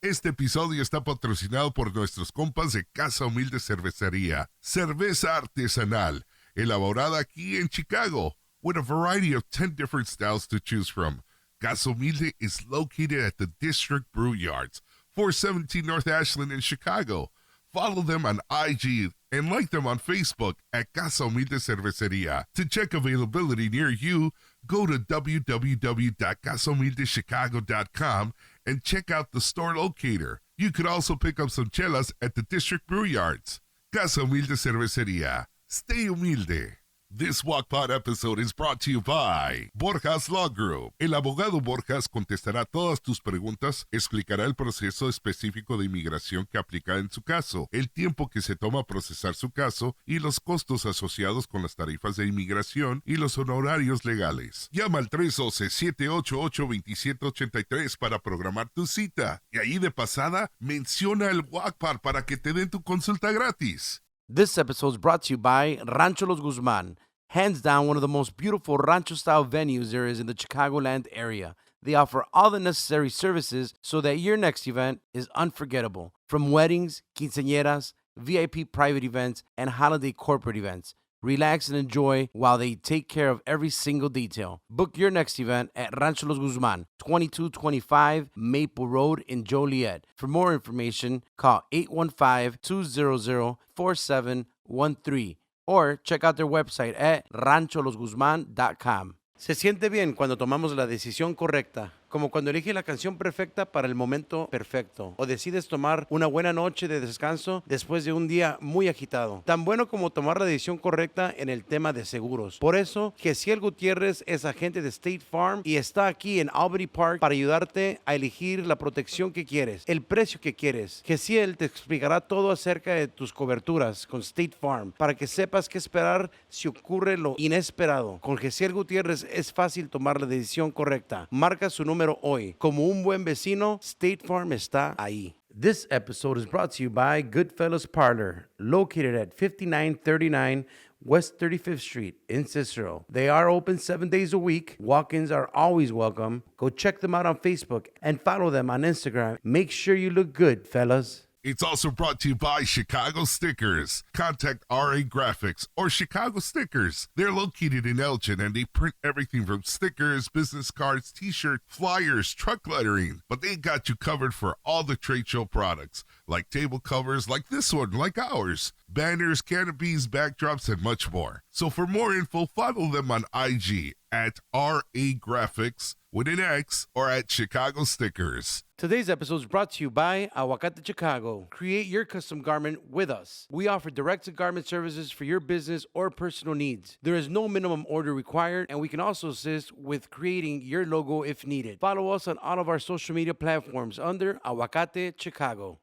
Este episodio está patrocinado por nuestros compas de Casa Humilde Cerveceria. Cerveza artesanal, elaborada aquí en Chicago, with a variety of 10 different styles to choose from. Casa Humilde is located at the District Brew Yards, 417 North Ashland in Chicago. Follow them on IG and like them on Facebook at Casa Humilde Cerveceria. To check availability near you, go to www.casahumildechicago.com and check out the store locator. You could also pick up some chelas at the District Brew Yards. Casa Humilde Cerveceria. Stay humilde. This GuacPod episode is brought to you by Borjas Law Group. El abogado Borjas contestará todas tus preguntas, explicará el proceso específico de inmigración que aplica en su caso, el tiempo que se toma procesar su caso y los costos asociados con las tarifas de inmigración y los honorarios legales. Llama al 312-788-2783 para programar tu cita. Y ahí de pasada, menciona el GuacPod para que te den tu consulta gratis. This episode is brought to you by Rancho Los Guzman, hands down one of the most beautiful rancho-style venues there is in the Chicagoland area. They offer all the necessary services so that your next event is unforgettable. From weddings, quinceañeras, VIP private events, and holiday corporate events. Relax and enjoy while they take care of every single detail. Book your next event at Rancho Los Guzman, 2225 Maple Road in Joliet. For more information, call 815-200-4713 or check out their website at rancholosguzman.com. Se siente bien cuando tomamos la decisión correcta, como cuando eliges la canción perfecta para el momento perfecto, o decides tomar una buena noche de descanso después de un día muy agitado. Tan bueno como tomar la decisión correcta en el tema de seguros. Por eso, Gessiel Gutierrez es agente de State Farm y está aquí en Albany Park para ayudarte a elegir la protección que quieres, el precio que quieres. Gessiel te explicará todo acerca de tus coberturas con State Farm para que sepas qué esperar si ocurre lo inesperado. Con Gessiel Gutierrez es fácil tomar la decisión correcta. Marca su número hoy. Como un buen vecino, State Farm está ahí. This episode is brought to you by Goodfellas Parlor, located at 5939 West 35th Street in Cicero. They are open 7 days a week. Walk-ins are always welcome. Go check them out on Facebook and follow them on Instagram. Make sure you look good, fellas. It's also brought to you by Chicago Stickers. Contact R.A Graphix or Chicago Stickers. They're located in Elgin and they print everything from stickers, business cards, t-shirts, flyers, truck lettering. But they got you covered for all the trade show products, like table covers, like this one, like ours, banners, canopies, backdrops, and much more. So for more info, follow them on IG at R.A Graphix with an X or at Chicago Stickers. Today's episode is brought to you by Aguacate Chicago. Create your custom garment with us. We offer direct-to-garment services for your business or personal needs. There is no minimum order required, and we can also assist with creating your logo if needed. Follow us on all of our social media platforms under Aguacate Chicago.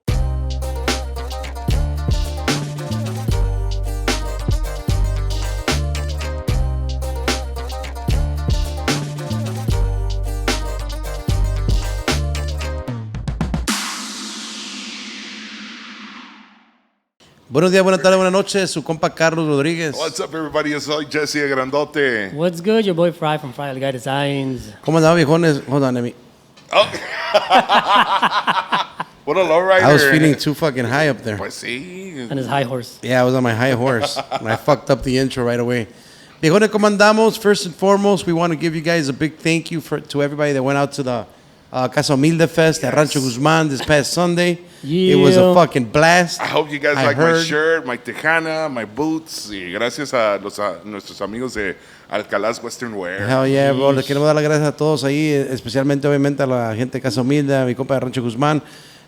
Buenos días, buenas tardes, buenas noches. Su compa Carlos Rodríguez. What's up, everybody? Yo soy Jesse Grandote. What's good? Your boy Fry from Fry Guy Designs. ¿Cómo andaba, viejones? Hold on, let me. Oh. What a lowrider. I was feeling too fucking high up there. Pues sí. And his high horse. Yeah, I was on my high horse. And I fucked up the intro right away. Viejones, ¿cómo andamos? First and foremost, we want to give you guys a big thank you to everybody that went out to the CasaHumilde Fest at Rancho Guzman this past Sunday. Yeah. It was a fucking blast. I hope you guys like my shirt, my tejana, my boots. Y gracias a nuestros amigos de Alcalás Western Wear. Hell yeah, bro. Les queremos dar las gracias a todos ahí, especialmente obviamente a la gente de CasaHumilde, a mi compa de Rancho Guzman.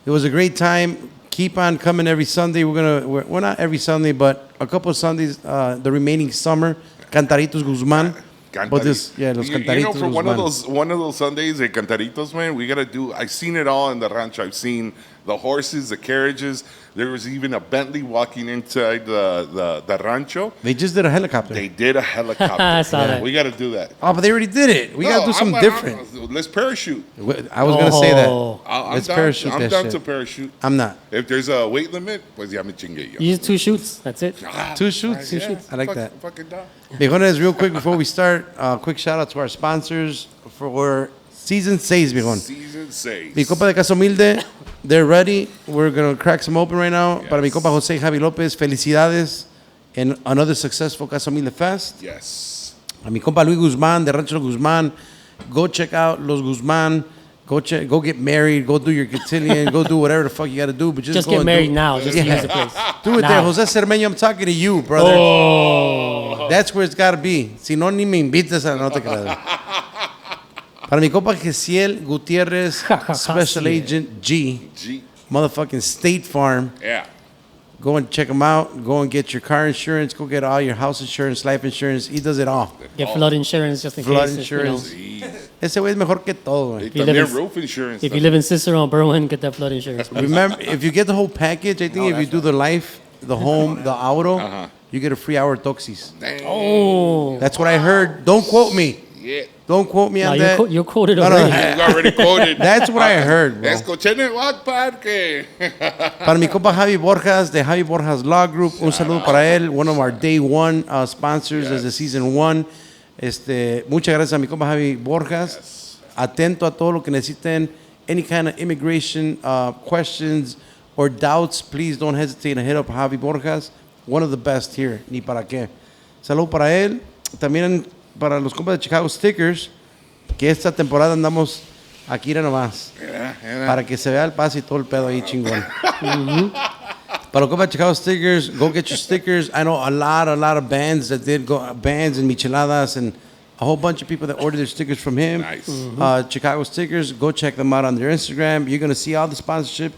It was a great time. Keep on coming every Sunday. We're not every Sunday, but a couple of Sundays, the remaining summer. Cantaritos Guzman. But this, yeah, los Cantaritos. You know, for one of those Sundays at Cantaritos, man, we gotta do. I've seen it all in the rancho. I've seen the horses, the carriages. There was even a Bentley walking inside the rancho. They just did a helicopter. They did a helicopter. I saw that. We gotta do that. Oh, but they already did it. We gotta do something different. Let's parachute. I was gonna say that. Let's parachute that shit. I'm down to parachute. I'm not. If there's a weight limit, pues ya me chingué yo. You use 2 shoots. That's it. Two shoots. Two shoots. I like that. Fucking down. Viejones, real quick before we start, quick shout out to our sponsors for Season 6, viejón. Season 6. Mi compa de CasaHumilde, they're ready. We're going to crack some open right now. Yes. Para mi compa Jose Javi Lopez, felicidades en another successful CasaHumilde Fest. Yes. A mi compa Luis Guzman de Rancho Los Guzman, go check out Los Guzman. Go get married. Go do your cotillion. Go do whatever the fuck you got to do. But just go get and married do. now. Just use the place. Do it now. there, Jose Cermeño. I'm talking to you, brother. Oh. That's where it's got to be. Si no, ni me invites a no te creas. Para mi compa Gessiel Gutierrez, Special Agent G, motherfucking State Farm. Yeah. Go and check him out. Go and get your car insurance. Go get all your house insurance, life insurance. He does it all. Get flood insurance just in Flood case. insurance. You know, Ese güey es mejor que todo, güey. Y you live también in- roof insurance. if you live in Cicero or Berwyn, get that flood insurance. Remember, if you get the whole package, I think if you do the life, the home, the auto, you get a free hour of toxis. Damn. Oh. That's what I heard. Don't quote me. Yeah. Don't quote me No, on you're, that. you're quoted No, no, already. You already quoted. That's what I heard, bro. Escuché en el WhatsApp que. Para mi compa Javi Borjas de Javi Borjas Law Group, un saludo para él, one of our day one sponsors desde season one. Muchas gracias a mi compa Javi Borjas. Atento a todo lo que necesiten. Any kind of immigration questions or doubts, please don't hesitate to hit up Javi Borjas. One of the best here, ni para qué. Saludo para él. También para los compas de Chicago Stickers, que esta temporada andamos aquí nomás. Para que se vea el pase y todo el pedo ahí chingón. Para los compas de Chicago Stickers, go get your stickers. I know a lot of bands that did go, bands and micheladas and a whole bunch of people that ordered their stickers from him. Nice. Chicago Stickers, go check them out on their Instagram. You're going to see all the sponsorship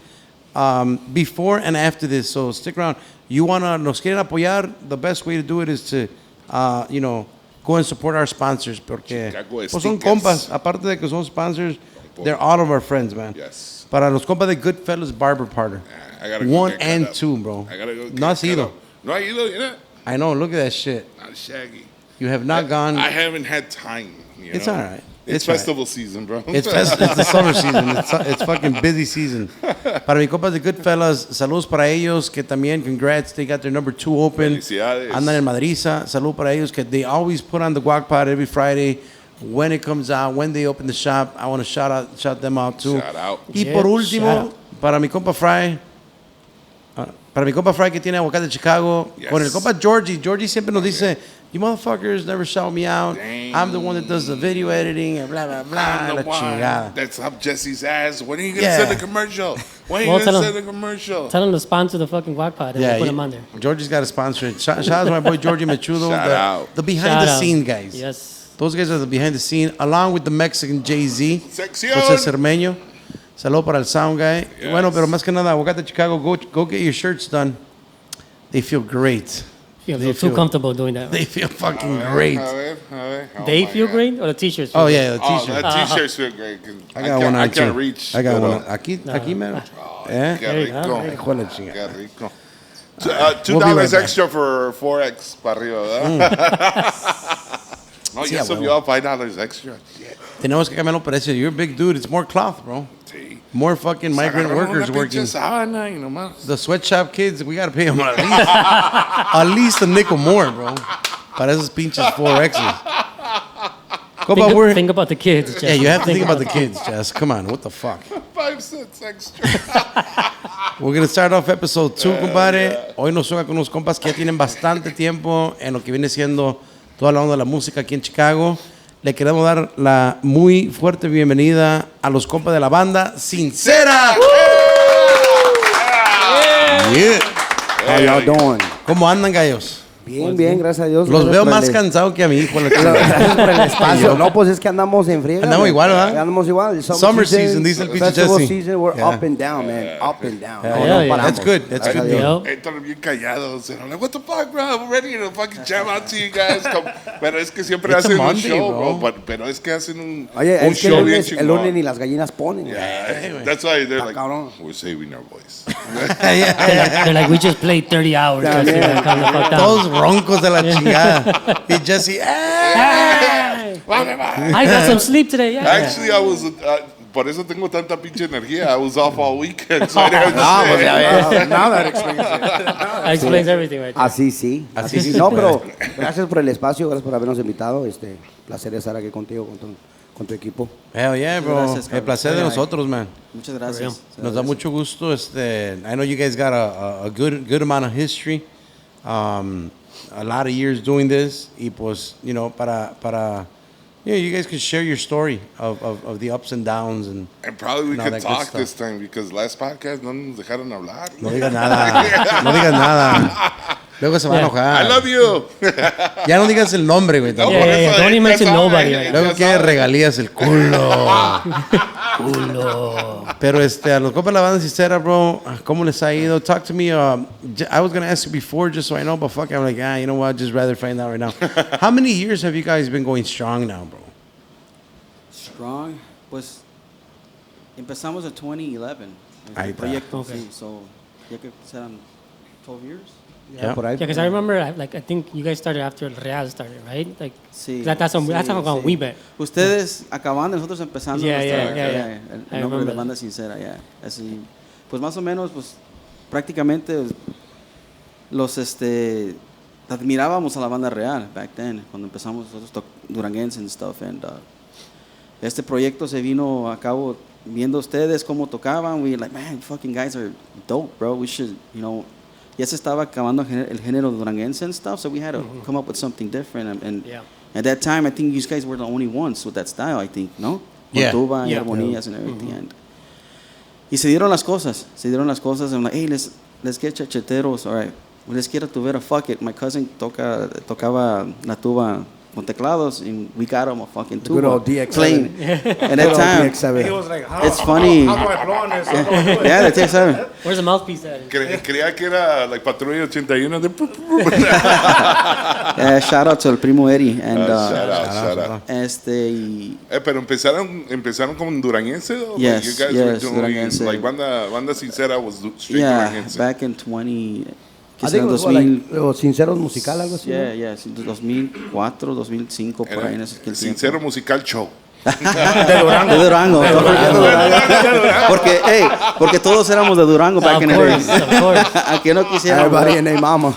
before and after this, so stick around. Nos quieren apoyar, the best way to do it is to, go and support our sponsors, porque Chicago pues son Stickers. compas, aparte de que son sponsors, they're all of our friends, man. Yes. Para los compas de Goodfellas Barber Parlor. I gotta go 1 get and cut up. 2, bro. I gotta go. No has ido. No ha ido, you know? I know, look at that shit. Not shaggy. You have not gone. I haven't had time. It's all right. It's festival season, bro. It's the summer season. It's fucking busy season. Para mi compas de Goodfellas, saludos para ellos que también, congrats, they got their number 2 open. Felicidades. Andan en Madriza. Saludos para ellos que they always put on the GuacPod every Friday when it comes out, when they open the shop. I want to shout them out too. Shout out. Y Yeah, por shout último, out. para mi compa Fry. Para mi compa Fry que tiene Aguacate Chicago, Yes. con el compa Georgie. Georgie siempre nos dice, you motherfuckers never shout me out. Dang. I'm the one that does the video editing and blah, blah, blah. I'm La the one chingada. that's up Jesse's ass. When are you gonna Yeah. send a commercial? When are you Well, gonna tell send a commercial? Tell them to sponsor the fucking GuacPod and we'll put them on there. Georgie's got to sponsor it. Shout out to my boy Georgie Machudo, Shout out. the behind Shout the out. scene guys. Yes. Those guys are the behind the scene, along with the Mexican Jay-Z, Sección. José Cermeño. Saludo para el sound guy. Yes. Bueno, pero más que nada, Aguacate Chicago, go get your shirts done. They feel great. Feel They too feel- comfortable doing that. They feel fucking great. A ver. Oh They my feel God. great or the t-shirts feel Oh great? yeah, the Oh, t-shirt. that t-shirts feel great. 'Cause I got one on I too. can't reach. I got pero- one on. Aquí, mero. Eh? Qué There you go. rico. Hijo de la chingada. Qué rico. $2 We'll be right back. extra for 4X para arriba, ¿verdad? No, Sí, ya a subió a $5 extra. Tenemos que cambiar los precios. You're a big dude. It's more cloth, bro. Sí. More fucking migrant Agarramos workers una working. pinche sábana y nomás. The sweatshop kids, we gotta pay them at least a nickel more, bro. Para esos pinches 4Xs. Think about the kids. Jeff. Yeah, you have to think about the kids, Jess. Come on, what the fuck? 5 cents extra. We're gonna start off episode 2, compadre. Hoy nos toca con unos compas que ya tienen bastante tiempo en lo que viene siendo toda la onda de la música aquí en Chicago. Le queremos dar la muy fuerte bienvenida a los compas de la Banda Sincera. Yeah. How y'all doing? ¿Cómo andan, gallos? Bien, bien, gracias a Dios. Los Gracias veo por más el- cansados que a mi hijo. Gracias por el espacio. No, pues es que andamos en friega. Andamos man. igual, ¿verdad? Andamos igual. Summer season, dice el pinche Festival Jesse. season, we're Yeah. up and down, man. Up and down. Yeah, No, yeah, no yeah. paramos. That's good. That's Gracias good. a Dios. Yep. Entran bien callados. And I'm like, what the fuck, bro? I'm ready to fucking jam out to you guys. Pero es que siempre It's a hacen un Monday, show, bro. bro. Pero es que hacen un Oye, es que show el bien lunes, el lunes chingón. ni las gallinas ponen. Yeah, that's why they're like, cabrón. we're saving our voice. They're like, we just played 30 hours. Yeah, Jesse, yeah. like, calm the fuck down. Todos roncos de la chingada. Y Jesse, Hey, I got some sleep today. Yeah. Actually, I was, por eso tengo tanta pinche energía. I was off all weekend, so I didn't have to Ah, pues say. ya ves. Now that explains it. That explains everything right there. Así sí. Así sí. No, pero gracias por el espacio, gracias por habernos invitado. Placer estar aquí contigo, con tu equipo. Hell yeah, bro. Gracias, El Carlos. placer de Ay, nosotros, man. Muchas gracias. Nos da mucho gusto. I know you guys got a good amount of history. A lot of years doing this. Y pues, you know, you guys could share your story of the ups and downs. And probably we No, could that good talk stuff. this time because last podcast no nos dejaron hablar. no digas nada. No digas nada. Luego se va a enojar. I love you. Ya no digas el nombre, güey. No, tampoco. por Yeah, eso, don't even ya mention sabe, nobody ya right Luego quiere sabe. regalías el culo. Pero a los compas de la Banda Sincera, bro, ¿cómo les ha ido? Talk to me. I was going to ask you before just so I know, but fuck, I'm like, you know what? I'd just rather find out right now. How many years have you guys been going strong now, bro? Strong. Pues empezamos en 2011. Ahí El está. proyecto, Okay. sí. So, ya que serán 12 years. Yeah. Por ahí. Yeah, because I remember, I think you guys started after El Real started, right? Like, Sí. that's how sí. we met. Ustedes acabando, nosotros empezando. Yeah, nuestra- yeah. el I nombre de remember la that. Banda Sincera, ya. Así, pues más o menos, pues prácticamente los, admirábamos a la banda real back then, cuando empezamos nosotros duranguenses and stuff. And, este proyecto se vino a cabo viendo ustedes cómo tocaban. We like, man, fucking guys are dope, bro. We should, you know. Ya se estaba acabando el género duranguense and stuff, so we had to come up with something different. And Yeah. at that time, I think you guys were the only ones with that style, I think, ¿no? Yeah. Con tuba y Yeah. armonías and everything. Y se dieron las cosas. I'm like, hey, let's get chacheteros. All right, let's get a tubera. Fuck it. My cousin tocaba la tuba con teclados, and we got him a fucking Good tuba. old DX7. Playing. And Good that old time, DX7. He was like, how, It's funny. How do I blow on this? How do I do it? yeah, the DX7. Where's the mouthpiece at? Creía que era like Patrulla 81 de Shout out to el primo Eddie. And, shout out. y Pero empezaron como duranguense, ¿o? Yes, You guys were yes, doing, duranguense. like Banda Sincera was straight yeah, duranguense. back in 20. I think it was 2000. like, Sinceros Musical, algo así. Yeah, yeah, 2004, 2005, por ahí en ese aquel Sincero tiempo. Musical Show. De Durango. Porque todos éramos de Durango back Of in the course, days. of course. Aunque no quisiéramos. Everybody and their mama.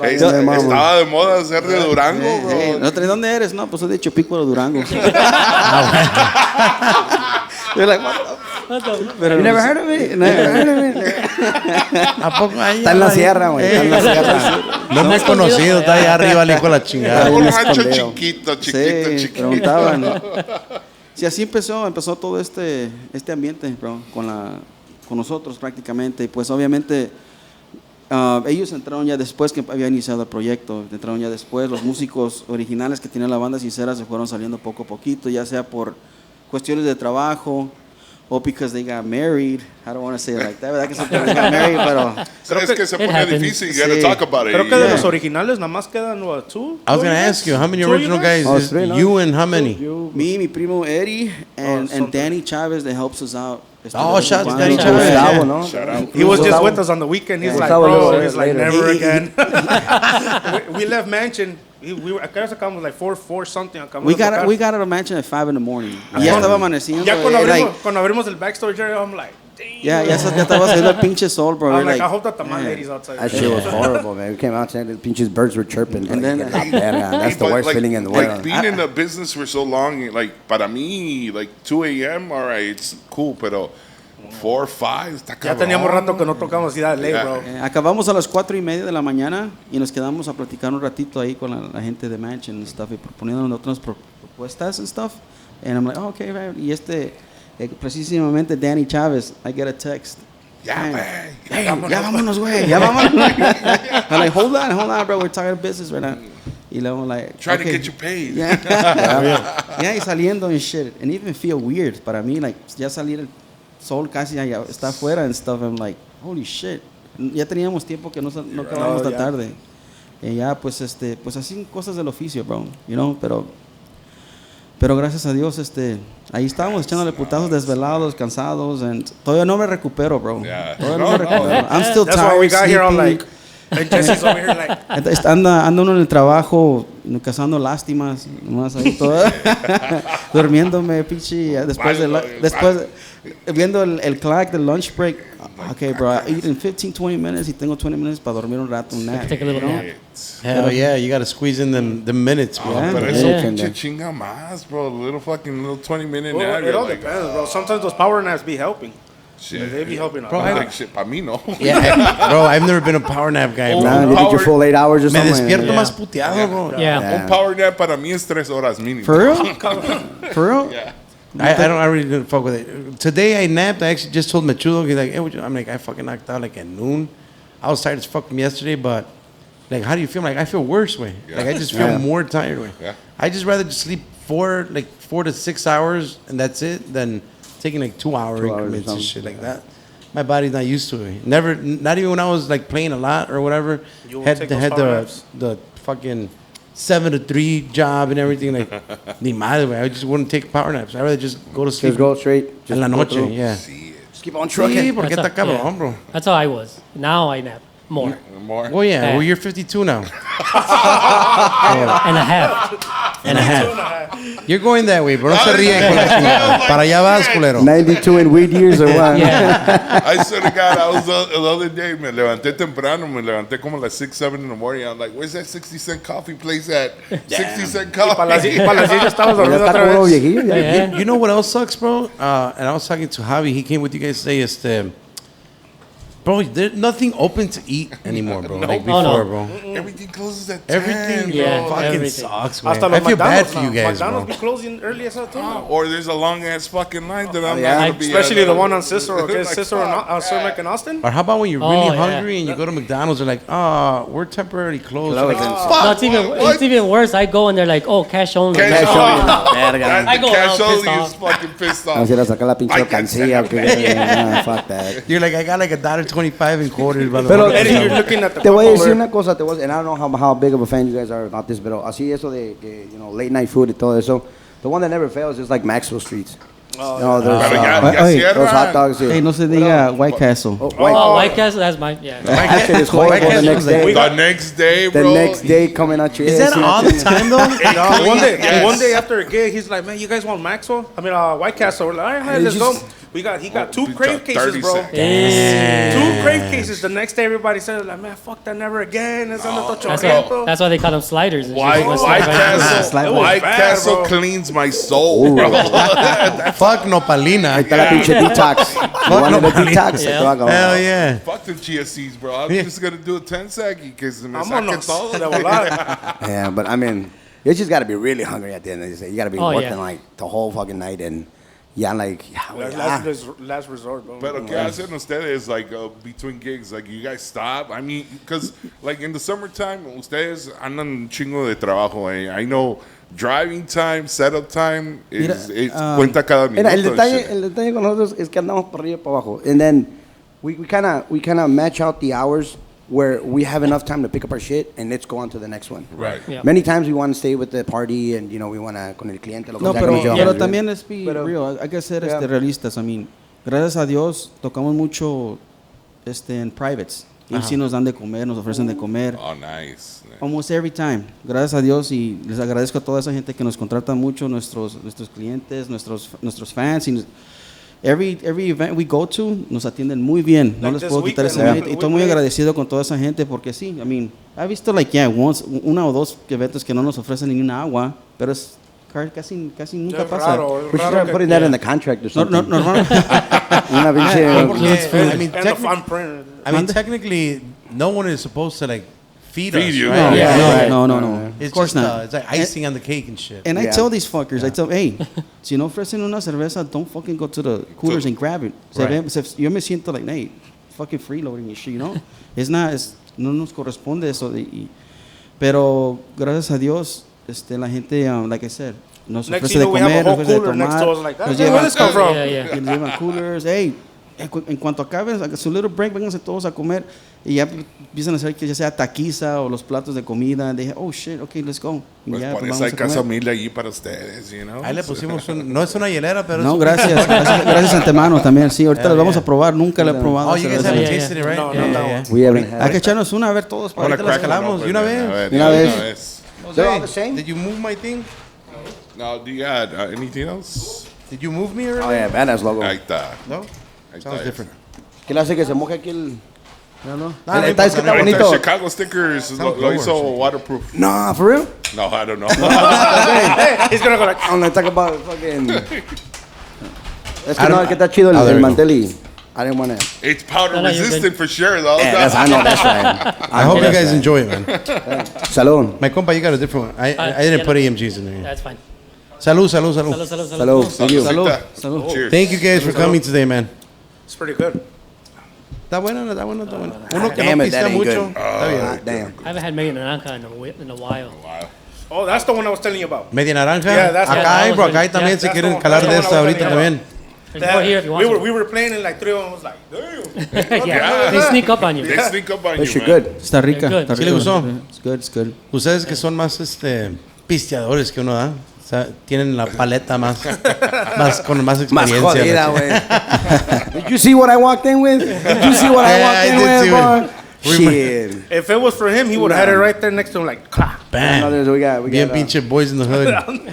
Estaba de moda ser de Durango, bro. ¿De dónde eres? No, pues soy de Chopícuaro, Durango. You're like, what the- Pero You never heard of it? Never heard of it. ¿A poco ahí? Está en la sierra, güey. Está en la sierra. No hemos conocido, está allá arriba el hijo de la chingada. Un bien rancho escondido. chiquito. Sí, preguntaban. Sí, así empezó todo este ambiente, bro, con nosotros prácticamente. Y pues obviamente ellos entraron ya después que había iniciado el proyecto. Entraron ya después. Los músicos originales que tenía la Banda Sincera se fueron saliendo poco a poquito, ya sea por cuestiones de trabajo o because they got married. I don't want to say it like that, ¿verdad? Que siempre they got married, pero Es que se pone happens. difícil. You gotta Sí. talk about it. Creo que de Yeah. los originales nada más quedan two. I was going to you ask you, how many Two original you guys? Oh, Is three, no? you and how many? me, mi primo Eddie, and something. Danny Chavez that helps us out. Oh, shout out to Danny Cuando- Chavez. Gustavo, Yeah. ¿no? Shout out. He was just Gustavo. with us on the weekend. He's like, Gustavo bro, later. he's like, Later. never again. we left Mansion. We were, acá acabamos like 4 something. Acabamos We de tocar. got out of mansion at 5 in the morning. Y ya estaba amaneciendo. Ya cuando like, cuando abrimos el backstory, Jerry, I'm like, damn. ya estaba saliendo el pinche sol, bro. I'm like, Like, I hope that the man yeah. ladies outside. That shit was horrible, man. We came out and the pinches birds were chirping. And then- That's the But, worst like, feeling in the like world. being in the business for so long, like para mí, like 2 a.m. all right, it's cool, pero 4, 5, está Ya cabrón. teníamos rato que no tocamos así de ley, Yeah. bro. Acabamos a las 4:30 de la mañana y nos quedamos a platicar un ratito ahí con la gente de Mansion and stuff y proponiéndonos otras propuestas and stuff. And I'm like, oh, okay, right. Y precisamente Danny Chavez, I get a text. Ya, Man, güey. hey, ya vámonos, güey. Ya vámonos. I'm like, hold on, bro. We're talking business right now. Y luego, like, Try to okay. get you paid. Yeah. Yeah, y saliendo and shit. And even feel weird para mí, like, ya salir el sol casi ya está afuera and stuff. I'm like, holy shit. Ya teníamos tiempo que no acabamos tan tarde. Y ya, pues así cosas del oficio, bro. You know, pero gracias a Dios, ahí estábamos echándole putazos desvelados, cansados, and todavía no me recupero, bro. Yeah. Todavía no me recupero. I'm still That's tired, why we got here. I'm sleepy. like, and Jesse's over here like, Anda uno en el trabajo cazando lástimas, nomás ahí todo, durmiéndome, pinche, después viendo el clock del lunch break, okay, bro, I eat in 15, 20 minutes y tengo 20 minutes para dormir un rato, un nap. Take a little you know? nap. Hell yeah, you got to squeeze in the minutes, bro. Yeah. Pero eso Yeah. pinche chinga más, bro. A little 20-minute Well, nap. it you're all like, depends, bro. Sometimes those power naps be helping. Shit. They be helping a Bro, lot. Like shit, pa' mí no. Yeah, bro, I've never been a power nap guy, bro. Nah, you get Power- your full 8 hours or Me something. despierto Yeah. más puteado, bro. Yeah. Un power nap para mí es 3 horas mínimo. For real? For real? Yeah. I really didn't fuck with it. Today I napped. I actually just told Machudo, he's like, hey, I'm like, I fucking knocked out like at noon. I was tired as fuck from yesterday, but like, how do you feel? I'm like, I feel worse, way. Yeah. Like, I just feel Yeah. more tired, way. Yeah. I just rather just sleep 4 to 6 hours and that's it than taking like 2 hour 2 hours or increments and something. shit like that. My body's not used to it. Never, not even when I was like playing a lot or whatever. You won't take those power naps? the fucking 7 to 3 job and everything. Like, ni madre, way. I just wouldn't take power naps. I'd rather just go to sleep Just go straight. en la go noche. through. Yeah. Just keep on Sí, trucking. porque está That's how- cabrón, yeah. bro. That's how I was. Now I nap more. More. Well, yeah. Yeah. Well, you're 52 now. And a half. And a half. You're going that way, bro. No se ríen con la chingada. Para allá vas, culero. 92 in weed years or what? Yeah. I swear to God, I was the other day, me levanté temprano, me levanté como like 6, 7 in the morning. I'm like, where's that 60-cent coffee place at? 60-cent Para las coffee. 10 ya estabas Ya dormido está otra como vez. viejillo. ya. Yeah. You know what else sucks, bro? And I was talking to Javi. He came with you guys today. Bro, there's nothing open to eat anymore, bro. Like Oh, no. before, bro. Everything closes at 10, Everything, bro, Yeah, fucking everything. sucks, man. Hasta I los feel bad McDonald's for you now. guys, McDonald's bro. be closing early as hell too. Or there's a long ass fucking line that I'm yeah. not gonna be Especially at. the one on Cicero. Okay, Like, Cicero fuck on Sir that. Mac and Austin. Or how about when you're Oh, really yeah. hungry and you go to McDonald's, they're like, we're temporarily closed. Closed. Like, No, it's even worse. I go and they're like, oh, cash only. Cash Cash only. only. Verga. I go Cash out only pissed is off. fucking pissed Vamos off. a ir a sacar la pinche Like alcancía. Nah, fuck that. You're like, I got like $1.25 in quarters. By the Pero- way. Eddie, you're looking at the Te voy a cup decir over una cosa, and I don't know how big of a fan you guys are about this, pero así eso de que, late night food y todo eso, the one that never fails is like Maxwell Streets. Pero ya Oye, Those hot cierran. dogs. Hey, no se diga White Castle. Oh, Oh, White Castle, that's mine. Yeah. that shit is horrible the next day. The next day, The bro. next day coming out your Is that ass, all the time, though? No, Yes. one day after a gig, he's like, "Man, you guys want Maxwell? I mean, White Castle." We're like, "All right, let's go." He got 2 crave cases, 30 bro. seconds. 2 crave cases. The next day, everybody said, "Like, man, fuck that, never again." That's That's why they call them sliders. and shit. White What's that, right? Castle, was White bad, Castle bro. cleans my soul, bro. Fuck Nopalina. Está la pinche detox. You wanted a detox? Yeah. Te va a acabar. Hell yeah. Fuck them chia seeds, bro. I'm Yeah. just gonna do a 10 saggy because me saque Vámonos. todo. De volada. Yeah, but I mean, you just got to be really hungry at the end of the day. You got to be Oh, working yeah. like the whole fucking night and Last resort, bro. Pero ¿qué hacen ustedes, like, between gigs? Like, you guys stop? I mean, because, like, in the summertime, ustedes andan un chingo de trabajo, eh? I know driving time, setup time, is, cuenta cada minuto. Mira, el and detalle, shit. el detalle con nosotros es que andamos por arriba y por abajo. And then we kind of match out the hours where we have enough time to pick up our shit and let's go on to the next one. Right. Yeah. Many times we want to stay with the party and, we want to, con el cliente, lo que No, sea pero, que nos llevamos, pero ¿sí? también es be Pero- real. Hay que ser Yeah. realistas. I mean, gracias a Dios tocamos mucho en privates. Y sí nos dan de comer, nos ofrecen de comer. Oh, nice. Almost every time. Gracias a Dios y les agradezco a toda esa gente que nos contrata mucho, nuestros clientes, nuestros fans. Y every event we go to, nos atienden muy bien. No Like les this puedo quitar ese weekend, mérito. Y we estoy muy played- agradecido con toda esa gente porque sí, I mean, he visto una o dos eventos que no nos ofrecen ni una agua, pero es casi nunca Es pasa. raro, We should raro start que- putting that in the contract or No, something. normalmente. Una pinche... Porque, I mean, And the technically, fine print. I mean, technically, no one is supposed to like feed Feed us, you. right? No, Yeah, right. No. It's Of course just, not. it's like icing on the cake and shit. And I Yeah. tell these fuckers, I tell, hey, si no ofrecen una cerveza, don't fucking go to the coolers and grab it. Right. Yo me siento like, hey, fucking freeloading and shit, you know? No nos corresponde eso. Pero gracias a Dios, la gente, like I said, nos Next ofrece thing de you know, we have comer, a nos whole ofrece de cooler next tomar, to us like that. nos Where llevan, this come from? Yeah, yeah. nos llevan coolers, hey, en cuanto acaben su little break, vénganse todos a comer y ya empiezan a hacer que ya sea taquiza o los platos de comida. They, oh shit, okay, let's go. Y Pues ya, por pues eso vamos hay a comer. casa humilde allí para ustedes, you know? Ahí le pusimos no es una hielera, pero No, es un- gracias antemano también. Sí, ahorita las vamos a probar. Nunca la he probado. Oh, you guys cerveza. haven't Yeah, yeah. tasted it, right? No, Yeah, no, yeah, no. yeah. We haven't had Hay que echarnos una a ver todos. Para Ahorita las calamos, de una vez. De una vez. They're all the same? Did you move my thing? No, do you add anything else? Did you move me already? Oh, yeah, badass logo. Ahí está. No? Sounds different. ¿Qué le hace que se moje aquí el...? No, no. El detalle es que está Ahorita bonito. Chicago stickers lo hizo waterproof. No, for real? No, I don't know. He's gonna go like, I'm gonna talk about fucking... Es que no, es que está chido there el we go. mantel y... I didn't want to... It's powder No, you're resistant for sure, though. Yeah, I know that's right. I hope you guys enjoy it, man. Salud. My compa, you got a different one. I didn't put AMGs in there. That's fine. Salud, salud, salud. Salud, salud, salud. Salud. Thank you. Salud. Salud. Cheers. Thank you guys for coming today, man. it's pretty good. Está bueno, está bueno, está bueno. Uno que Damn no it, that pista ain't mucho. good. Está bien. Ah, damn. I haven't had media naranja in a while. Oh, that's the one I was telling you about. Media naranja. Yeah, that's- Acá yeah, hay, that bro. was Acá hay really- también yeah, si that's quieren the one- calar that's de the esta one I was ahorita telling you también. There's more here if you want we some. were playing and like 3 of them was like, damn. Yeah, they sneak up on you. They sneak up on That you, shit man. good. Está rica. Good. Está ¿Sí le rica. gustó? It's good, it's good. Ustedes que son más pisteadores que uno da. O sea, tienen la paleta más con más Más experiencia. jodida, ¿no? güey. Did you see what I walked in with? Did you see what I Yeah, walked I in did with, see bro? it. Shit. If it was for him, he would have had it right there next to him, like, clap. Bam. We got Bien pinche boys in the hood.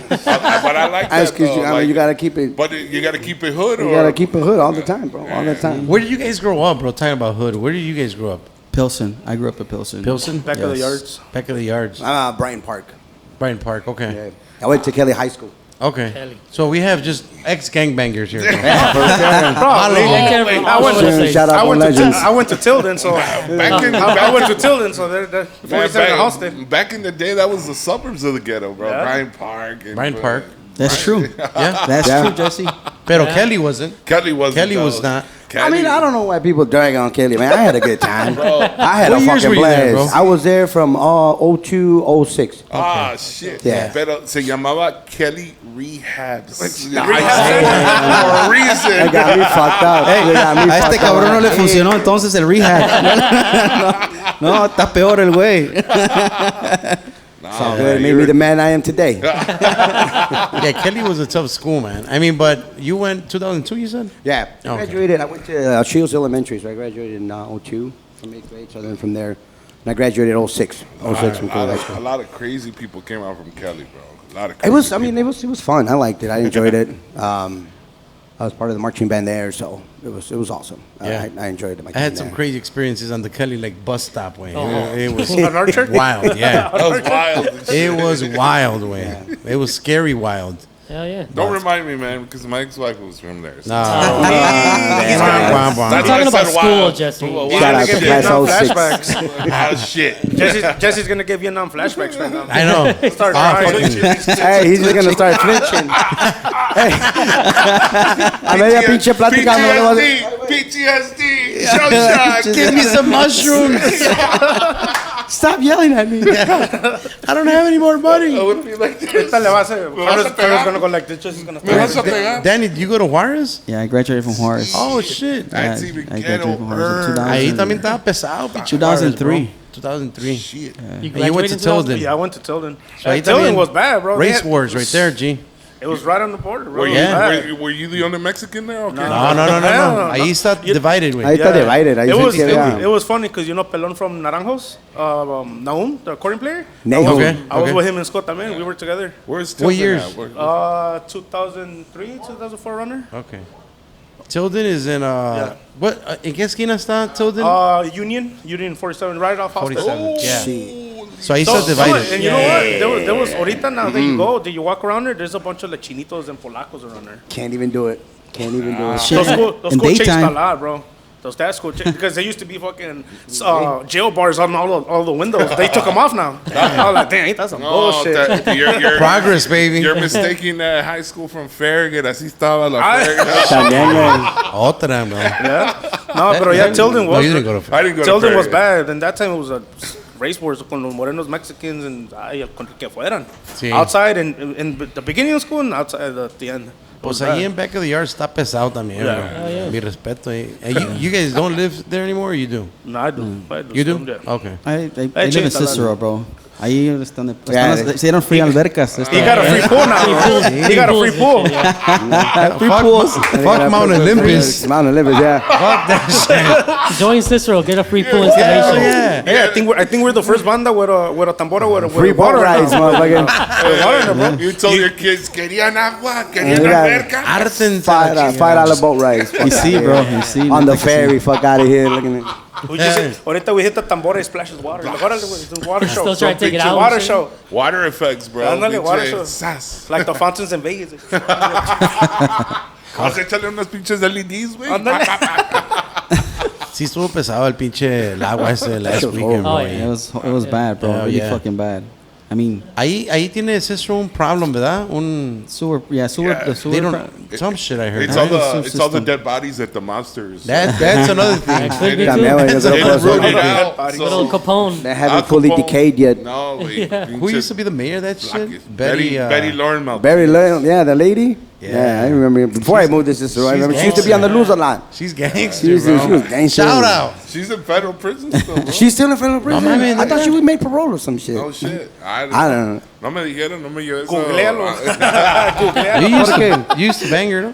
But I like that, Ice though. I mean, you gotta keep it. But you gotta keep it hood, You or gotta keep it hood all the time, bro. All the time. Where did you guys grow up, bro? Talking about hood. Where did you guys grow up? Pilsen. I grew up at Pilsen. Pilsen? Back of the Yes. yards. Back of the yards. Brighton Park. Brighton Park. Okay. Yeah. I went to Kelly High School. Okay. Kelly. So we have just ex-gangbangers here. bro. Bro, Take care of I all over went the place. Shout out on Legends. I went to Tilden, so I went to Tilden, so they're Man, 47 house there. back in the day, that was the suburbs of the ghetto, bro. Yeah. Bryant Park. And, Bryant Park. That's true. Yeah. That's Yeah. true, Jesse. Pero Kelly wasn't. Kelly was. Kelly was not. I mean, I don't know why people drag on Kelly, man. I had a good time. I had What a years fucking were you there, blast. bro? I was there from 02, 06. Ah, shit. Yeah. Pero se llamaba Kelly Rehabs. Rehab For a reason. They got me fucked up. They got me A este fucked up. cabrón no le funcionó entonces el rehab. No, está peor el güey. So good. It made me the man I am today. Yeah, Kelly was a tough school, man. I mean, but you went 2002, you said? Yeah. I Okay. graduated. I went to Shields Elementary, so I graduated in 02 from 8th grade. So then from there, and I graduated 06. 06 from Kelly High A School. lot of crazy people came out from Kelly, bro. A lot of It crazy was, I mean, people. it was fun. I liked it. I enjoyed it. I was part of the marching band there, so it was awesome. Yeah. I enjoyed it. I had some crazy experiences on the Kelly like bus stop way. Oh. It was On our church? wild, yeah. That was wild. and shit. It was wild way. It was scary wild. Hell yeah. Don't remind me, man, because my ex-wife was from there. So. No. That's We're why talking I about said school, wild. Jesse. Shout out to Class 06. flashbacks. Ah, shit. Jesse's gonna give Vietnam flashbacks right now. I know. Start Ah, crying. fucking- Hey, he's just gonna start flinching. Hey. A media pinche plática no le vas a... PTSD. Show shot. Give me some mushrooms. Stop yelling at me. I don't have any more money. I would be like this. Ahorita le va a hacer. vas a Carlos pegar? gonna go like this. Jesse's gonna Me vas a start. pegar. Danny, did you go to Juarez? Yeah, I graduated from Juarez. Oh, shit. Yeah, That's even I graduated from Juarez in ghetto. Ahí 2000. también estaba pesado. pinche 2003. Juarez, bro. 2003. Shit. And you went to Tilden. Yeah, I went to Tilden. ahí Tilden también- was bad, bro. They Race had- wars right there, G. It was right on the border, bro. Were It you, was Yeah. bad. were you the only Mexican there? Okay. No, no, no, no, Hell no. no. Ahí está divided, Ahí güey. está divided. Ahí It se was, queda. it was funny because, you know, Pelon from Naranjos, Naum, the accordion player. Nahum. Okay. I was with him in school también. We were together. Where's What Tilden years? at? Where- 2003, 2004 runner. Okay. Tilden is in, what, ¿en qué esquina está Tilden? Union 47, right off House. 47, yeah. Sí. So ahí So, está divided. and you know what? There was ahorita now that you go, do you walk around there? There's a bunch of like chinitos and polacos around there. Can't even do it. Can't even do it. Shit. Those In school changed a daytime. lot, bro. Those that school because there used to be fucking jail bars on all the windows. They took them off now. I was like, dang, ain't that some Oh, bullshit? you're, Progress, baby. You're mistaking high school from Farragut. Así estaba la Farragut. También, güey. Otra, bro. No, pero yeah, Tilden No, was. you didn't go to I didn't go to Tilden was Farragut. bad, and that time it was a race wars con los morenos Mexicans and contra que fueran. Sí. Outside and in the beginning of school and outside at the end. It was Pues ahí bad. en back of the yard está pesado también, bro. Mi respeto ahí. You guys don't live there anymore or you do? No, I do. I do. You still, do? yeah. Okay. I live in changed a lot. Cicero, bro. Ahí donde se hicieron free albercas. He got a free pool now. He got a free pool. Free pools. Fuck Mount Olympus. Mount Olympus, yeah. Fuck that shit. Join Cicero, get a free pool installation. Yeah. Hey, I think we're the first banda with a tambora with Free boat water rides, now. motherfucker. With water in it, bro. You told your kids, querían agua, querían Yeah. alberca. $5 boat rides. You see, bro. You see. On the ferry, fuck out of here. Looking at We just, ahorita we hit the tambora, it splashes water. Like, órale, güey, it's a water show. Still trying to take it It's a out. water and shit. show. Water effects, bro. Ándale, water Pinche show. sas. Like the fountains in Vegas. Vamos a echarle unas pinches LEDs, güey. Ándale. Sí estuvo pesado el pinche el agua ese last weekend, bro. Oh, It was bad, bro. Hell Really yeah. fucking bad. I mean, Ahí tiene Cicero un problem, ¿verdad? sewer. Yeah, sewer. Yeah. The They sewer. don't, some shit I heard. It's all sewer it's all the system. dead bodies at the monsters. That's another thing. That could be También, güey, too. yo creo They que eso- rooted Little out. bodies. Little So, Capone. They haven't fully Al Capone. decayed yet. no, güey. Who used to be the mayor of that shit? Betty Lauren Maltese. Very little, yeah, the lady. Yeah. I remember before I moved to Cicero. I she's remember she used to be on the news a lot. She's gangster, She was bro. gangster. Shout out. She's in federal prison still, bro. She's still in federal prison. No, mames, I thought she was made parole or some shit. Oh, shit. I I don't know. No me dijeron, no me dio eso. Googlealo. You used to bang her, ¿no?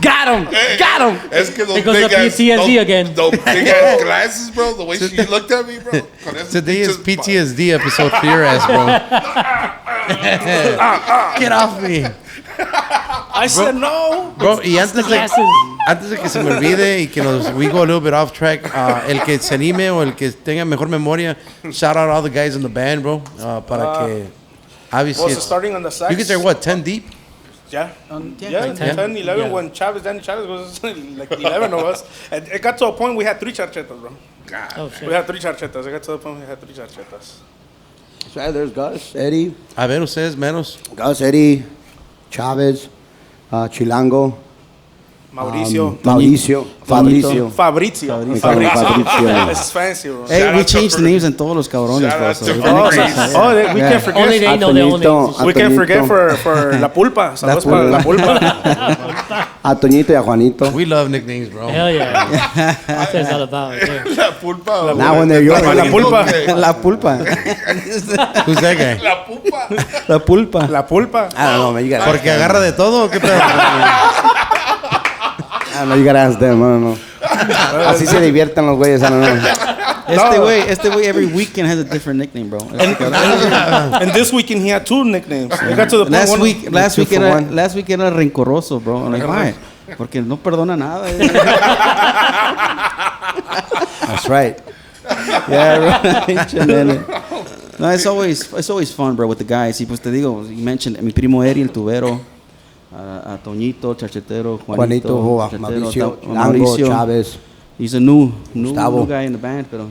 Got him! Got him! Es que those It goes big to ass, PTSD those, again. those big ass glasses, bro. The way she looked at me, bro. Con esos Today is pinches PTSD episode for your ass, bro. Get off me. I said no. Bro, y Glasses. antes de que se me olvide y que we go a little bit off track, el que se anime o el que tenga mejor memoria, shout out all the guys in the band, bro, para que obviously Was starting on the sax? you guys are what, 10 deep? Yeah. Yeah, Yeah, 10. 10, 11 Yeah. when Danny Chavez was like 11 of us. And it got to a point we had 3 charchetas, bro. Oh, We shit. had 3 charchetas. It got to the point we had 3 charchetas. So there's Gus, Eddie, A ver, ustedes menos. Chavez, Chilango, Mauricio. Mauricio, Fabrizio. Fabrizio. Fabrizio. This is fancy, bro. Hey, Shout we out to changed the Fer- names in todos los cabrones, Shout bro. out So to we Fer- can't- Oh, we Yeah. can't forget. Only they know their own Antonito, names. We can't forget Antonito. for La Pulpa. Saludos para La Pulpa. A Toñito y a Juanito. We love nicknames, bro. Hell yeah. That's what it's all about. Yeah. La pulpa. Now when they're yours. La Pulpa. La pulpa. Who's that guy? La pulpa. La pulpa. La Pulpa. I don't know, man. You gotta Porque agarra de todo, ¿o qué pedo? I don't know, you gotta ask them. I don't know. Así se divierten los güeyes. I don't know. Este güey every weekend has a different nickname, bro. And this weekend he had 2 nicknames. It got to the point Last week Two for one. era rencoroso, bro. I'm like, why? Porque no perdona nada. That's right. Yeah, right. No, it's always fun, bro, with the guys. Y pues te digo, you mentioned mi primo Eri, el tubero, a Toñito, Charchetero, Juanito, a Charchetero, Mauricio, Lango, Chávez. He's a new Gustavo. guy in the band, pero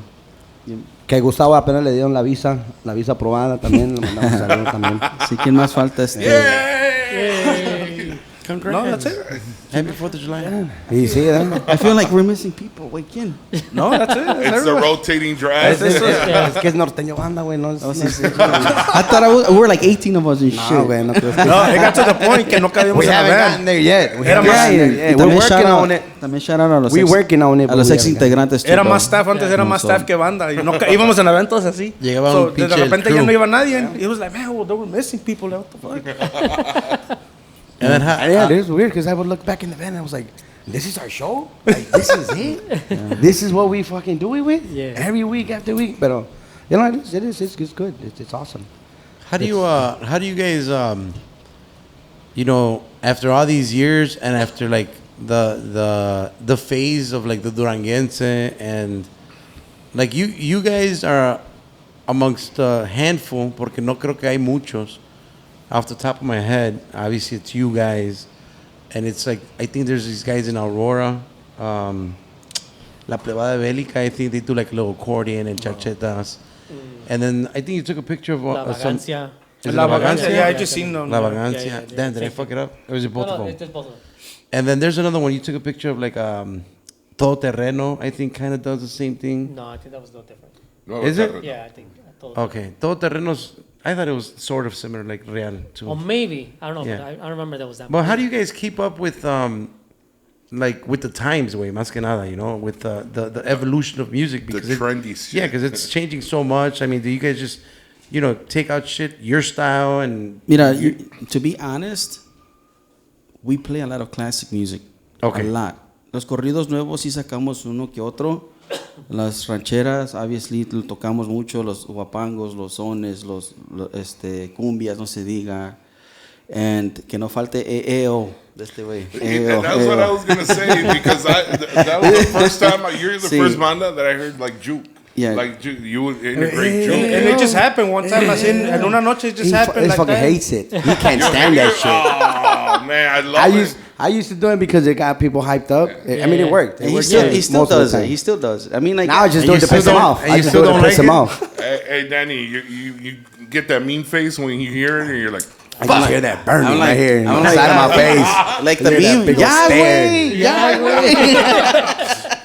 Que Gustavo apenas le dieron la visa aprobada también. Le mandamos saludos también. sí, ¿quién más falta? No, that's it. Happy 4th of July. Y sí, ¿eh? I feel like we're missing people. Wait, ¿quién? No, that's it. That's It's the everybody. rotating drag. Es que es norteño banda, güey. No, I thought we were like 18 of us and No, shit. güey, no crees que... No, it got to the point que no cabíamos We en la haven't van. gotten there yet. We Era haven't más- gotten there Y yet. We're también working on it. También shout out a los We working on it, a but los we ex haven't integrantes. Era too, más bro. staff, antes era No, más so- staff que banda. Y no, íbamos en eventos así. Llegaba So, un de pinche repente ya crew. no iba nadie. And he was like, man, well, they were missing people. Like, what the fuck? And then Yeah, it is weird because I would look back in the van and I was like, this is our show? Like, this is it? This is what we fucking do it with? Yeah. Every week after week. But, you know, it is. It's good. It's awesome. how do you guys, you know, after all these years and after like the phase of like the Duranguense and like you guys are amongst a handful porque no creo que hay muchos. Off the top of my head, obviously it's you guys, and it's like I think there's these guys in Aurora, La Plebada Bélica. I think they do like little accordion and charchetas, and then I think you took a picture of La some. Vagancia. Is it La La Vagancia, Vagancia? yeah, I just seen them. La Yeah, Vagancia. yeah, Damn, did I same fuck it up? Or was it both of them? It's just both of them. And then there's another one. You took a picture of like Todo Terreno. I think kind of does the same thing. No, I think that was no different. No, Is it? Yeah, I think. I told Okay, Todo Terreno's. I thought it was sort of similar, like Real too. Or maybe. I don't know. Yeah. But I don't remember there was that But much. how do you guys keep up with like with the times, way más que nada, you know, with the evolution of music because trendy shit. Yeah, because it's changing so much. I mean, do you guys just, you know, take out shit your style and? Mira, to be honest, we play a lot of classic music. Okay. A lot. Los corridos nuevos sí sacamos uno que otro. Las rancheras, obviously, lo tocamos mucho. Los guapangos, los sones, los cumbias, no se diga. And que no falte EO de este güey. That's what I was going to say, because that was the first time, you're the first banda that I heard like juke. Yeah. Like you would integrate juke. And it just happened one time. En una noche it just happened. He like fucking that. hates it. He can't stand that shit. Oh, man, I love it. I used to do it because it got people hyped up. I mean, it worked. And he still does it. He still does it. I mean, like Now I just do it to piss him off. I just do it to piss him off. Hey, Danny, you get that mean face when you hear it, and you're like, I just hear that burning right here in the I'm side of my face. like the Look at that meme. big old stare.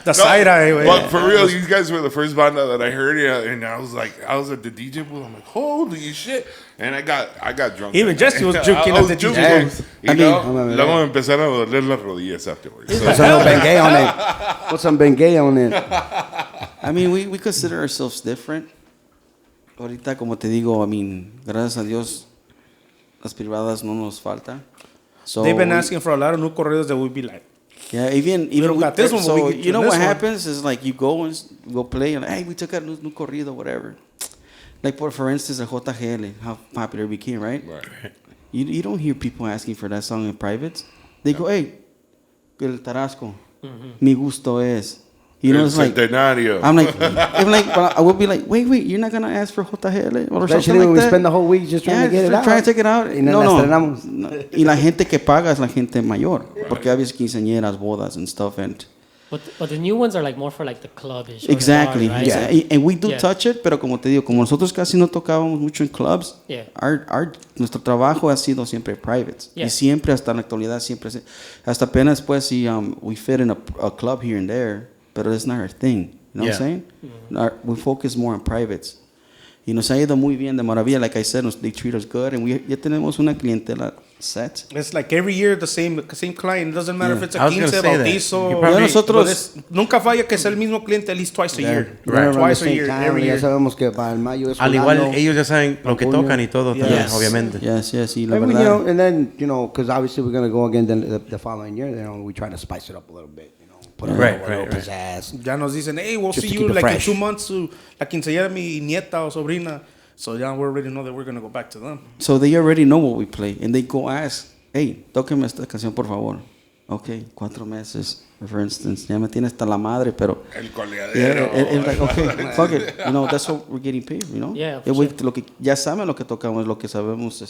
The side eye, güey. But for real, you guys were the first banda that I heard, and I was at the DJ booth. I'm like, holy shit! And I got drunk. Even Jesse was juking I at was the juking. DJ. You know, luego me empezaron a doler las rodillas afterwards. So. Put some Bengay on it. Put some Bengay on it. I mean, we consider ourselves different. Ahorita, como te digo, I mean, gracias a Dios, las privadas no nos falta. So They've been asking for a lot of new corridos that would be like, yeah, even don't got this one, but we so get you know this what one. happens is like you go play and hey, we took out new corrido, whatever. Like for instance, the JGL, how popular it became, right? Right. You don't hear people asking for that song in private. They go, hey, el Tarasco, mi gusto es. You know, it's like Centenario. I'm like, but I would be like, wait, you're not gonna ask for JGL or something Especially like when we that. spend the whole week just trying to get it out. Trying to take it out. Y No. la estrenamos. Y la gente que paga es la gente mayor, porque a veces quinceañeras, bodas and stuff, and But the new ones are like more for like the clubbish. or the exactly. bar, right? Yeah. And we do Yeah. touch it, pero como te digo, como nosotros casi no tocábamos mucho en clubs, Yeah. nuestro trabajo ha sido siempre private. Yeah. Y siempre hasta en la actualidad, siempre, hasta apenas pues si we fit in a club here and there, pero it's not our thing. You know what I'm saying? We focus more on privates. Y nos ha ido muy bien de maravilla. Like I said, they treat us good. And ya tenemos una clientela set. it's like every year the same client. It doesn't matter if it's a I was gonna 15, say that. bautizo. You probably- Ya nosotros- But it's- nunca falla que sea el mismo cliente at least twice a year. Right. Twice a year, every Ya year. sabemos que para el mayo es Al igual, fulano. ellos ya saben lo que Junio. tocan y todo también, Yes. obviamente. Yes. Y la I mean, verdad. and then, because obviously we're going to go again the following year, we try to spice it up a little bit, put a Right, little right. pizzazz. Ya nos dicen, hey, we'll Just see to you keep it like fresh. in 2 months to la quinceañera mi nieta o sobrina. So ya we already know that we're going to go back to them. So they already know what we play. And they go ask, hey, tóqueme esta canción, por favor. Okay, 4 meses, for instance. Ya me tiene hasta la madre, pero... El Yeah, coleadero. it's like, okay, fuck it. That's what we're getting paid, you know? Yeah, for Lo que, ya saben lo que tocamos, lo que sabemos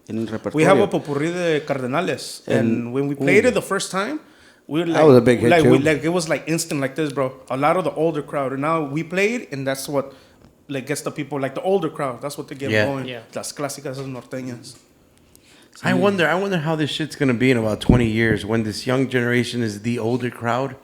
en el repertorio. We have a popurrí de Cardenales. And when we played it the first time, we were like... That was a big hit, like, too. it was like instant like this, bro. A lot of the older crowd. And now we played, and that's what like gets the people, like the older crowd. That's what they get Yeah. going. Yeah. Las clásicas norteñas. I wonder how this shit's gonna be in about 20 years when this young generation is the older crowd.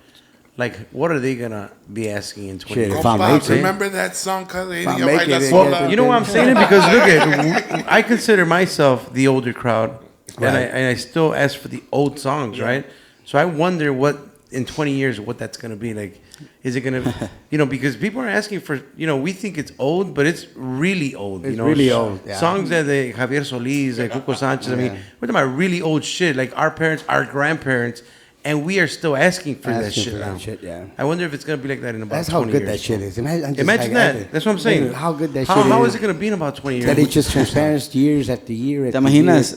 Like, what are they gonna be asking in 20 Shit, years? if I'm Compa, making it. remember that song, CasaHumilde I'm making it, Cerveceria? yeah. You know why I'm saying it? Because look at, I consider myself the older crowd, and I still ask for the old songs, right? So I wonder what in 20 years what that's gonna be like. Is it gonna, because people are asking for, we think it's old, but it's really old. It's really old, yeah. Songs that the Javier Solís, like Cuco Sanchez. I mean, we're talking about really old shit, like our parents, our grandparents, and we are still asking for that shit now. Yeah. I wonder if it's gonna be like that in about That's 20 how good years. that shit is. Imagine that. That's what I'm saying. How good that shit is. How is it gonna be in about 20 years? That it's just transparent years after year. ¿Te imaginas?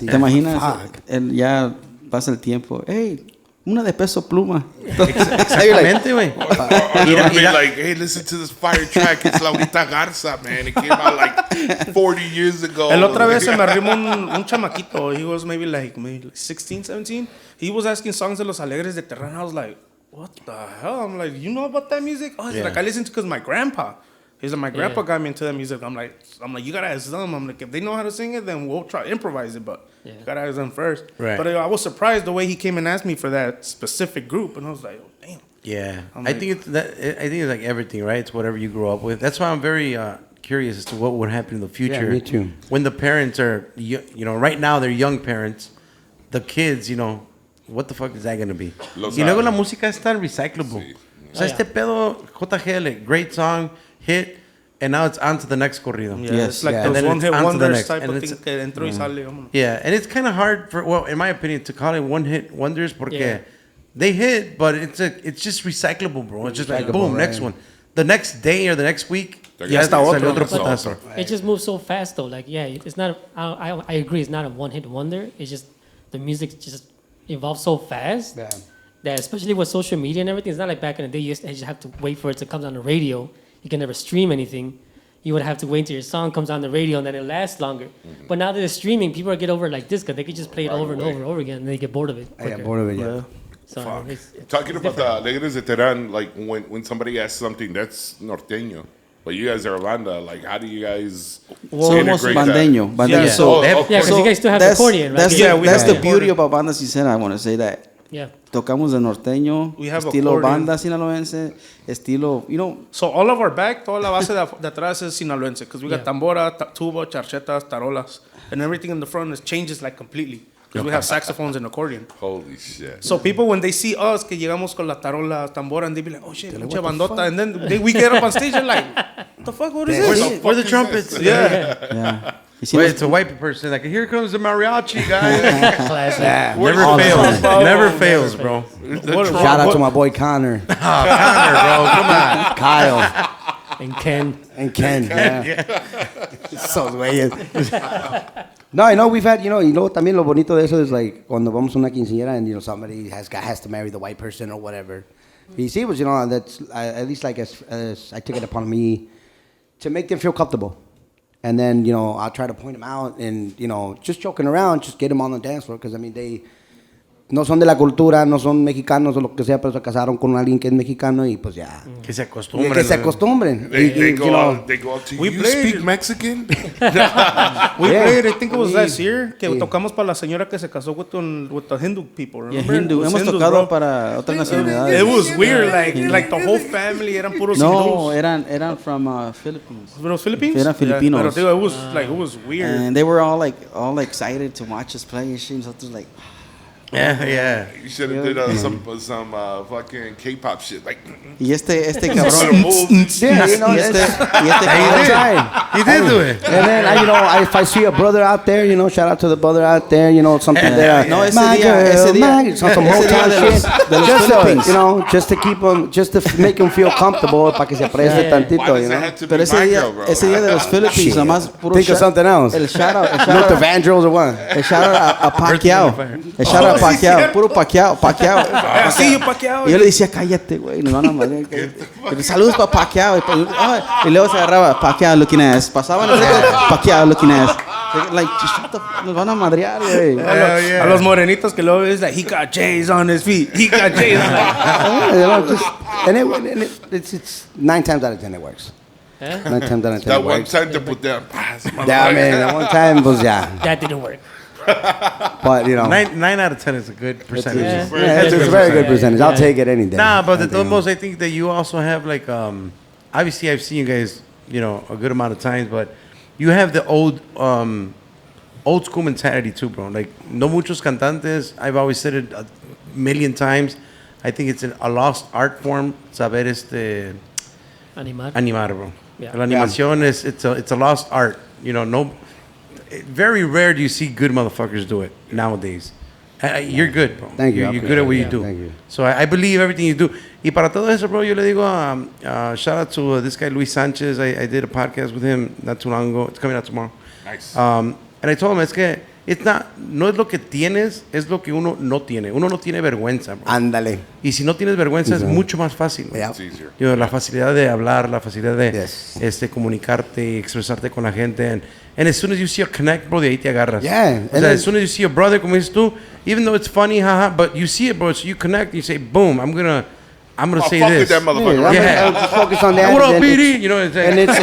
Fuck. Ya pasa el tiempo. Hey, una de Peso Pluma. Exactamente, güey. Or they'll be like, hey, listen to this fire track. It's Laurita Garza, man. It came out like 40 years ago. El otra vez se me arrimó un chamaquito. He was maybe like 16, 17. He was asking songs de Los Alegres de Terran. I was like, what the hell? I'm like, you know about that music? Oh, he's like, I listened to it because my grandpa. He's like, my grandpa got me into that music. I'm like, you gotta ask them. I'm like, if they know how to sing it, then we'll try to improvise it. But you gotta ask them first. Right. But I was surprised the way he came and asked me for that specific group, and I was like, oh, damn. Yeah, I'm I like- think it's like everything, right? It's whatever you grow up with. That's why I'm very curious as to what would happen in the future. me too. When the parents are, right now they're young parents, the kids, what the fuck is that gonna be? Lo Y luego saben. la música es tan recyclable. Sí. O sea, este pedo, JGL, great song, hit, and now it's on to the next corrido. Yeah, Yes, it's like yeah. And those then one it's hit on to the wonders next, type and of it's- thing que entro y sale. Vámonos. Yeah, and it's kind of hard for, well, in my opinion, to call it one hit wonders porque Yeah. they hit, but it's just recyclable, bro. It's just like, Recyclable, boom, right. next one. The next day or the next week, They're ya gonna salió salió otro otro. putazo. It just moves so fast though. Like yeah, it's not. I agree. It's not a one hit wonder. It's just the music just evolves so fast Yeah. that especially with social media and everything, it's not like back in the day. You used to just have to wait for it to come on the radio. You can never stream anything. You would have to wait until your song comes on the radio and then it lasts longer. But now that it's streaming, people get over it like this because they can just play it over and away. over and over again and they get bored of it. I got quicker. bored of it, yeah. So it's Talking it's about different. the Alegres de Terán, like when somebody asks something that's norteño, but you guys are banda, like how do you guys Somos integrate bandeño. that? Bandeño. Yeah. So, Oh, they have- of Yeah, because course. you guys still have the accordion, right? That's, Yeah, the, we that's have the the beauty about Banda Sincera. I want to say that. Yeah. Tocamos de norteño, We have estilo accordion. banda sinaloense, estilo, So all of our back, toda la base de atrás is sinaloense because we got Yeah. tambora, tuba, charchetas, tarolas, and everything in the front is changes like completely because we have saxophones and accordion. Holy shit. So people when they see us que llegamos con la tarola, tambora, and they be like, oh shit, mucha bandota, and then we get up on stage and like, what the fuck, what is this? Where the trumpets? Yeah. yeah. Y si Wait, nos- it's a white person. Like, here comes the mariachi, guys. Classic. Never All the fails. time. Never fails, bro. Shout out to my boy Connor, Connor, bro. Come on. Kyle, And Ken. and Ken. Yeah. So güeyes. No, I know we've had, también lo bonito de eso is like cuando vamos a una quinceañera and somebody has to marry the white person or whatever. You see, was that's at least like as I took it upon me to make them feel comfortable. And then, I'll try to point them out and, just joking around, just get them on the dance floor. Because, I mean, they no son de la cultura, no son mexicanos o lo que sea, pero se casaron con alguien que es mexicano y pues ya. Que se acostumbren. Que se acostumbren. They Y, go out. They go out to We you played- speak Mexican? We Yeah. played, I think it was Sí. last year, que Sí. tocamos para la señora que se casó with the Hindu people, Yeah, remember? Hindu. It was Hemos Hindus, tocado bro. para otras nacionalidades. It was weird, like the whole family eran puros No, hindus. eran from Philippines. Los Philippines? Eran Filipinos. Pero digo, it was weird. And they were all excited to watch us play and shit. Nosotros like, Yeah, yeah. You should have did some fucking K-pop shit. Like, y este sort cabrón. of moves. Yeah, y este I cabrón. tried. He did do it. And then, if I see a brother out there, shout out to the brother out there, something there. No, ese my día- girl, ese día- my- some ese día Motown de los- shit. de los Just Philippines. just to keep them, just to make them feel comfortable, para que se aprecie Yeah. tantito, Why does it have to Pero be ese my día, girl, bro? ese día de los Philippines, Shit. nomás puro Think of something else. El shout out Luther Vandross or what? El shout out a Pacquiao. El shout out a Pacquiao. Puro Pacquiao. Sí, yo Pacquiao. Y yo le decía, cállate, güey, nos van a madrear. Pero saludos para Pacquiao. Y luego se agarraba, Pacquiao looking ass. Pasaban los otros, Pacquiao looking ass. Like, shut the f- nos van a madrear, güey. A los morenitos que luego es like, he got J's on his feet. He got J's on his feet. It's 9 times out of 10 it works. 9 times out of 10 That it one works. time to put down. Yeah, man, that one time was, yeah. That didn't work. But, 9 out of 10 is a good percentage. Yeah. it's a very good percentage. I'll take it any day. Nah, but the Anything. most I think that you also have like obviously I've seen you guys, a good amount of times, but you have the old school mentality too, bro. Like no muchos cantantes. I've always said it a million times. I think it's a lost art form. Saber Animar. animar, bro. Yeah. La animación is it's a lost art. No, very rare do you see good motherfuckers do it nowadays. You're good, bro. Thank you, I You're good at what you appreciate do. it. Thank you. So I believe everything you do. Y para todo eso, bro, yo le digo, shout out to this guy, Luis Sanchez. I did a podcast with him not too long ago. It's coming out tomorrow. Nice. And I told him, es que no es lo que tienes, es lo que uno no tiene. Uno no tiene vergüenza, bro. Ándale. Y si no tienes vergüenza, es mucho más fácil. Yeah. It's easier. La facilidad de hablar, la facilidad de Yes. comunicarte y expresarte con la gente. And as soon as you see a connect, bro, de ahí te agarras. Yeah. O sea, as soon as you see a brother, como dices tú, even though it's funny, haha, but you see it, bro, so you connect, you say, boom, I'm gonna say fuck this. with that motherfucker. Yeah, right? I'll just focus on that. What up, and BD? It's like, And it's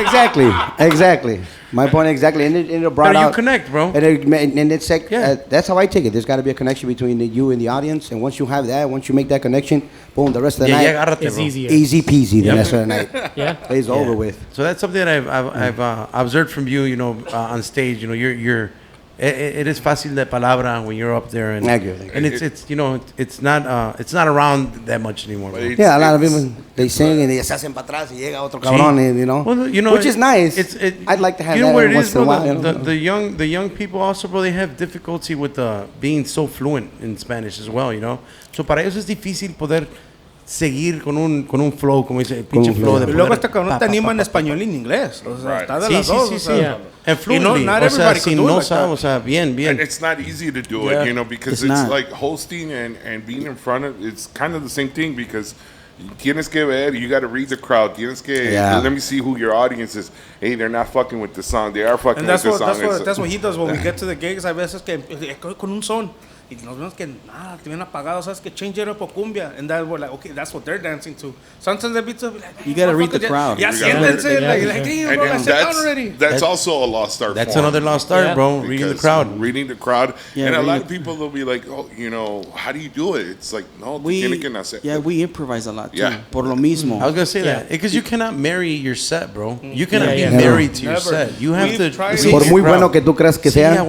exactly, yeah. exactly. My point exactly, and it brought But you out. connect, bro. And it's like, Yeah. that's how I take it. There's got to be a connection between you and the audience, and once you have that, once you make that connection, boom, the rest of the Yeah, night, agárrate, It's bro. easier. easy peasy. The rest of the night, Yeah. it's over with. So that's something that I've observed from you, on stage. You're it is fácil de palabra when you're up there, and it's you know it's not around that much anymore. Yeah, a lot of people they sing and they se hacen para atrás y llega otro cabrón, and, you know. Well, you know, which is nice. I'd like to have that every once in a while. The young people also, bro, they have difficulty with being so fluent in Spanish as well, you know. So para ellos es difícil poder seguir con un flow, como dice, el pinche flow. Y luego este cabrón te anima en español y en inglés. O sea, está de las dos. Sí. And fluently. Not o sea, everybody si can do no it like sabe, that. o sea, bien. And it's not easy to do it, you know, because it's like hosting and being in front of, it's kind of the same thing because tienes que ver, you got to read the crowd. Tienes que, let me see who your audience is. Hey, they're not fucking with the song. They are fucking with the song. That's what he does when we get to the gigs. Hay veces que con un son. Y nos vemos que nada, te vienen apagados, sabes que change it up a cumbia, and that we're like, okay, that's what they're dancing to. Sometimes the beats will be like, you gotta read the crowd. Ya siéntense, like, damn, bro, sit down already. That's also a lost art. That's form. another lost art, bro. Reading the crowd. Reading the crowd, Yeah, and a lot of people will be like, oh, you know, how do you do it? It's like, no, tiene que nacer. Yeah, we improvise a lot too. Yeah. Por lo mismo. I was gonna say that because you cannot marry your set, bro. You cannot be married to your set. You have to. Por muy bueno que tú creas que sea.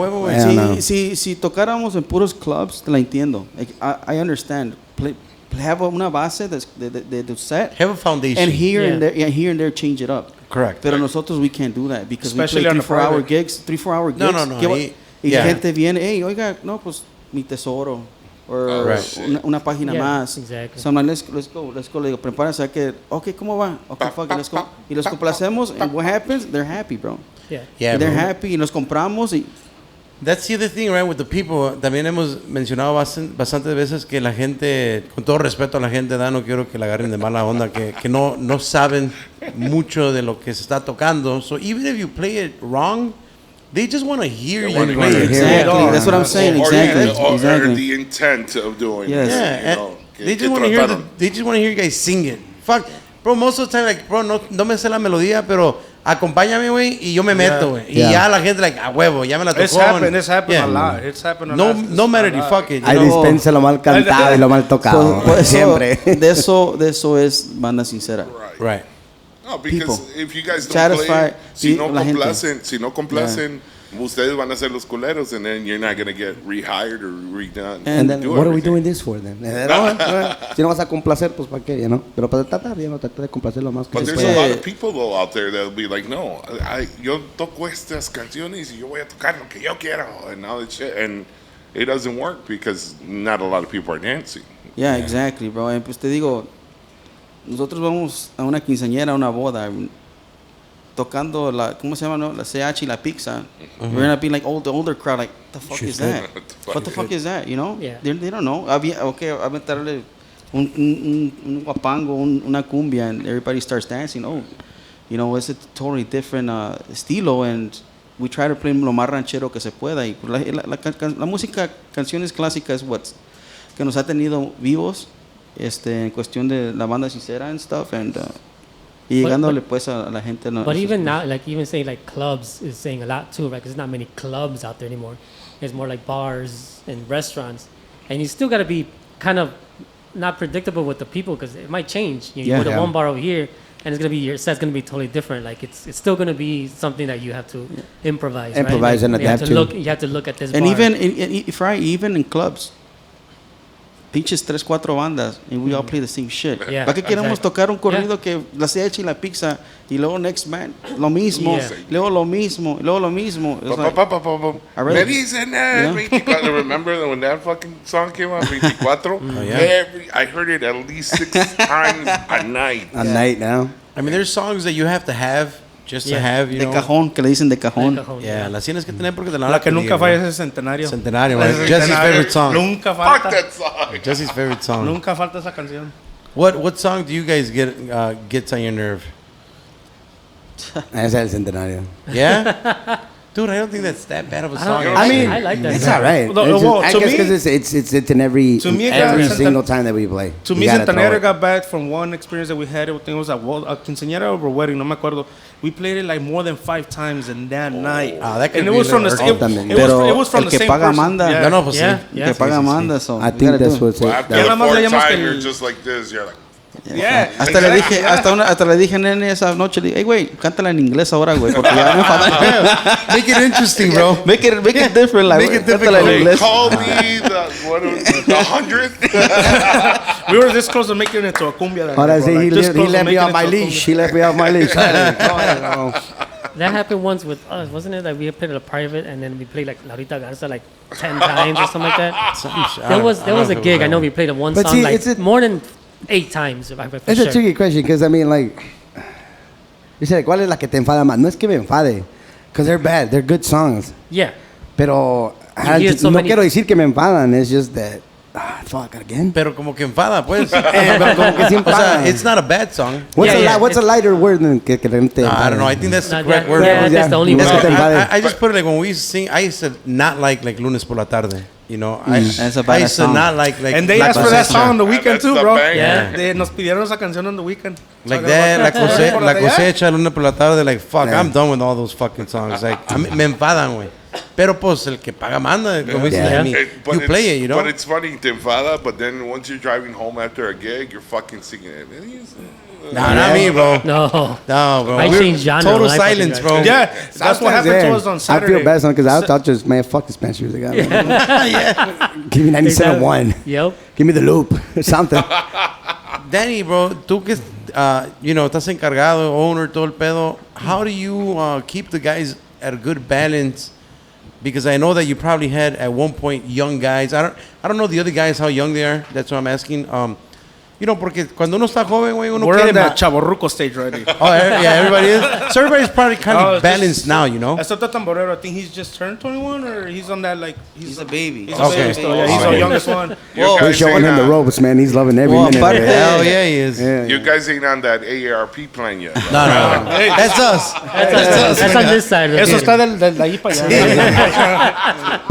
Si tocáramos en puros clubs, te la entiendo. Like, I understand. Have una base de set. Have a foundation. And here and there change it up. Correct. Pero nosotros we can't do that because Especially we play 3-4 hour gigs. 3-4 hour gigs. No. Y gente viene, hey, oiga, no, pues mi tesoro. Or una página más. Exactly. So I'm like, let's go. Le digo, prepárense que, okay, ¿cómo va? Okay, fuck it, let's go. Y los complacemos, and what happens? They're happy, bro. Yeah. They're happy, y nos compramos, y That's the other thing, right, with the people. También hemos mencionado bastantes veces que la gente, con todo respeto a la gente, no quiero que la agarren de mala onda, que no saben mucho de lo que se está tocando. So even if you play it wrong, they just want to hear you play it. Exactly, that's what I'm saying. Exactly. Or the intent of doing Yes. it. Yeah, You know, they just want to hear they just want to hear you guys sing it. Fuck, bro, most of the time, like, bro, no me sé la melodía, pero acompáñame, güey, y yo me meto, güey. Y ya la gente, like, a huevo, ya me la tocó. It's happened a lot. It's happened a lot. No matter the fuck it. Hay dispensa lo mal cantado y lo mal tocado. Siempre. De eso es Banda Sincera. Right. No, because if you guys don't play, si no complacen, ustedes van a ser los culeros, and then you're not going to get rehired or redone. And then, what are we doing this for then? Si no vas a complacer, pues para qué, ¿no? Pero para tratar de complacer lo más que But se there's pueda. a lot of people though out there that'll be like, no, yo toco estas canciones y yo voy a tocar lo que yo quiero and all that shit, and it doesn't work because not a lot of people are dancing. Yeah, exactly, bro. And pues te digo, nosotros vamos a una quinceañera, a una boda, tocando ¿cómo se llama? No? La CH y la pizza. We're gonna be like the older crowd, like, the fuck is that? What the fuck is that? You know? Yeah. They don't know. Okay, a meterle un guapango, una cumbia, and everybody starts dancing. Oh, you know, it's a totally different estilo, and we try to play lo más ranchero que se pueda. Y la música, canciones clásicas, que nos ha tenido vivos, en cuestión de la Banda Sincera and stuff, and y llegándole pues a la gente. But even now, like even saying like clubs is saying a lot too, right? Because there's not many clubs out there anymore. It's more like bars and restaurants, and you still got to be kind of not predictable with the people because it might change. You go to one bar over here, and it's gonna be your set's gonna be totally different. Like it's still gonna be something that you have to improvise. Improvise, right? and adapt to. You have to look at this. And bar. even in clubs. Pinches 3-4 bandas, and we all play the same shit. Yeah, ¿Para qué queremos tocar un corrido que la CH y la pizza y luego next man lo mismo, luego lo mismo, luego lo mismo? Me dicen, 24. Remember when that fucking song came out, 24? I heard it at least 6 times a night. A night now. I mean, there's songs that you have to have just to have, you know. De cajón, que le dicen de cajón. Yeah, las tienes que tener porque te la que nunca falla es el Centenario. Centenario, right? Jesse's favorite song. Nunca falta. Fuck that song. Jesse's favorite song. Nunca falta esa canción. What song do you guys gets on your nerve? Ese es el Centenario. Yeah? Dude, I don't think that's that bad of a song. I mean, I like that. It's all right. I guess because it's in every single time that we play. To me, Centenario got bad from one experience that we had. I think it was a quinceañera or a wedding. No me acuerdo. We played it like more than 5 times in that night. That could and be it was from the same. It was from the same person. Manda. Yeah. No, pues sí. Que paga manda. So I think that's what's it. After the 4th time, you're just like this. You're like, Yeah. Hasta le dije, hasta le dije, nene, esa noche, le dije, hey, güey, cántala en inglés ahora, güey, porque ya me enfadé. Make it interesting, bro. Make it different, like, Make it cántala en They inglés. call me the 100th. We were this close to making it to a cumbia. that Ahora night, bro. sí, Like, he this close to left me making off it my to a leash. cumbia. He left me off my leash. That happened once with us, wasn't it? That we played a private and then we played like Laurita Garza like 10 times or something like that. There was a gig. I know we played one But song see, like more than 8 times. If I for It's sure. a tricky question because I mean, like, you said, ¿cuál es la que te enfada más? No es que me enfade, because they're bad. They're good songs. Yeah. Pero You hear so no many- quiero decir que me enfadan. It's just that, fuck, again. Pero como que enfada, pues. Pero como que sí O sea, enfada. it's not a bad song. What's a lighter word than que te enfade? I don't know. I think that's the Not correct that- word. yeah, bro. that's the only No, word. es que te enfade. I just put it like when we used to sing, I used to not like Lunes por la tarde. You know, I That's a I bad used to song. not like And they like asked for that song on the And weekend that's too, the bro. banger. Yeah. They nos pidieron esa canción on the weekend. like Talking that, about la Yeah. cosecha, Lunes por la tarde. Like fuck, Yeah. I'm done with all those fucking songs. Like me enfadan, güey. Pero pues el que paga manda, como dicen Yeah. a mí. But You play it, you know. But it's funny, te enfada, but then once you're driving home after a gig, you're fucking singing it. Nah, not me, bro. No. No, bro. I We're change genre total when I fucking silence, drive. bro. Yeah, that's what happened to us on I Saturday. feel bad, son, because I'll just, man, fuck this Spanish music. Give me 97.1. Exactly. Yep. Give me the loop. Something. Danny, bro, tú que estás encargado, owner, todo el pedo. How do you keep the guys at a good balance? Because I know that you probably had at one point young guys. I don't know the other guys how young they are. That's what I'm asking. Porque cuando uno está joven, güey, uno We're quiere on the más. chavorruco stage already. Oh, yeah, everybody is. So everybody's probably kind Oh, of it's balanced just- now, you know. Excepto Tamborero, I think he's just turned 21 or he's on that like He's a baby. He's Okay. a baby still. Yeah, he's Okay. the youngest one. We're showing him the ropes, man. He's loving every minute of it. Hell yeah, he is. Yeah. You guys ain't on that AARP plan yet. Right? No. That's us. That's on this side. Of Eso it. está de ahí para allá.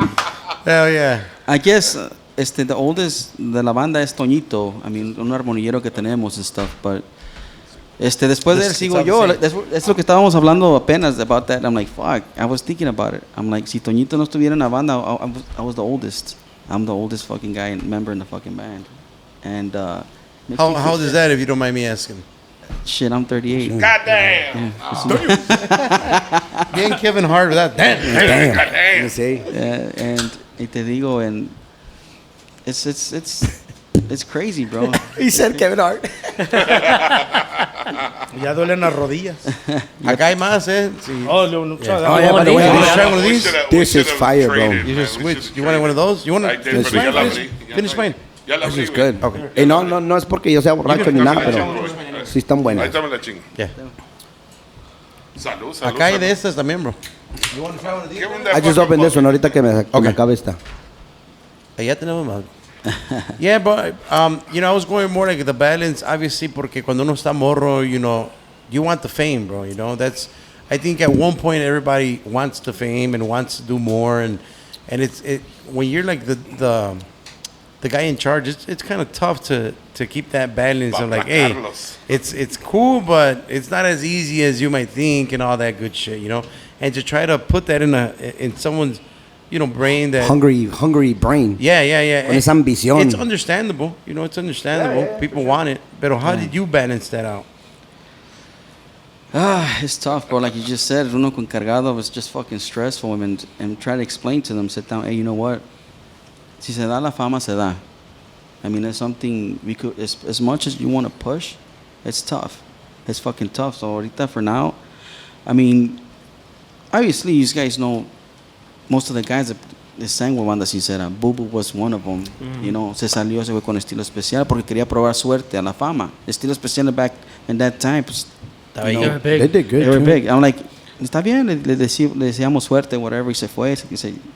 Hell yeah. I guess the oldest de la banda es Toñito. I mean, un armonillero que tenemos and stuff, but después de él sigo yo. Es lo que estábamos hablando apenas about that. I'm like, fuck. I was thinking about it. I'm like, si Toñito no estuviera en la banda, I was the oldest. I'm the oldest fucking guy and member in the fucking band. And How old is that, if you don't mind me asking? shit, I'm 38. Goddamn. Bien Kevin Hart with that. Damn. Damn. Goddamn. You see? And te digo, and it's crazy, bro. He said Kevin Hart. Ya duelen las rodillas. Acá hay más, eh. Sí. Oh, no, Oh, yeah, by the way, You wanna Yeah. try one of We these? should've- This we is should've fire, bro. traded, You man. just We switch. should've You want one of those? You want I to did, pero ya la abrí. finish mine? Ya la This abrí, is güey. good. Okay. No es porque yo sea borracho ni nada, pero sí están Ahí buenas. está la chinga. Yeah. Salud, salud. Acá hay salud. de estas también, bro. Give him that I just fucking opened this one bucket. ahorita que me Okay. acabe esta. Allá tenemos más. Yeah, but I was going more like the balance, obviously, porque cuando uno está morro, you want the fame, bro. I think at one point everybody wants the fame and wants to do more, and when you're like the guy in charge, it's kind of tough to keep that balance of like, hey, Carlos. it's cool, but it's not as easy as you might think and all that good shit, and to try to put that in someone's brain that Hungry brain. yeah. Con esa ambición. It's understandable. It's understandable. People want it. But how did you balance that out? It's tough, bro. Like you just said, uno con cargado was just fucking stressful, and try to explain to them, sit down, hey, you know what? Si se da la fama, se da. I mean, it's something we could, as much as you want to push, it's tough. It's fucking tough. So ahorita for now, I mean, obviously you guys know most of the guys that sang with Banda Sincera. Bubu was one of them. Se salió ese güey con Estilo Especial porque quería probar suerte a la fama. Estilo Especial back in that time, pues, They were big. They did good. they were too. big. I'm like, está bien, le deseamos suerte, whatever, y se fue.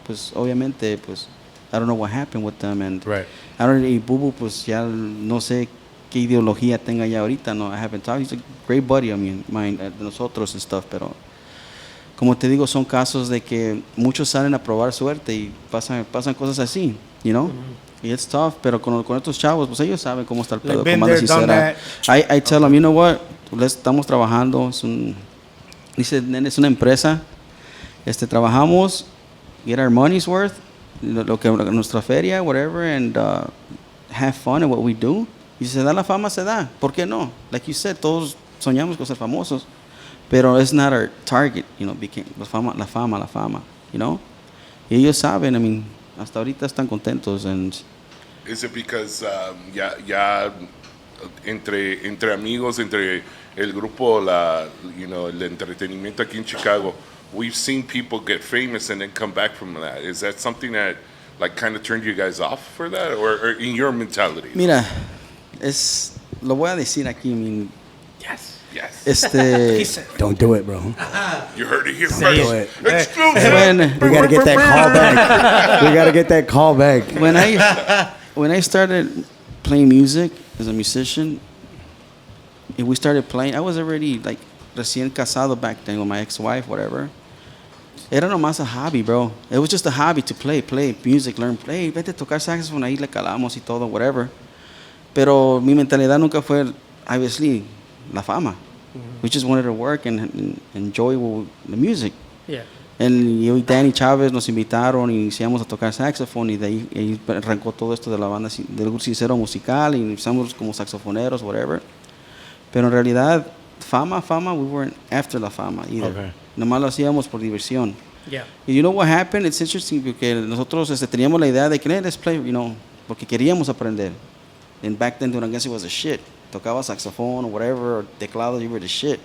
Pues obviamente, pues, I don't know what happened with them. And Right. I don't, y Bubu, pues ya no sé qué ideología tenga ya ahorita. No, I haven't talked. He's a great buddy, I mean, mine, de nosotros and stuff, pero como te digo, son casos de que muchos salen a probar suerte y pasan cosas así, Y it's tough, pero con estos chavos, pues ellos saben cómo está el pedo been con Banda there, done Sincera. I tell them, you know what, estamos trabajando, dice, nene, es una empresa, trabajamos, get our money's worth, nuestra feria, whatever, and have fun in what we do, Y si se da la fama, se da. ¿Por qué no? Like you said, todos soñamos con ser famosos. Pero it's not our target, you know, la fama, you know? Y ellos saben, I mean, hasta ahorita están contentos. And Is it because ya entre amigos, entre el grupo, el entretenimiento aquí en Chicago, we've seen people get famous and then come back from that. Is that something that like kind of turned you guys off for that, or in your mentality? mira, lo voy a decir aquí, I mean, Yes. Don't do it, bro. You heard it here Don't do first. it. Exclusive. We gotta get that call back. We gotta get that call back. when I started playing music as a musician, and we started playing, I was already like recién casado back then with my ex-wife, whatever. Era nomás a hobby, bro. It was just a hobby to play music, learn, play. Vete a tocar saxophone, ahí le calamos y todo, whatever. Pero mi mentalidad nunca fue, obviously, la fama. We just wanted to work and enjoy the music. Yeah. Yo y Danny Chávez nos invitaron y iniciamos a tocar saxofón y de ahí arrancó todo esto de la banda del grupo Cicero musical y empezamos como saxofoneros, whatever. Pero en realidad, fama, we weren't after la fama either. Okay. Nomás lo hacíamos por diversión. Yeah. Y you know what happened? It's interesting porque nosotros teníamos la idea de que let's play, you know, porque queríamos aprender. And back then, Duranguense was a shit. Tocaba saxofón or whatever, or teclado, you were the shit.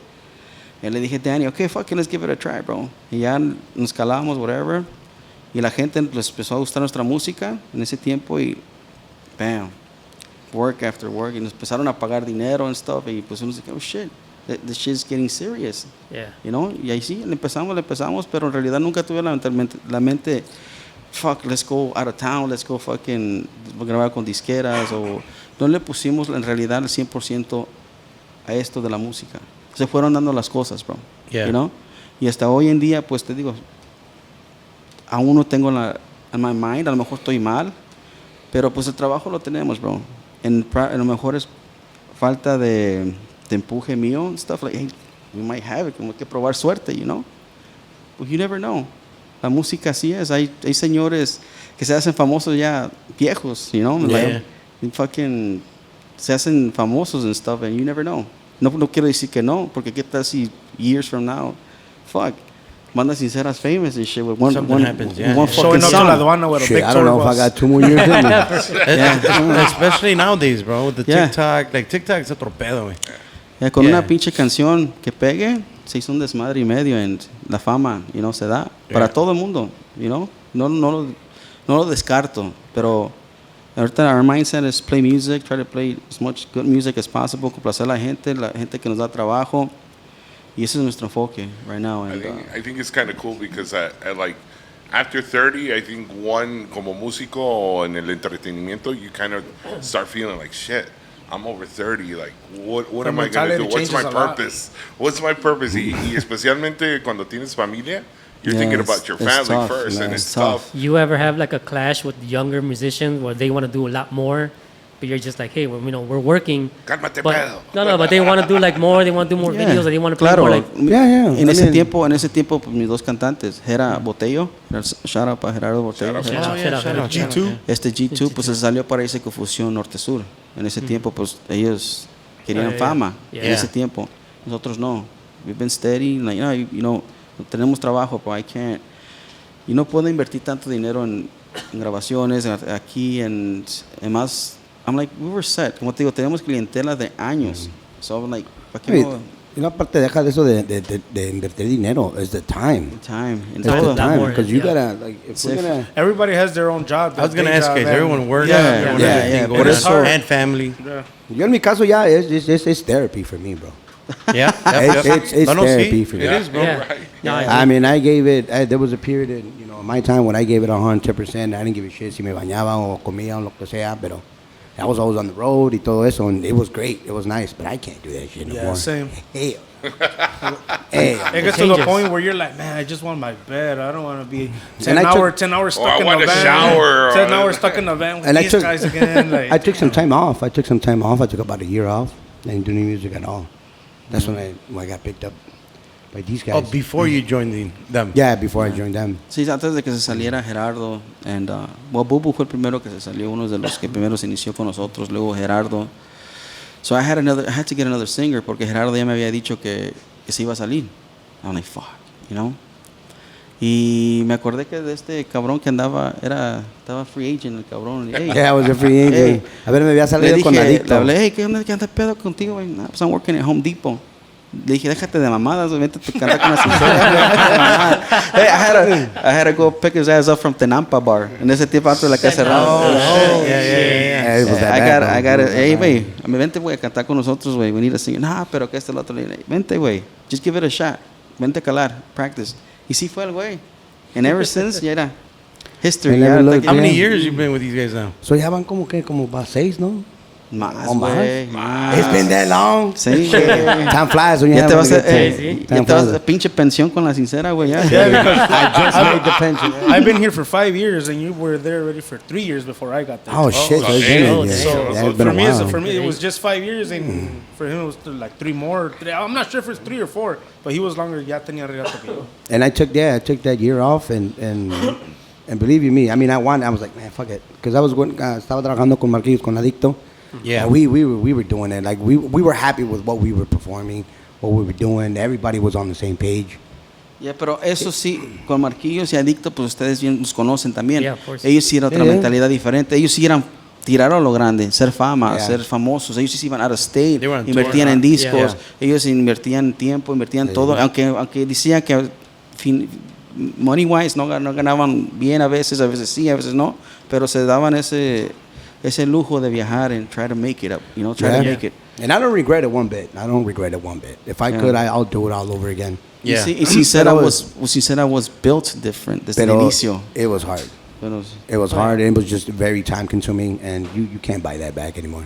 Y le dije, Danny, okay, fuck it, let's give it a try, bro. Y ya nos calamos, whatever. Y la gente les empezó a gustar nuestra música en ese tiempo y bam, work after work. Y nos empezaron a pagar dinero and stuff. Y pues uno dice, oh shit, this shit's getting serious. Yeah. You know? Y ahí sí, le empezamos, pero en realidad nunca tuve la mente, fuck, let's go out of town, let's go fucking grabar con disqueras. O no le pusimos en realidad el 100% a esto de la música. Se fueron dando las cosas, bro. Yeah. You know? Y hasta hoy en día, pues te digo, aún no tengo en my mind, a lo mejor estoy mal, pero pues el trabajo lo tenemos, bro. A lo mejor es falta de empuje mío and stuff like, hey, we might have it, como hay que probar suerte, you know? But you never know. La música así es. Hay señores que se hacen famosos ya viejos, you know? Yeah. Like, fucking se hacen famosos and stuff, and you never know. No quiero decir que no, porque qué tal si years from now, fuck, Banda Sincera is famous and shit with one happens, yeah. one Showing fucking up to song. La Aduana with a Shit, big I don't know if I got 2 more years in me. Especially nowadays, bro, with the Yeah. TikTok. Like, TikTok's otro pedo, güey. Yeah, con Yeah. una pinche canción que pegue, se hizo un desmadre y medio en la fama, you know, se da para todo el mundo, you know. No lo descarto, pero ahorita our mindset is play music, try to play as much good music as possible, complacer a la gente que nos da trabajo. Y ese es nuestro enfoque right now. And, I think it's kind of cool because at like after 30, I think como músico o en el entretenimiento, you kind of start feeling like shit. I'm over 30. Like, what am I gonna do? mentality What's my changes a lot. purpose? What's my purpose? Y especialmente cuando tienes familia, you're thinking about your it's family tough, first, man, and it's it's tough. You ever have like a clash with younger musicians where they want to do a lot more, but you're just like, hey, well, you know, we're working. Cálmate, But, pedo. no, but they want to do like more. They want to do more Yeah. videos. Or they want to play Claro. more like. Yeah. En I ese mean, tiempo, pues, mis dos cantantes, Gera Botello, shout out para Gerardo Botello. Shout out. G2. G2, pues se salió para irse con Fusión Norte-Sur. En ese tiempo, pues ellos querían Yeah. fama. Yeah. En ese tiempo. Nosotros no. We've been steady. Like, you know, tenemos trabajo, pero I can't. Y no puedo invertir tanto dinero en grabaciones aquí, en más. I'm like, we were set. Como te digo, tenemos clientela de años. So I'm like, ¿para qué Wait, no? y no, aparte deja de eso de invertir dinero, es the time. Time. It's todo. the time, more, because you yeah. gotta, like, if we're gonna... Everybody has their own job. I was going to their ask day guys, job, everyone works, Yeah, everyone yeah, has everything yeah, going but on, it's hard. and family. Yo en mi caso ya, it's therapy for me, bro. Yeah, It's No, therapy sí, for me. it is, bro. Yeah. No, I mean, I gave it, there was a period in, you know, my time when I gave it 100%. I didn't give a shit si me bañaba o comía o lo que sea, pero I was always on the road y todo eso, and it was great. It was nice, but I can't do that shit no Yeah, more. same. Hell. It gets to the changes. point where you're like, man, I just want my bed. I don't want to be 10 And I hours Oh, stuck I in want the a van. shower. 10 hours stuck in the van with And I these took- guys again. Like, I took some time off. I took about a year off. I didn't do any music at all. That's when I got picked up by these guys. Oh, before you joined them. Yeah, before I joined them. Sí, antes de que se saliera Gerardo, well, Bubu fue el primero que se salió, uno de los que primero se inició con nosotros, luego Gerardo, So I had to get another singer porque Gerardo ya me había dicho que se iba a salir. I'm like, fuck, you know. Y me acordé que de este cabrón que estaba free agent el cabrón. Hey, Yeah, I was a free agent. Hey. A ver, me había Le salido con dije, le Adicto. hablé, hey, ¿qué anda pedo contigo? Güey? Nah, pues I'm working at Home Depot. Le dije, déjate de mamadas, vente a cantar con la sincera. Hey, I had to go pick his ass up from Tenampa Bar. En ese tiempo antes de la casa cerrada. Yeah, it was that bad, I bro. got it. Hey, güey, vente, güey, a cantar con nosotros, güey. We need a singer. Nah, pero que el otro. Vente, güey. Just give it a shot. Vente a calar. Practice. Y sí fue el güey. And ever since, ya era history. And never Ya, looked How many Yeah. years you been with these guys now? So ya van como para 6, ¿no? Más, Oh, más. güey. It's been that long. Sí, güey. Time flies when you're Ya te having vas a a, good time. sí. ya te vas a pinche pensión con la sincera, güey. Ya. I just made the pension. I've been here for 5 years, and you were there already for 3 years before I got there. Oh, shit. So it's been a year. So, Yeah, it's been a while. for me, it was just 5 years, and for him, it was like 3 more. I'm not sure if it's 3 or 4, but he was longer. Ya tenía regato que yo. And I took that year off, and believe you me, I mean, I was like, man, fuck it, because I was estaba trabajando con Marquillos, con Adicto. Yeah. And we were doing it. Like we were happy with what we were performing, what we were doing. Everybody was on the same page. Ya, pero eso sí, con Marquillos y Adicto, pues ustedes bien los conocen también. Yeah, of course. Ellos sí eran otra Yeah. mentalidad diferente. Ellos sí eran tirar a lo grande, ser fama, Yeah. ser famosos. Ellos sí se iban out of state, They were on invertían tour. en discos, Yeah. ellos invertían tiempo, invertían todo. Aunque decían que money wise no ganaban bien a veces sí, a veces no, pero se daban ese lujo de viajar and try to make it up, you know, try to make it. And I don't regret it one bit. If I could, I'll do it all over again. Yeah. Y Sincera was built different desde el Pero inicio. it was hard. Pero, It was hard, and it was just very time consuming, and you can't buy that back anymore.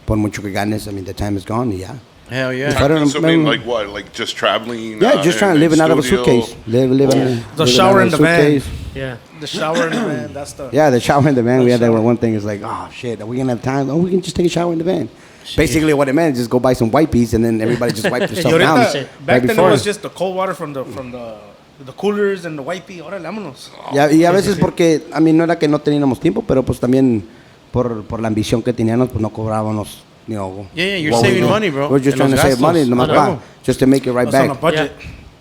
Por mucho que ganes, I mean, the time is gone, yeah. Hell If yeah. I don't Consuming remember- like what? Like just traveling? Yeah, just trying to live out of a suitcase. The shower in the van. Yeah. The shower in the van. That's the. Yeah, the shower in the van. We had that one thing. It's like, oh shit, are we gonna have time? Oh, we can just take a shower in the van. Basically, what it meant is just go buy some wipies, and then everybody just wipe Y themselves down. ahorita, back right then it before. was just the cold water from the coolers and the wipey. Órale, vámonos. Y a veces porque, a mí no era que no teníamos tiempo, pero pues también por la ambición que teníamos, pues no cobrábamos, you know. Yeah, you're what we saving do. money, bro. We're just En trying to los save gastos. money, nomás Claro. just to make it right That's on a back. budget.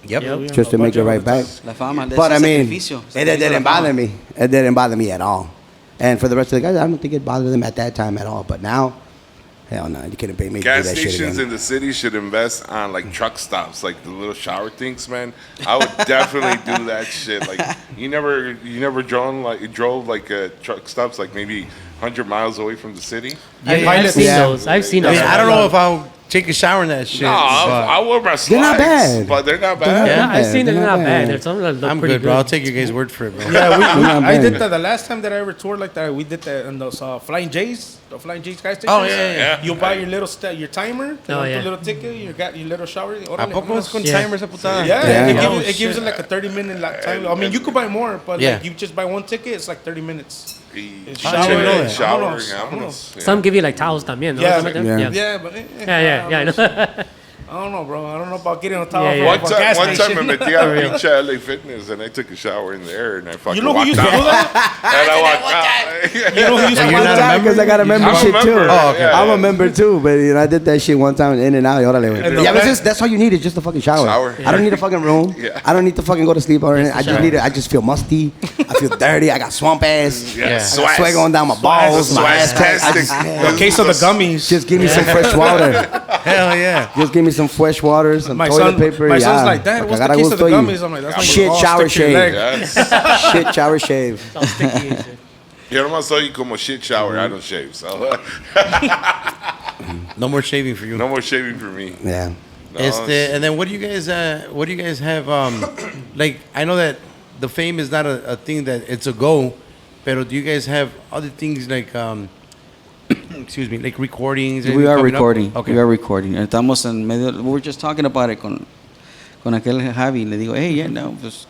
Yep. Just to make it right back. la fama de But I ese mean, sacrificio. it didn't bother me. It didn't bother me at all. And for the rest of the guys, I don't think it bothered them at that time at all. But now, hell no, you couldn't pay me to do Gas that shit stations again. in the city should invest on like truck stops, like the little shower things, man. I would definitely do that shit. Like you never drove like truck stops, like maybe 100 miles away from the city. I've seen Yeah. those. I've seen I those. mean, I don't know if I'll take a shower in that shit. No, but I wear my slides, They're not bad. but they're not They're bad. not Yeah, I've seen them. They're They're not not bad. bad. There's some that look I'm pretty good, bro. I'll take your guys' word for it, bro. Yeah, not I bad. did that the last time that I ever toured like that. We did that in those Flying J's, the Flying J's gas stations. Oh, yeah. You buy your little your timer, Oh, yeah. your little ticket, you got your little shower. ¿A Órale, poco es vámonos. con Yeah. timers esa putada? Yeah, Yeah. it gives it like a 30-minute time. I mean, you could buy more, but Yeah. like you just buy one ticket, it's like 30 minutes. It's I didn't know that. Shower, vámonos, vámonos. Some give you like towels también. ¿no? Yeah, Something like that? Yeah, but Yeah, I know. I don't know, bro. I don't know about getting on top Yeah, of yeah. a One gas time I station. metí a pinche LA Fitness and I took a shower in there and I fucking You know who walked used to do out. that? And I walked out. You know who used to do You're not a that? member? Because I got a membership I'm a too. member. Oh, okay. Yeah. I'm a member too, but you know, I did that shit one time in and out. Y órale, güey. And the Yeah, but best- that's all you need is just a fucking shower. Shower. I don't need a fucking room. Yeah. I don't need to fucking go to sleep or anything. I just shower. need it. I just feel musty. I feel dirty. I got swamp ass. Yeah. Yeah. I got sweat going down my balls. My ass crack. I just, A case of the gummies. just give me some fresh water. Hell yeah. Just give me some fresh water, some toilet paper. My son's yeah. like, Dad, what's the Porque case of the agarra gusto gummies? I'm like, that's when Shit, you shower, stick to your shave. leg. Yes. Shit, shower, shave. All sticky and shit. Yo nomás soy como shit shower. I don't shave. So No more shaving for you. no more shaving for me. Yeah. No, And then what do you guys have like I know that the fame is not a thing that it's a go, but do you guys have other things like excuse me, like recordings? We are coming up? recording. Okay. We are recording. Estamos en medio. We were just talking about it con aquel Javi. Le digo, hey, yeah, no, pues,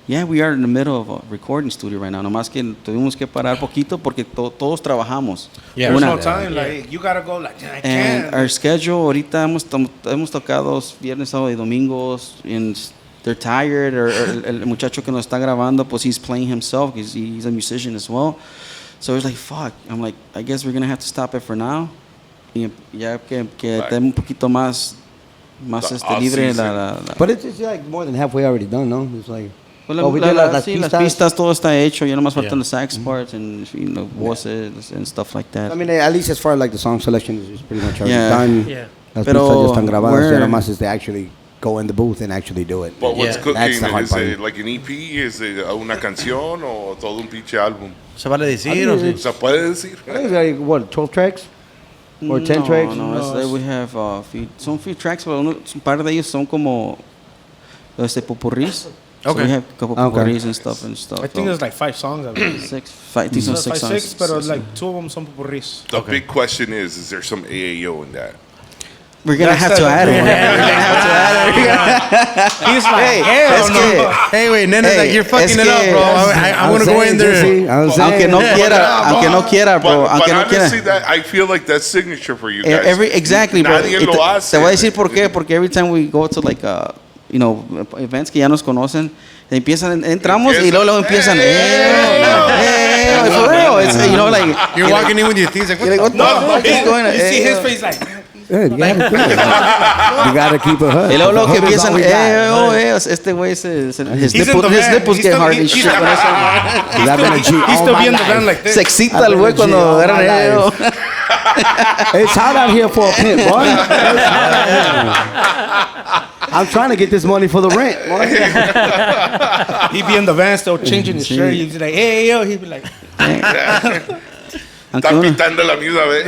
yeah, we are in the middle of a recording studio right now. Nomás que tuvimos que parar poquito porque todos trabajamos. Yeah. There's Una- no time. Like, you gotta go. Like, I And can't. our schedule, ahorita hemos tocado viernes, sábado y domingos. And they're tired. Or el muchacho que nos está grabando, pues he's playing himself. He's a musician as well. So it's like, fuck. I'm like, I guess we're going to have to stop it for now. Y ya que esté un poquito más libre la But it's like more than halfway already done, no? It's like... pues we did las sí, las pistas. pistas, todo está hecho. Ya nomás faltan the sax parts and voices and stuff like that. I mean, at least as far as like the song selection is pretty much already Yeah. done. Yeah. Las Pero pistas ya están grabadas, ya we're- nomás is they actually go in the booth and actually do it. But what's Yeah. cooking? That's the hard Is part. it like an EP? Is it una canción o todo un pinche álbum? ¿Se vale decir o sí? ¿Se puede decir? I think it's like, what, 12 tracks? Or 10 tracks? No, we have son few tracks, pero un par de ellos son como popurrís. So Okay. we have a couple Okay. popurrís and stuff. I think there's like 5 songs. I believe. I think so, 6 songs. 6, but like 2 of them son popurrís. The big question is there some AAO in that? We're gonna have to add it. We're gonna have to add it. He's like, Hey, hell es no. que, Hey, wait, nene, Hey, like, you're fucking es it up, que- bro. I want to go in there. aunque no quiera, bro, But aunque no honestly, quiera. that, I feel like that's signature for you guys. Exactly, bro. Nadie Y lo hace. te voy a decir por qué, porque every time we go to like events que ya nos conocen, entramos y luego empiezan, for real, it's, like You're walking in with your things like, what you're like, the what the fuck is going on? You see his face like, Yeah, you gotta keep it hood. Y luego que The hood is empiezan, all we got. este güey, his He's in the nipples van. get hard and shit. con eso. He's he's still being the van like this. Se excita el güey cuando all agarran my el life. It's hot out here for a pimp, boy. I'm trying to get this money for the rent, boy. He'd be in the van still changing his shirt. He'd be like, hey, yo. He'd be like, Están pitando la misma vez.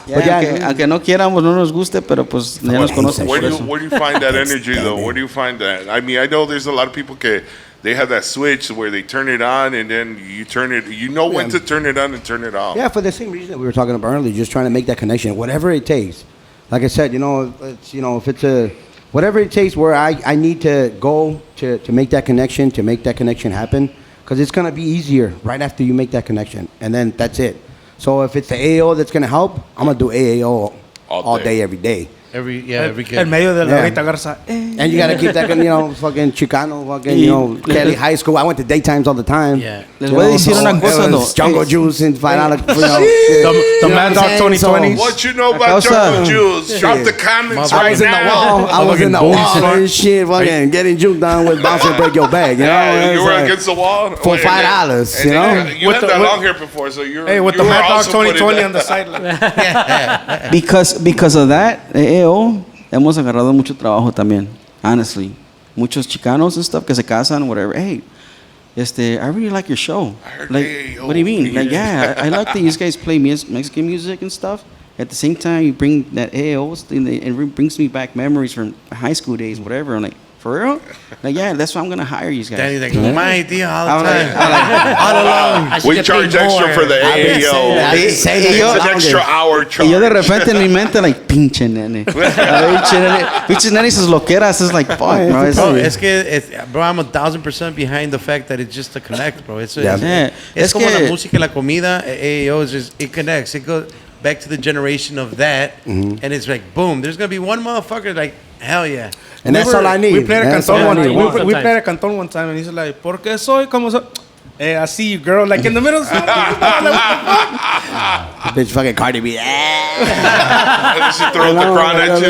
But yeah, aunque no quieramos, no nos guste, pero pues ya nos conocen por eso. Where do you find that energy, though? Where do you find that? I mean, I know there's a lot of people que they have that switch where they turn it on and then you turn it. You know when to turn it on and turn it off. Yeah, for the same reason that we were talking about earlier, just trying to make that connection, whatever it takes. Like I said, it's, if it's whatever it takes where I need to go to make that connection happen, because it's going to be easier right after you make that connection. And then that's it. So if it's the AAO that's going to help, I'm going to do AAO all day, every day. Every en kid. medio de la Yeah. Rita Garza. And you got to keep that, fucking Chicano, fucking, Kelly High School. I went to daytimes all the time. Yeah. Les voy a decir una cosa, it was no. Jungle Juice and $5. The Mad Dog 2020. What you know about Jungle Juice? Drop the comments I right was in the now. wall. I was in the wall and shit, fucking getting juked down with bounce and break your bag. You know, Yeah, you It's were like- against the wall for Wait, $5, and you know? You With had the- that with- long hair before, so you're. Hey, with you the were Mad Dog also put it 2020 down. on the side. Like, Because of that, AAO, hemos agarrado mucho trabajo también, honestly. Muchos chicanos and stuff que se casan, whatever. Hey, I really like your show. heard Like, AAO. what do you mean? Like, yeah, I like that you guys play Mexican music and stuff. At the same time, you bring that AAO thing, and it brings me back memories from high school days, whatever. I'm like, for real? Like, yeah, that's why I'm gonna hire you guys. Danny's like, my idea all I'm the like, time. All along. We charge extra for the AAO. I've been saying that. It's an longer. extra hour charge. Y yo de repente en mi mente, like, pinche nene. Pinche nene y sus loqueras. It's like, fuck, bro. It's Bro, like- es que, bro, I'm 1,000% behind the fact that it's just a connect, bro. It's Yeah. es Es como que- la música y la comida. AAO is just, it connects. It goes back to the generation of that, and it's like, boom. There's gonna be one motherfucker like, hell yeah. And that's all I need. We played a That's canton all I one need. time. Sometimes. We played a canton one time, and he's like, "¿Por qué soy como soy?" Hey, I see you, girl. Like in the middle of something. I'm like, what the fuck? Bitch, fucking Cardi B. And she throws the crown at you.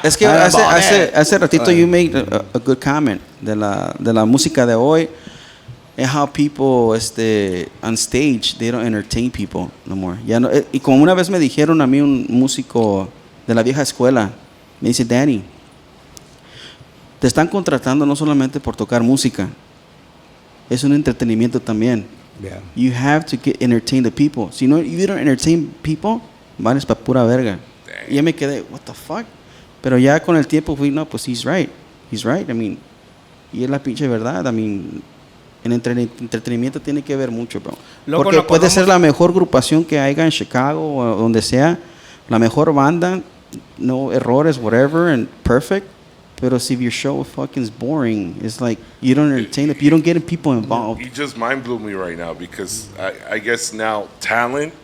Es que hace ratito you made a good comment de la música de hoy and how people on stage they don't entertain people no more. Ya no, y como una vez me dijeron a mí un músico de la vieja escuela, me dice, Danny, te están contratando no solamente por tocar música, es un entretenimiento también. Yeah. You have to entertain the people. Si no, you don't entertain people, vales pa' pura verga. Y ya me quedé, what the fuck? Pero ya con el tiempo fui, no, pues he's right. He's right. I mean, y es la pinche verdad. I mean, el entretenimiento tiene que ver mucho, bro. Loco, Porque nos puede ser acordamos- la mejor agrupación que haya en Chicago o donde sea, la mejor banda, no errores, whatever, and perfect. Pero if your show fucking is boring, it's like you don't entertain it. You don't get people involved. You just mind blew me right now because I guess now talent,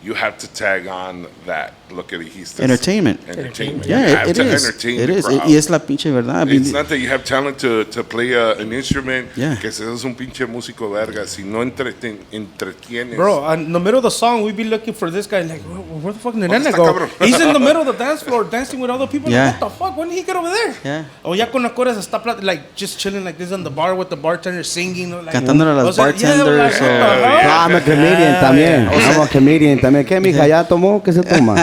you have to tag on that. Look at it. Entertainment. Entertainment. Yeah, you have it to is. entertain It the is. crowd. Y es la pinche verdad. I mean, It's not that you have talent to play an instrument, Yeah. que seas un pinche músico verga. Si no entretienes. Bro, in the middle of the song, we'd be looking for this guy, like, where the fuck did ¿Dónde Nene está, go? cabrón? He's in the middle of the dance floor dancing with other people. Yeah. Like, what the fuck? When did he get over there? Yeah. O ya con acordes hasta like just chilling like this on the bar with the bartender singing. Like, Cantándole a las yeah, bartenders like, what the o- hell? No, I'm a comedian también. I'm a comedian también. ¿Qué, mija? ¿Ya tomó? ¿Qué se toma?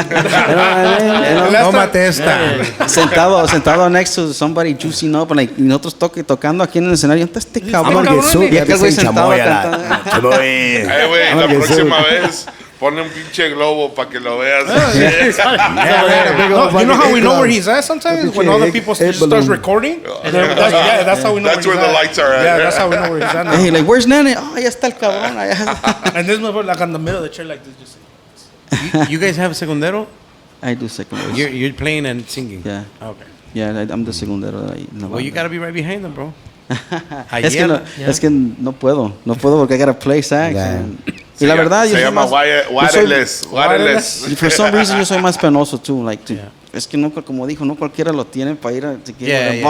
Tómate esta. sentado next to somebody juicing up, like, y nosotros tocando aquí en el escenario. ¿Dónde está este I'm cabrón? gonna get sued. Y aquel güey sentado Chamoy, cantando. Güey, I'm la gonna get próxima sued. vez pone un pinche globo para que lo veas. No, you know how we know where he's at sometimes? When other people just starts recording? That's how we know That's where where the he's lights are at. Yeah, that's how we know where he's at now. Hey, like, where's Nene? Oh, ya está el cabrón. allá. And this motherfucker like on the middle of the chair like this, just You guys have a secondero? I do second base. You're playing and singing. Yeah. Okay. Yeah, I'm the segundero ahí en la Well, you banda. gotta be right behind them, bro. Es que, es que no puedo porque I gotta play sax. Yeah. Y la verdad, yo Se soy llama más... wireless. Y for some reason yo soy más penoso too, like, es que no, como dijo, no cualquiera lo tiene para ir a si quiere,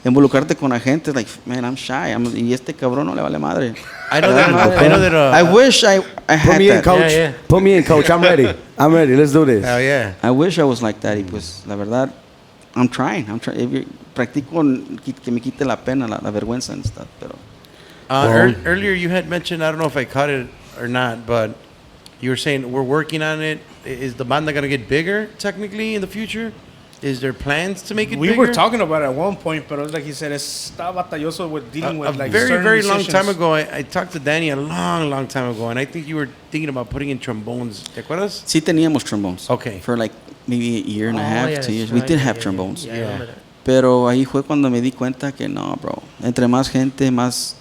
involucrarte con la gente, like, man, I'm shy, y este cabrón no le vale madre. I know that. I wish I had Put me in, that. coach. Yeah. Put me in, coach. I'm ready. I'm ready. Let's do this. Hell yeah. I wish I was like that, y pues, la verdad, I'm trying. Practico que me quite la pena, la vergüenza and stuff, pero... Earlier you had mentioned, I don't know if I caught it or not, but you were saying we're working on it. Is the banda going to get bigger technically in the future? Is there plans to make it we bigger? were talking about it at one point, but like he said, está batalloso with dealing with like very, certain very long musicians. time ago, I talked to Danny a long time ago, and I think you were thinking about putting in trombones. ¿Te acuerdas? Sí teníamos trombones. Okay. For like maybe a year and a Oh, half, yeah, 2 that's years. We right. did have Yeah. trombones. Yeah, I remember that. Pero ahí fue cuando me di cuenta que no, bro. Entre más gente, más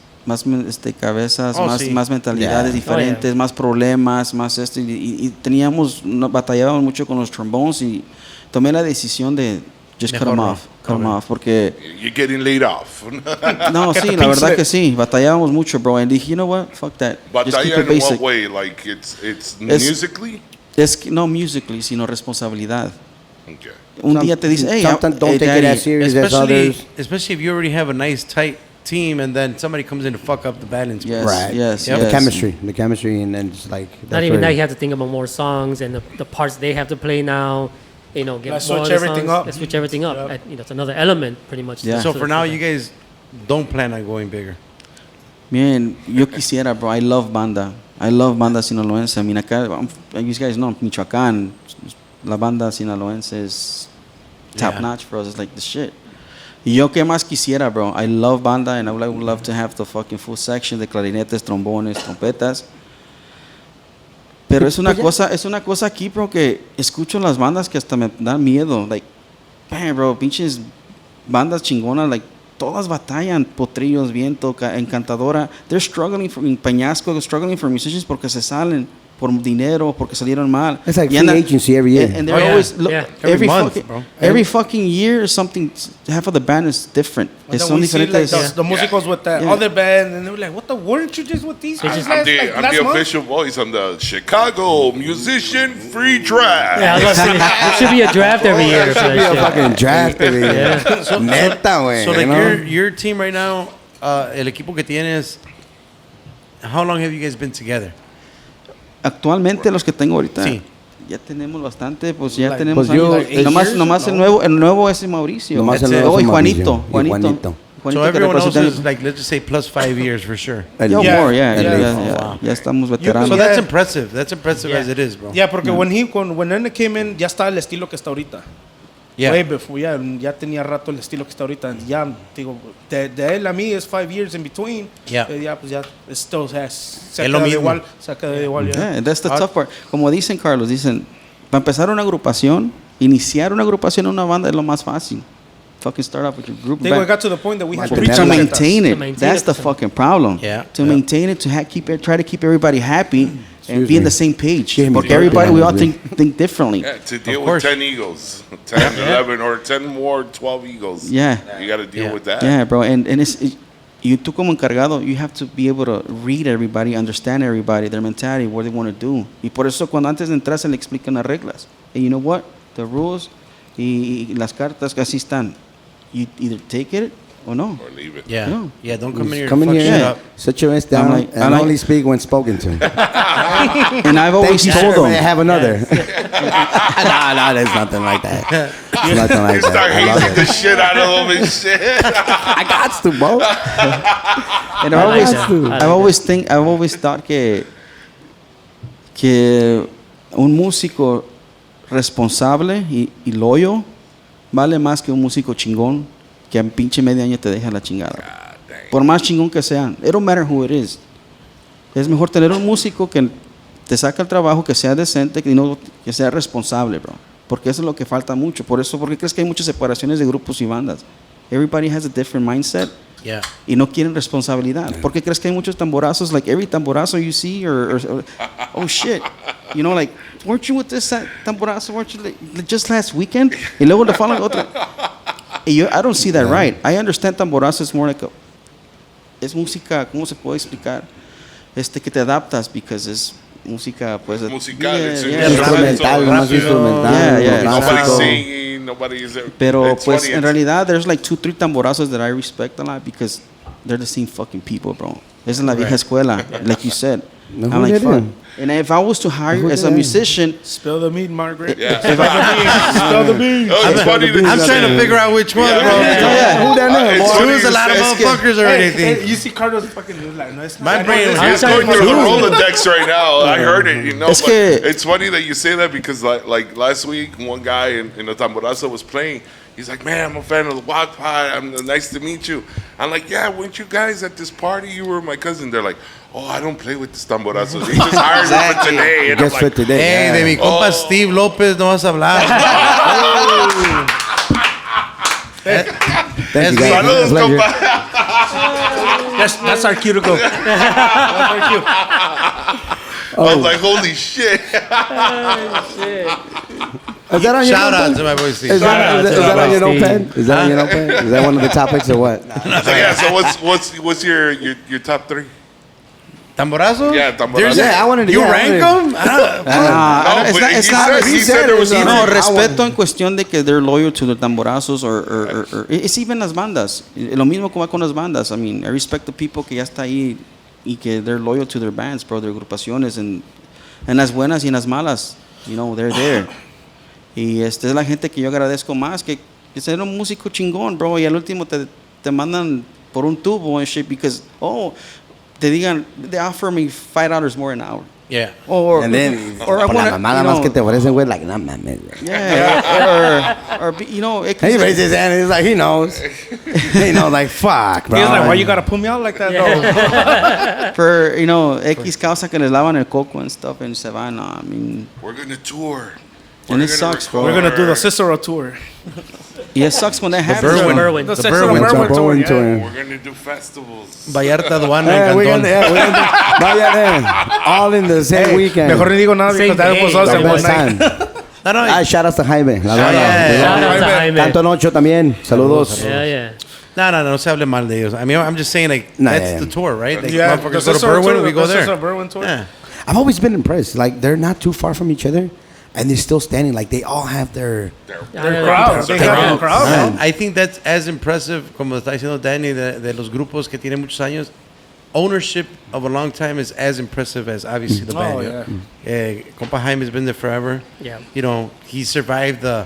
cabezas, Oh, más, sí. más mentalidades Yeah. diferentes, más problemas, más esto. Y teníamos, batallábamos mucho con los trombones y tomé la decisión de just cut Mejor them no. off. Cut them off, porque... You're getting laid off. No, sí, la verdad que sí. Batallábamos mucho, bro. And dije, you know what? Fuck that. But Just keep in it basic. what way? Like it's musically? Es que, no musically, sino responsabilidad. Okay. Un día te dice, hey, Sometimes don't hey, take it daddy, as serious as others. Especially if you already have a nice tight team, and then somebody comes in to fuck up the balance. Yes, Right. yes, Yep. yes. The chemistry, and then just like Not that's even that, where- you have to think about more songs and the parts they have to play now. You know, get Let's more switch of the everything songs. up. Let's switch everything up. Yep. You know, it's another element, pretty much. Yeah. So to for the now, thing. you guys don't plan on going bigger. Man, yo quisiera, bro. I love banda. I love banda sinaloense. I mean, acá, you guys know, Michoacán, la banda sinaloense is top Yeah. notch, bro. It's like the shit. Y yo qué más quisiera, bro. I love banda, and I would love to have the fucking full section de clarinetes, trombones, trompetas. Pero es una cosa aquí, bro, que escucho las bandas que hasta me dan miedo. Like, man, bro, pinches bandas chingonas, like, todas batallan, Potrillos, Viento, Encantadora. They're struggling in Peñasco, struggling for musicians porque se salen por dinero, porque salieron mal. It's like Y free andan- agency every year. And they're Oh, yeah. always, Yeah. Every month, bro. every fucking year, something, half of the band is different. And then Son we see like diferentes. the musicals with the Yeah. other band, and they were like, "What the? Weren't you just with these guys I'm last, the, like, I'm last the month?" official voice. I'm the Chicago musician free draft. Yeah, I was gonna say, there should be a draft every year. For Be a that shit. fucking draft every year. Neta, güey. So like you know? your team right now, el equipo que tienes, how long have you guys been together? Actualmente los que tengo ahorita, Sí. ya tenemos bastante, pues ya Like- tenemos Pues yo- años. like 8 nomás years? nomás No. el nuevo es Mauricio. Nomás el That's nuevo it. es Oh, y Mauricio. Juanito. Y Juanito. So Juanito que everyone else representa- is like, let's just say plus 5 years for sure. At Yo, least. more, yeah, At ya, least. ya, Oh, ya, wow. ya estamos So veteranos. Yeah. that's impressive. That's impressive Yeah. as it is, bro. Yeah, porque when Nene came in, ya estaba el estilo que está ahorita. Yeah. Way before, ya tenía rato el estilo que está ahorita. Ya, digo, de él a mí es 5 years in between. Yeah. Ya, pues ya, it still has. Se Es lo queda de mismo. igual, se queda de igual, ya. Yeah, and that's the tough part. Como dicen, Carlos, dicen, para empezar una agrupación, iniciar una agrupación en una banda es lo más fácil. Fucking start off with your group Digo, band. it got to the point that we had But three To to trompetas. maintain To it, maintain that's it. the fucking problem. Yeah. To Yeah. maintain it, try to keep everybody happy and be on me. the same page. Excuse me. Porque everybody, we all think differently. Yeah, to deal with course. 10 Eagles, 10, 11, or 10 more, 12 Eagles. Yeah. You got to deal with that. Yeah, bro, and Y tú como encargado, you have to be able to read everybody, understand everybody, their mentality, what they want to do. Y por eso cuando antes de entrar se le explican las reglas. And you know what? The rules y las cartas que así están. You either take it or no. Or leave it. Yeah. No. Yeah, don't come in here Come and in fuck here, shit yeah. up. Sit your ass down like- and I'm like- only speak when spoken to. And I've always Thank you, told sir. them. May I have another? No, there's nothing like that. It's nothing like You start that. I love hazing the it. shit out of them and shit. I got to, bro. And I've always thought que un músico responsable y loyo vale más que un músico chingón que a pinche medio año te deja la chingada. Por más chingón que sean. It don't matter who it is. Es mejor tener un músico que te saca el trabajo, que sea decente, que sea responsable, bro. Porque eso es lo que falta mucho. ¿Por qué crees que hay muchas separaciones de grupos y bandas? Everybody has a different mindset. Yeah. Y no quieren responsabilidad. ¿Por qué crees que hay muchos tamborazos? Like every tamborazo you see, or oh shit, you know, like, weren't you with this tamborazo? Weren't you like, just last weekend? Y luego le falan otro. I don't see that right. I understand tamborazo is more like es música, ¿cómo se puede explicar? Que te adaptas because es música, pues. Musical, it's Instrumental, más instrumental. Yeah. Nobody's clásico. singing, nobody's. Pero it's pues funny, en it's- realidad there's like 2-3 tamborazos that I respect a lot because they're the same fucking people, bro. Esa es la vieja escuela, like you said. No, I'm who like, did fuck. it? And if I was to hire Who as did a it? Spill musician, the meat, Margaret. Yeah. Spill the beans. Oh, it's funny to I'm trying to figure out which one, bro. Who that is? It's funny Choose a to lot of say- motherfuckers or anything. You see Carlos fucking like, no, it's My not- brain was- It's going through the Rolodex right now. I heard it, you know. Es But que- it's funny that you say that because, like last week, one guy in the Tamborazo was playing. He's like, man, I'm a fan of the GuacPod. Nice to meet you. I'm like, yeah, weren't you guys at this party? You were my cousin. They're like, oh, I don't play with the Tamborazos. He just hired me for today. And I'm Guess for like, today. Hey, yeah. de mi compa Steve López no vas a hablar. Thank That's you, me. guys. saludos, Pleasure. compa. That's our cuticle. That's our cute. I was like, holy shit. Is that on your Shout out notepad? to my boy Steve. Is that on your Steve. notepad? Is that on your notepad? Is that one of the topics or what? So yeah, so what's your top three? Tamborazo? Yeah, Tamborazo. There's Yeah, I wanted to- You yeah, I rank wanted- them? No, but he said there was no, three. respeto en cuestión de que they're loyal to the tamborazos or it's even las bandas. Lo mismo como con las bandas. I mean, I respect the people que ya está ahí y que they're loyal to their bands, bro, their agrupaciones, en las buenas y en las malas. You know, they're there. Y es la gente que yo agradezco más, que ser un músico chingón, bro, y al último te mandan por un tubo and shit because, te digan, they offer me $5 more an hour. Yeah. Or, And then, or I por la wanna, mamada you más know, que te ofrecen, güey, like, no mames. güey. yeah, or you know, He raised his hand and he's like, he knows. He knows, like, fuck, bro. He's like, why you gotta put me out like that, though? for, you know, X causa que les lavan el coco and stuff and se van, I mean, We're gonna tour. and it sucks, bro. We're gonna do the Cicero tour. Yeah, it sucks when that happens. Berwyn. Berwyn. The The Cicero Berwyn Berwyn tour. tour, Berwyn yeah. tour. We're gonna do festivals. Vallarta, Aduana, Yeah, and we're Cantón. gonna all in the same weekend. Mejor ni digo nada because Same that day. was us The in one best night. time. No, no, Ah, shout outs to Jaime. La Yeah. verdad. Shout out to Jaime. Canto Nocho también. Saludos. Yeah. no se hable mal de ellos. I mean, I'm just saying, like, Nah, that's yeah. the tour, right? Like, Yeah, motherfuckers the go to Cicero Berwyn, tour, we go the there. Cicero Berwyn tour. Yeah. I've always been impressed. Like, they're not too far from each other, and they're still standing. Like, they all have their... Their crowds. They have their crowds. And I think that's as impressive, como está diciendo Danny, de los grupos que tienen muchos años. Ownership of a long time is as impressive as obviously the band. Oh, you know? yeah. Compa Jaime has been there forever. Yeah. You know, he survived the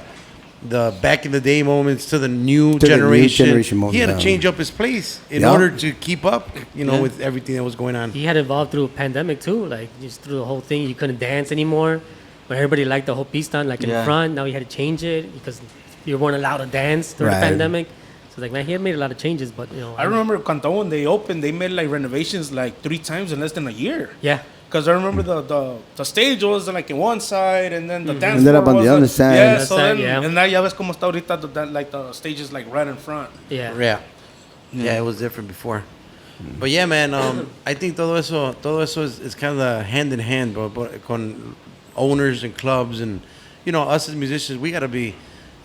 back in the day moments to the new the new generation. generation moments, He had to yeah. change up his place in Yeah. order to keep up, you know, Yeah. with everything that was going on. He had evolved through a pandemic too, like just through the whole thing. You couldn't dance anymore, but everybody liked the whole pistan, like in Yeah. front. Now he had to change it because you weren't allowed to dance during Right. the pandemic. So like, man, he had made a lot of changes, but you know, I remember Cantón when they opened, they made like renovations like 3 times in less than a year. Yeah. Because I remember the stage was like in one side and then the dance Ended floor up on was the other like- side. Yeah, Other so side, then, yeah. and now ya ves como está ahorita, like the stage is like right in front. Yeah. Yeah, it was different before. But yeah, man, I think todo eso is kind of hand in hand, but con owners and clubs and, you know, us as musicians, we got to be,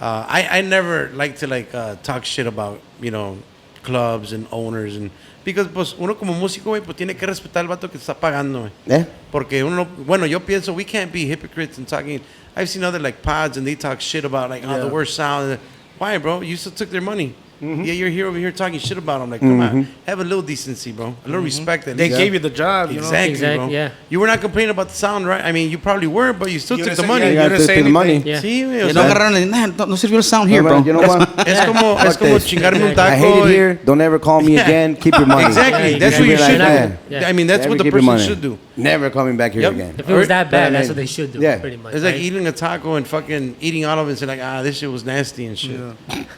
I never like to talk shit about, you know, clubs and owners and because pues uno como músico, güey, pues tiene que respetar al vato que está pagando, güey. Yeah. Porque uno, bueno, yo pienso we can't be hypocrites and talking. I've seen other like pods and they talk shit about like the worst sound. Why, bro? You still took their money. Yeah, you're here over here talking shit about them. Like, come on, have a little decency, bro. A little respect. They gave you the job, you know. Exactly, bro. Yeah. You were not complaining about the sound, right? I mean, you probably were, but you still took the money. You didn't say the money. anything. Yeah. Sí, güey. O No sea, agarraron, no sirvió el sound here, No, bro. You know what? es como Fuck this. chingarme un taco. I hate it y- here. Don't ever call me again. Keep your money. Exactly. Yeah, That's you what you gotta should be like do. that. Yeah. I mean, that's Never what the keep your person money. should do. Never coming back here Yep. again. If it was that bad, I that's mean, what they should do. yeah. Pretty much. It's like right? eating a taco and fucking eating all of it and say like, this shit was nasty and shit.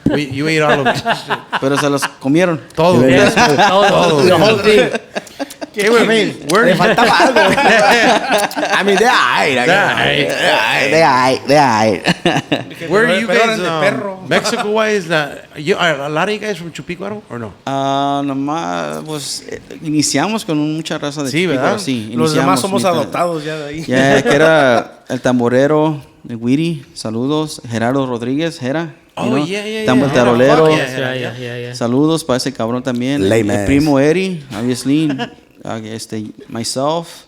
You ate all of it. Pero se los comieron. Todo. Yeah. The whole thing. I mean, Where faltaba algo. I mean, they're alright. They're alright. Where are you Pero guys? eran de perro. Mexico wise, are a lot of you guys from Chupicuaro or no? Nomás, pues, iniciamos con mucha raza de Sí, Chipico, ¿verdad? sí, Los demás somos neta. adoptados ya de ahí. Ya, que era el tamborero de Wiri, saludos, Gerardo Rodríguez, Gera. Oh, you know, yeah. el tarolero, Fuck That's right, yeah. saludos para ese cabrón también. Lame El ass. primo Eri, obviously, myself,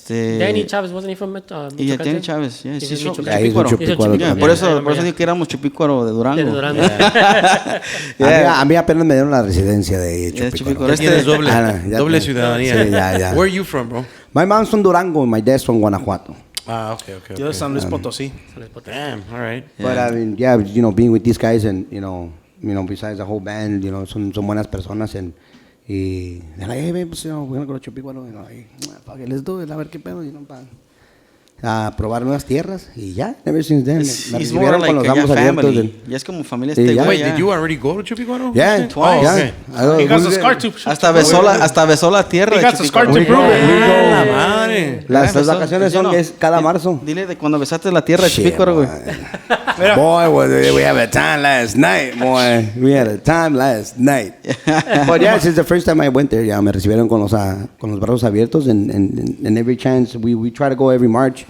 Danny Chavez, wasn't he from y Michoacán? Danny Chávez, yeah, He's he's in from Michoacán. He's Chupicuaro. from Chupicuaro. Yeah, Yeah, por eso yeah. digo que éramos Chupicuaro de Durango. De Durango. A mí apenas me dieron la residencia de Yeah, Chupicuaro. Chupicuaro. Tienes doble, Ya doble te- ciudadanía. Sí, ya. Where are you from, bro? My mom's from Durango and my dad's from Guanajuato. Okay. Yo de San Luis Potosí. Damn, all right. But I mean, yeah, being with these guys and, besides the whole band, son buenas personas and they're like, hey, man, pues, we're gonna go to Chupicuaro. Fuck it, let's do it, a ver qué pedo, para probar nuevas tierras y ya, ever since then. Me He's recibieron more con like los ya amos abiertos. family. Ya es como familia Sí, este ya. güey. Wait, ya. did you already go to Chupicuaro? Yeah, Oh, yeah. okay. He got the scar to Hasta besó la tierra He de got the scar Chupicuaro. to prove it. Ah, la madre. Las besó, vacaciones ¿sí o son no? es cada marzo. Dile de cuando besaste la tierra de Shit, Chupicuaro, güey. Boy, we had a time last night, boy. We had a time last night. But yeah, since the first time I went there, me recibieron con los brazos abiertos, and every chance we try to go every March,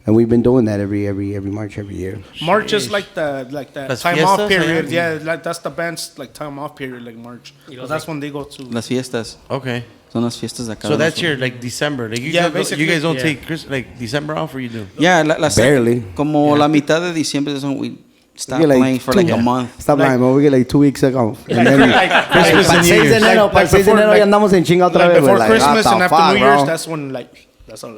and we've been doing that every March every year. March is like that Las time fiestas, off period. yeah. Yeah, like that's the band's like time off period, like March. So that's when they go to. Las fiestas. Okay. Son las fiestas de acá. So de that's nosotros. your like December. Like you Yeah, guys, basically, you guys don't yeah. take like December off, or you do? Yeah, Barely. Como la mitad de diciembre son we stop We get, playing for like a month. Stop lying, man. We get like 2 weeks ago. And then Christmas para and el 6 New de Year's. enero, Like para el 6 de before- enero ya andamos en chinga otra Like vez. before Like, Christmas what and the after fuck, New Year's, bro? that's when that's all.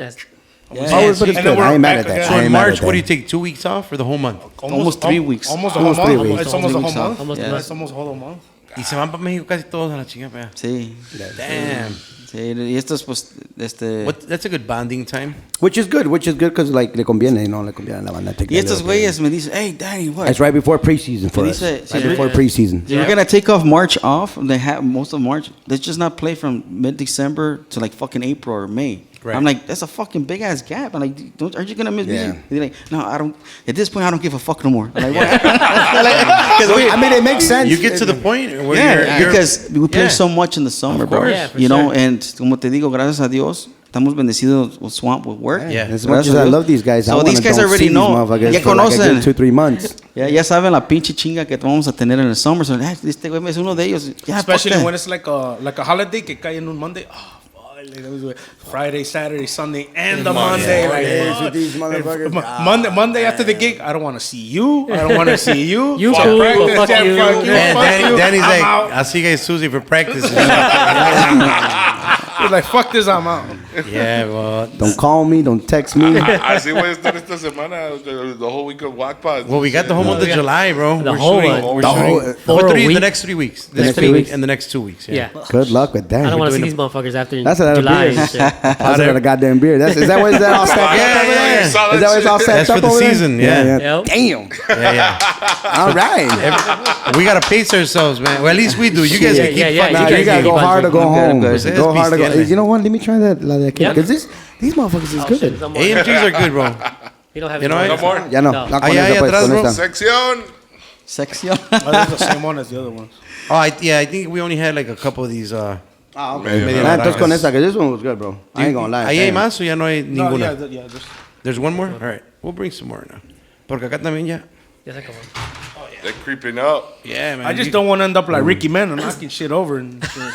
Always, but it's And good. then we're I ain't mad back at that. again. So I in ain't mad March, at what do you that. take? 2 weeks off for the whole month? Almost 3 weeks. Almost a Almost whole 3 month. weeks. It's almost a whole Almost month. almost Yeah, a it's almost a whole month. Y se van para México casi todos a la chinga, pa. Sí. Damn. Sí, y estos pues That's a good bonding time. Which is good because like le conviene, le conviene a la banda. take y that estos little bit. güeyes me dicen, "Hey, Daddy, what?" It's right before preseason for us. dice- Right sí, before preseason. We're gonna take off March off. They have most of March. Let's just not play from mid-December to like fucking April or May. Right. I'm like, that's a fucking big ass gap. I'm like, aren't you gonna miss Yeah. music? They're like, no, I don't. At this point, I don't give a fuck no more. I'm like, what? I mean, it makes sense. You get to the point where Yeah, you're because we play yeah. so much in the summer, Of bro. course. Yeah, for you know, sure. and como te digo, gracias a Dios, estamos bendecidos with swamp with work. Yeah. As much as Gracias a I Dios. love these guys, I So wanna these guys don't already see know. these motherfuckers Ya for like a conocen. good 2-3 months. Ya saben la pinche chinga que vamos a tener en el summer. So, este güey es uno de ellos. Ya, Especially fuck that. when it's like a holiday que cae en un Monday. Oh, fuck, like that was Friday, Saturday, Sunday, and the Monday. Like, Yeah, fuck. these motherfuckers. Monday after the gig, I don't want to see you. I don't want to see you. You Fuck cool, practice, fuck yeah, you. fuck you. Man, fuck you. Danny's I'm like, out. I'll see you guys Tuesday for practice. He's like, fuck this, I'm out. Yeah, well, Don't call me, don't text me. Así voy a estar esta semana, the whole week of GuacPod. well, we got the whole month of July, bro. The We're whole shooting. one. We're The whole- shooting. Four But a week? the next 3 weeks. The next next 3 week weeks? and the next 2 weeks. Yeah. Good luck with that. I don't want to see doing these motherfuckers after That's another July beer. and shit. That's another goddamn beer. Is that what it's all stacked up Yeah, over yeah, there? yeah. Is that what it's all stacked That's up for the over there? season, yeah. Yep. Damn. Yeah, All right. We gotta pace ourselves, man. Well, at least we do. You guys Yeah, can keep yeah, yeah. fucking Nah, You you guys gotta keep go on hard to go drinking. home. Good, good. Go hard to go. Ustedes You know what? Let me try that. La de aquí. Yeah. Because these motherfuckers is Oh, shit, good. no more. AMGs are good, bro. You don't have You know any what? more. No more. Ya no. No. No, con Allá, esta, pues, atrás, con bro. esta. Sección. Sección. Oh, they're the same one as the other ones. Oh, I think we only had like a couple of these. Ah, okay. Medio Ah, entonces naranjas. con esta, because this one was good, bro. I ain't gonna lie. Ahí hay Damn. más o ya no hay No, ninguna. yeah, yeah. Just, There's one more? All right. We'll bring some more now. Porque acá también ya. Ya se acabó. They're creeping up. Yeah, man. I just don't want to end up like Ricky Mann and knocking shit over and shit.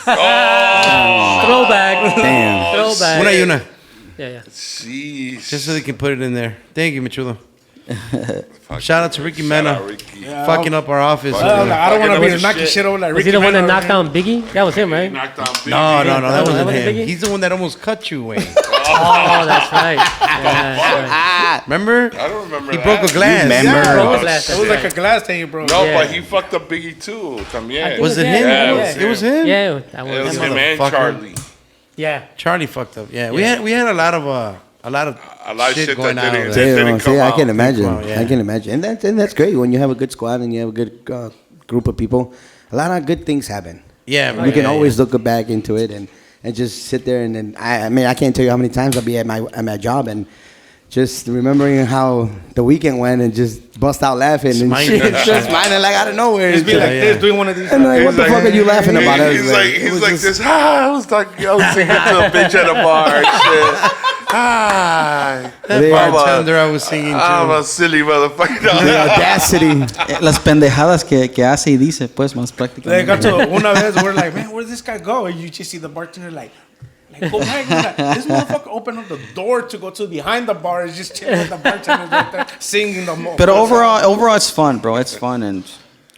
Throwback. Damn. Throwback. Una y una. Yeah. Jeez. Just so they can put it in there. Thank you, Michulo. Shout out to Ricky Shout Mena. out Ricky. Fucking up our office. I don't want to be Fucking knocking shit. shit over like Was Ricky he the one that Mann. knocked down Biggie? That was him, right? Knocked down Biggie. No, that That wasn't wasn't him. Biggie? He's the one that almost cut you, Wayne. Oh, that's right. Yeah, that's right. Remember? I don't remember He that. broke a glass. Remember? Bro, was last It was like a glass thing, bro. No, Yeah. but he fucked up Biggie too. También. Was it Yeah, him? yeah, It was him. Yeah, that It was was. him and motherfucker. Charlie. Yeah. Charlie fucked up. Yeah, we had a lot of A lot of shit going that on. didn't- over They there. didn't come I out. can imagine. Come out, yeah. I can imagine, and that's great when you have a good squad and you have a good group of people. A lot of good things happen. Yeah, man. You can Yeah, always look back into it and just sit there and then I mean I can't tell you how many times I'll be at my job and just remembering how the weekend went and just bust out laughing Smiling. and shit, just smiling like out of nowhere. Just be It's like like- this, doing one of these. and like, what the He's fuck like- are you laughing about? I was He's like, it he's was like just- this. I was singing to a bitch at a bar and shit. Hi. They That are- bartender I was singing I'm to. a silly motherfucker. the audacity. Las pendejadas que hace y dice, pues, más They prácticamente. got to una vez, we're like, man, where did this guy go? And you just see the bartender like go back. He's like, this motherfucker opened up the door to go to behind the bar. He's just chilling with the bartender right there, singing the most. But overall, it's fun, bro. It's fun. And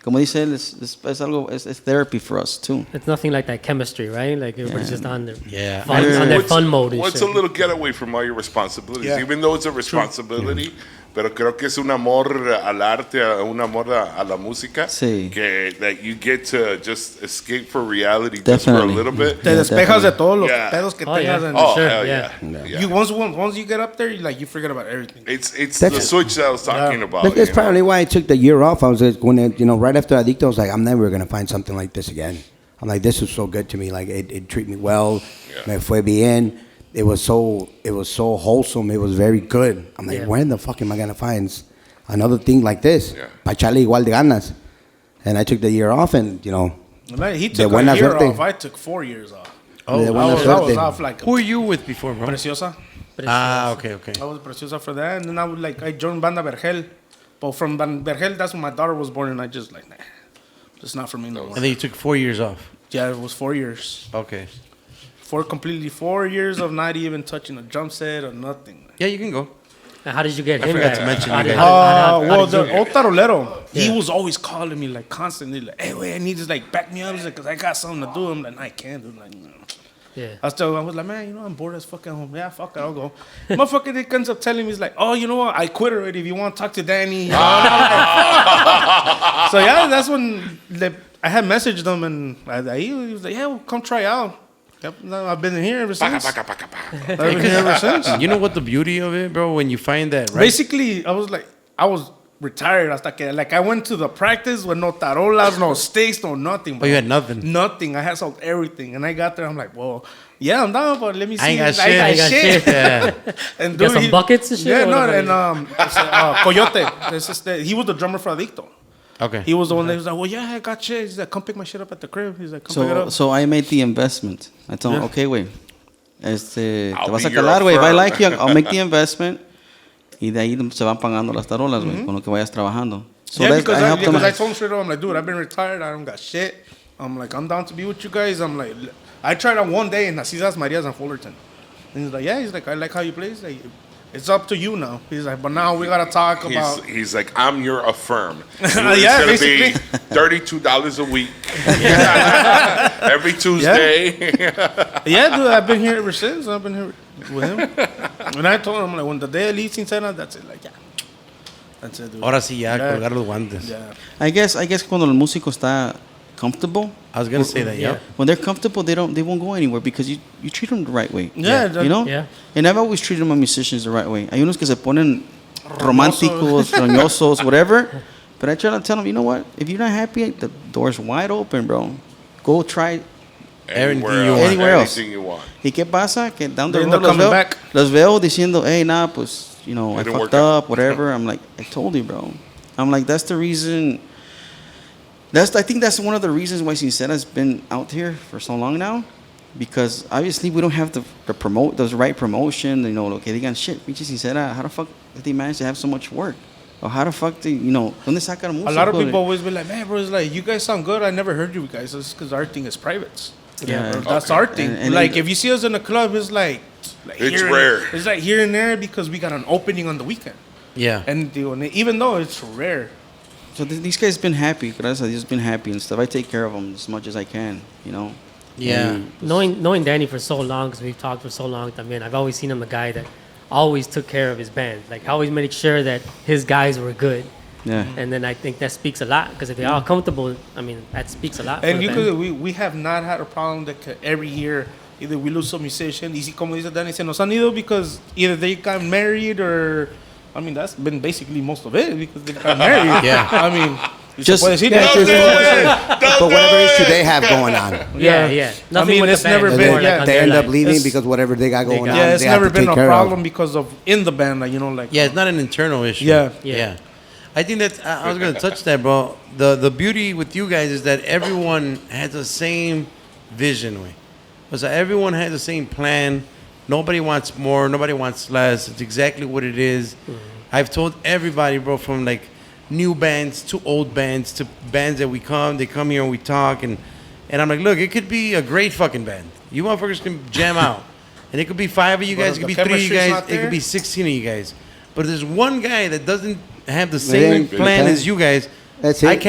como dice él, es algo, es therapy for us, too. It's nothing like that chemistry, right? Like everybody's just on their Yeah. fun, on their fun mode and What's shit. a little getaway from all your responsibilities, Yeah. even though it's a responsibility. Pero creo que es un amor al arte, un amor a la música. Sí. Que that you get to just escape for reality just for a Definitely. little bit. Te despejas de todos los Yeah. pedos que Oh, yeah. tengas. And Oh, Sure, hell yeah. yeah. You once you get up there, you forget about everything. It's the That's- switch that I was talking about. That's you know? probably why I took the year off. I was just when right after Adicto, I was like, I'm never gonna find something like this again. I'm like, this was so good to me. Like it treated me well. Yeah. Me fue bien. It was so wholesome. It was very good. I'm like, Yeah. where the fuck am I gonna find another thing like this? Yeah. Pa echarle igual de ganas. And I took the year off, and Like, he De took a buena year suerte. off. I took 4 years off. Oh, de I buena was suerte. off like Who were you with before, bro? Preciosa. Ah, okay, okay. I was Preciosa for that. And then I joined Banda Vergel. But from Banda Vergel, that's when my daughter was born. And I just like, nah, it's not for me no more. And then you took 4 years off. Yeah, it was 4 years. Okay. 4 years of not even touching a drum set or nothing. Yeah, you can go. And how did you get I him forgot back? to mention How you did- guys. how Well, did you- the old Tarolero, he Yeah. was always calling me like constantly, like, hey, wait, I need to like back me up. He's like, because I got something to do. I'm like, nah, I can't do like, no. Yeah. I was like, man, I'm bored as fuck at home. Yeah, fuck it, I'll go. Motherfucker, he comes up telling me, he's like, oh, you know what? I quit already. If you want to talk to Danny. So yeah, that's when I had messaged him and he was like, yeah, well, come try out. Yep, no, I've been here ever since. I've been here ever since. You know what the beauty of it, bro? When you find that, right? Basically, I was retired hasta que, like, I went to the practice with no tarolas, no sticks, no nothing. Oh, you had nothing. Nothing. I had sold everything. And I got there, I'm like, well, yeah, I'm down, but let me see. I ain't got if shit. I got shit. Yeah. And Got some buckets and shit, Yeah, or no, whatever? and Coyote. He was the drummer for Adicto. Okay. He was the one that was like, well, yeah, I got shit. He's like, come pick my shit up at the crib. He's like, come pick it up. So I made the investment. I told him, Yeah. okay, güey. Te I'll vas a be your calar, güey. If I firm. like you, I'll make the investment. Y de ahí se van pagando las tarolas, güey, con lo que vayas trabajando. So yeah, that- because helped him. I told him straight up, I'm like, dude, I've been retired. I don't got shit. I'm like, I'm down to be with you guys. I'm like, I tried on one day in Nacidas Marias and Fullerton. And he's like, yeah, he's like, I like how you play. He's like, it's up to you now. He's like, but now we got to talk about. He's like, I'm your affirm. It's Yeah, gonna be basically. $32 a week. Every Tuesday. Yeah, dude, I've been here ever since. I've been here with him. And I told him, like, when the day I leave Sincera, that's it. Like, yeah. That's it, dude. Ahora sí ya, Yeah. colgar los guantes. Yeah. I guess cuando el músico está comfortable, I was going to say that, yeah. when they're comfortable, they won't go anywhere because you treat them the right way. Yeah, You know? Yeah. And I've always treated my musicians the right way. Hay unos que se ponen románticos, roñosos, whatever. But I try to tell them, you know what? If you're not happy, the door's wide open, bro. Go try. Anywhere you else. want. Anywhere else. Anything you want. ¿Y qué pasa? Que down the They end road up coming back. los veo diciendo, hey, nah, pues, you know, I Didn't fucked work out. up, whatever. I'm like, I told you, bro. I'm like, that's the reason. I think that's one of the reasons why Sincera's been out here for so long now. Because obviously we don't have the right promotion. You know, okay, they got shit. Pinche Sincera, how the fuck did they manage to have so much work? Or how the fuck do you know? ¿Dónde sacan música? A lot of people always be like, man, bro, it's like, you guys sound good. I never heard you guys. It's because our thing is private. Yeah. That's our thing. And like, if you see us in a club, it's like It's here rare. It's like here and there because we got an opening on the weekend. Yeah. And even though it's rare. So these guys been happy. Gracias a Dios, been happy and stuff. I take care of them as much as I can, you know. Yeah. And Knowing Danny for so long, because we've talked for so long, I mean, I've always seen him a guy that always took care of his band. Like, always made sure that his guys were good. yeah. And then I think that speaks a lot, because if they're all comfortable, I mean, that speaks a lot. And for you the could, band. we have not had a problem that every year either we lose a musician. Y si, como dice Danny, se nos han ido because either they got married or, I mean, that's been basically most of it because they got married. Yeah. I mean, Just- puede decir Yeah, that. But whatever issue they have going on, Yeah. Nothing mean, with it's the band. never It's been- more like yeah, on they their end up life. leaving It's- because whatever they got going on, Yeah, it's they have never to been take a care problem of. because of in the band, like, you know, like. Yeah, it's not an internal issue. Yeah. Yeah. I think that I was gonna touch that, bro. The beauty with you guys is that everyone has the same vision, way. So everyone has the same plan. Nobody wants more. Nobody wants less. It's exactly what it is. I've told everybody, bro, from like new bands to old bands to bands that they come here and we talk, and I'm like, look, it could be a great fucking band. You motherfuckers can jam out, and it could be 5 of you But guys, if it could the be 3 of you chemistry's guys, not it could there? be 16 of you guys. But there's one guy that doesn't have the ain't same the plan plan. as you guys. That's I it.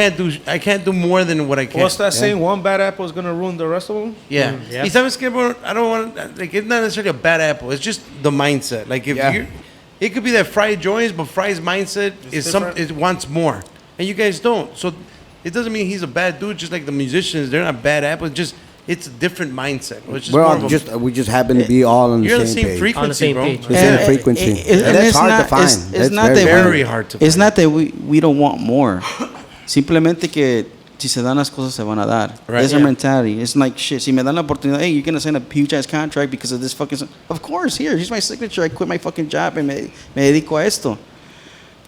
can't do more than what I can. What's that saying? One bad apple is gonna ruin the rest of them. Yeah. Yeah. Y sabes qué, bro? I don't want like it's not necessarily a bad apple. It's just the mindset. Like if Yeah. you, it could be that Fry joins, but Fry's mindset is different. it wants more, and you guys don't. So it doesn't mean he's a bad dude. Just like the musicians, they're not bad apples. Just it's a different mindset. It's just We're more all of a, we just happen to be all on you're on the the same same page. frequency, On the same bro. page. The same frequency. And that's it's hard to not- find. It's That's not that Very hard to It's find. not that we don't want more. Simplemente que si se dan las cosas se van a dar. Right. That's our Yeah. mentality. It's like shit. Si me dan la oportunidad, hey, you're gonna sign a huge ass contract because of this fucking. Of course, here's my signature. I quit my fucking job and me dedico a esto.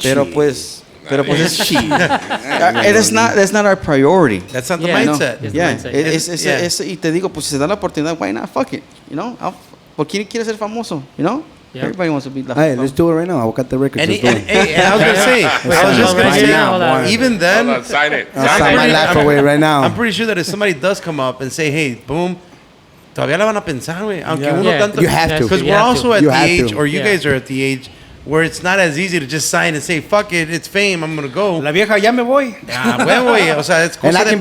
Pero pues it's shit. And that's not our priority. That's not the Yeah, no. mindset. It's the Yeah, mindset. y te digo, pues si se da la oportunidad, why not? Fuck it, you know. ¿Por quién quiere ser famoso? You know, Yeah. everybody wants to be. Hey, let's do it right now. Aguacate Records. And, Let's do it. and I was gonna say, I was just gonna Right say, now, hold on. even then, Hold on, sign it. I'll Sign sign it. my life away right now. I'm pretty sure that if somebody does come up and say, hey, boom, todavía la van a pensar, güey. Aunque Yeah. uno Yeah. tanto. You have to. Because You we're have also to. at You the have age, to. or you Yeah. guys are at the age, where it's not as easy to just sign and say, fuck it, it's fame, I'm gonna go. La vieja, ya me voy. Ah, huevo, güey. O sea, it's And cosa I de can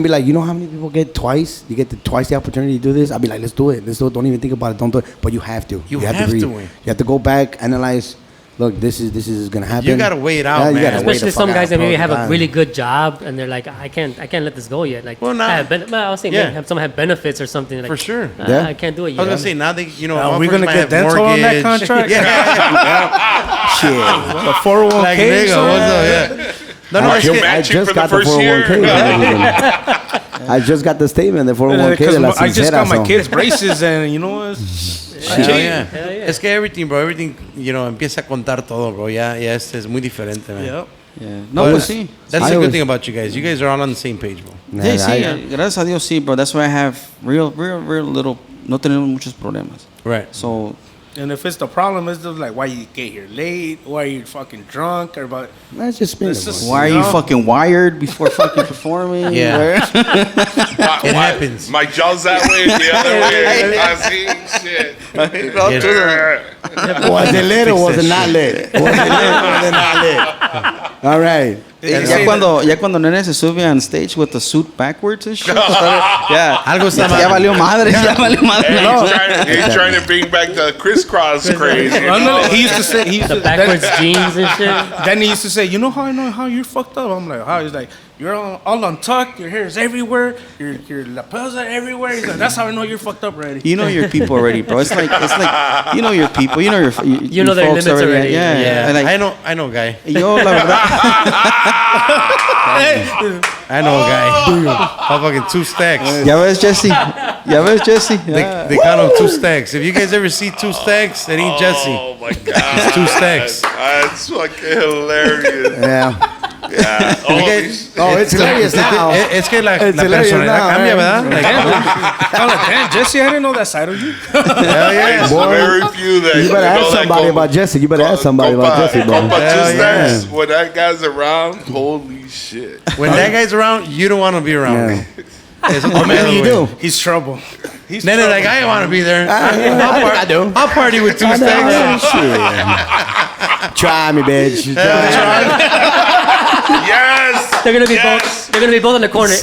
be pe- like, you know how many people get twice? You get twice the opportunity to do this. I'll be like, let's do it. Let's do it. Don't even think about it. Don't do it. But you have to. You have read. to, güey. You have to go back, analyze. Look, this is gonna happen. You gotta weigh it out, Yeah, you man. gotta weigh the Especially some fuck guys out, that maybe bro. have a God. really good job and they're like, I can't let this go yet. Like, Well, now- I was saying, Yeah. maybe some have benefits or something. Like, For sure. Yeah. I can't do it I yet. was gonna say, now they, you know, Are we offers gonna might get have dental on that mortgage. contract? Yeah. Shit. The 401k. Like, nigga, what's up? Yeah. No, no, Are it's you que- matching for the got first year? 401k. I just got the statement, the 401k de la I just Sincera. got my so- kids braces and you know it's Hell yeah. Hell yeah. Es que everything, bro, everything, you know, empieza a contar todo, bro. Ya es muy diferente, man. Yep. Yeah. No, But pues sí. That's I the good always- thing about you guys. You guys are all on the same page, bro. Sí, Yeah, sí. Gracias a Dios, sí, bro. That's why I have real little. No tenemos muchos problemas. Right. So And if it's the problem, it's just like why you get here late, why you fucking drunk, or about That's just me. It's just- why are you No. fucking wired before fucking performing? Yeah. Where- It happens. My jaw's that way, the other way. I see shit. Was it lit or was it not lit? Was it lit or was it not lit? All right. ya cuando Nene se sube on stage with the suit backwards and shit. Yeah. Algo está Ya mal. valió madre, ya valió madre. He's trying to bring back the crisscross craze. You know? Ándale, he used to say, he used The to, backwards jeans and shit. then he used to say, you know how I know how you're fucked up? I'm like, how? He's like, you're all untucked, your hair is everywhere, your lapels are everywhere. He's like, that's how I know you're fucked up already. You know your people already, bro. It's like you know your people. You know your know their folks limits already. Yeah. Yeah. And like, I know, guy. yo, la verdad. I know, guy. I'm fucking 2 stacks. Ya ves, Jesse. Ya ves, Jesse. Yeah. They call them 2 stacks. If you guys ever see 2 stacks, it ain't Jesse. Oh my god. It's 2 stacks. That's fucking hilarious. Yeah. Yeah. It's hilarious now. Es que la It's hilarious personalidad now, cambia, man. ¿verdad? I'm like, damn, Jesse, I didn't know that side of you. Hell yeah. It's very few that You better know ask that somebody about Jesse. You better ask somebody about Jesse, bro. Compa Hell Two yeah. Stacks, when that guy's around, holy shit. When that guy's around, you don't want to be around. Yeah. Eso Or maybe you do. He's trouble. He's Then trouble. like, I want to be there. I do. I'll party with 2 I know, stacks. shit. Try me, bitch. Yes! They're gonna be Yes. both. They're gonna be both in the corner.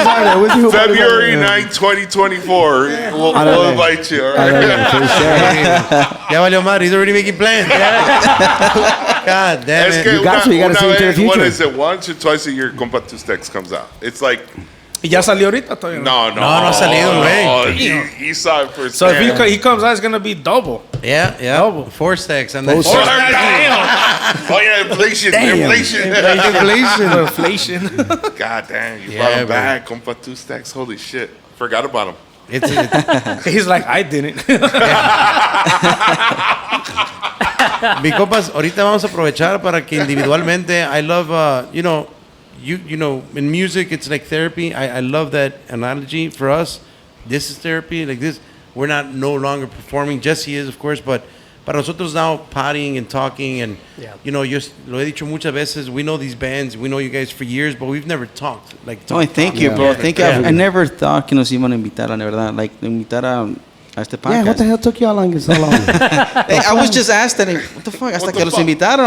February 9, 2024. We'll invite you. All right? Ya valió madre. He's already making plans. God damn Es it. que You got to una see into the vez, what future. is it, once or twice a year, Compa Two Stacks comes out. It's like, ¿Y ya salió ahorita todavía? no. No ha salido, güey. No, he saw it first. So if he comes out, it's gonna be double. Yeah. Double. 4 stacks. And then Oh, yeah, inflation. Inflation. Inflation. God damn, you Yeah, brought him bro. back, Compa Two Stacks. Holy shit. Forgot about him. It's He's like, I didn't. Mi compas, ahorita vamos a aprovechar para que individualmente, I love, you know, in music, it's like therapy. I love that analogy for us. This is therapy. Like this, we're not no longer performing. Jesse is, of course, but para nosotros now partying and talking and, you know, yo lo he dicho muchas veces, we know these bands, we know you guys for years, but we've never talked. Like, Oh, thank you, bro. Thank you. I never thought que nos iban a invitar, la verdad. Like, invitar a este podcast. Yeah, what the hell took y'all long so long? Hey, I was just asked that. What the fuck? Hasta que los invitaron.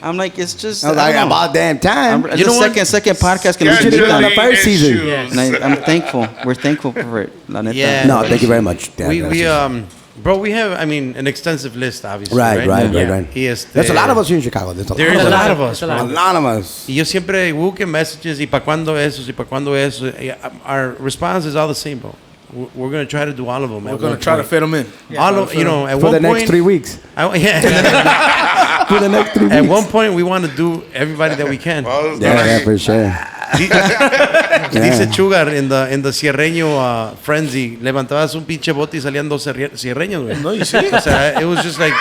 I'm like, it's just. I was like, about damn time. It's the second podcast que nos Should've done the invitan. first season. And I'm thankful. We're thankful for it. La neta. Yeah. No, thank you very much. Damn, we gracias. bro, we have, I mean, an extensive list, obviously. Right. There's a lot of us here in Chicago. There's There's a lot of us, There's a bro. lot. A lot of us. Y yo siempre busque messages, y para cuándo eso, y para cuándo eso. Our response is all the same, bro. We're going to try to do all of them. We're gonna try to fit him in. All of, you know, at For one the point, next 3 weeks. Yeah. For the next 3 weeks. At one point, we want to do everybody that we can. Yeah, for sure. Dice Sugar in the Cierreño frenzy, levantabas un pinche bote y salían 2 cierreños, güey. No, you see? O sea, it was just like,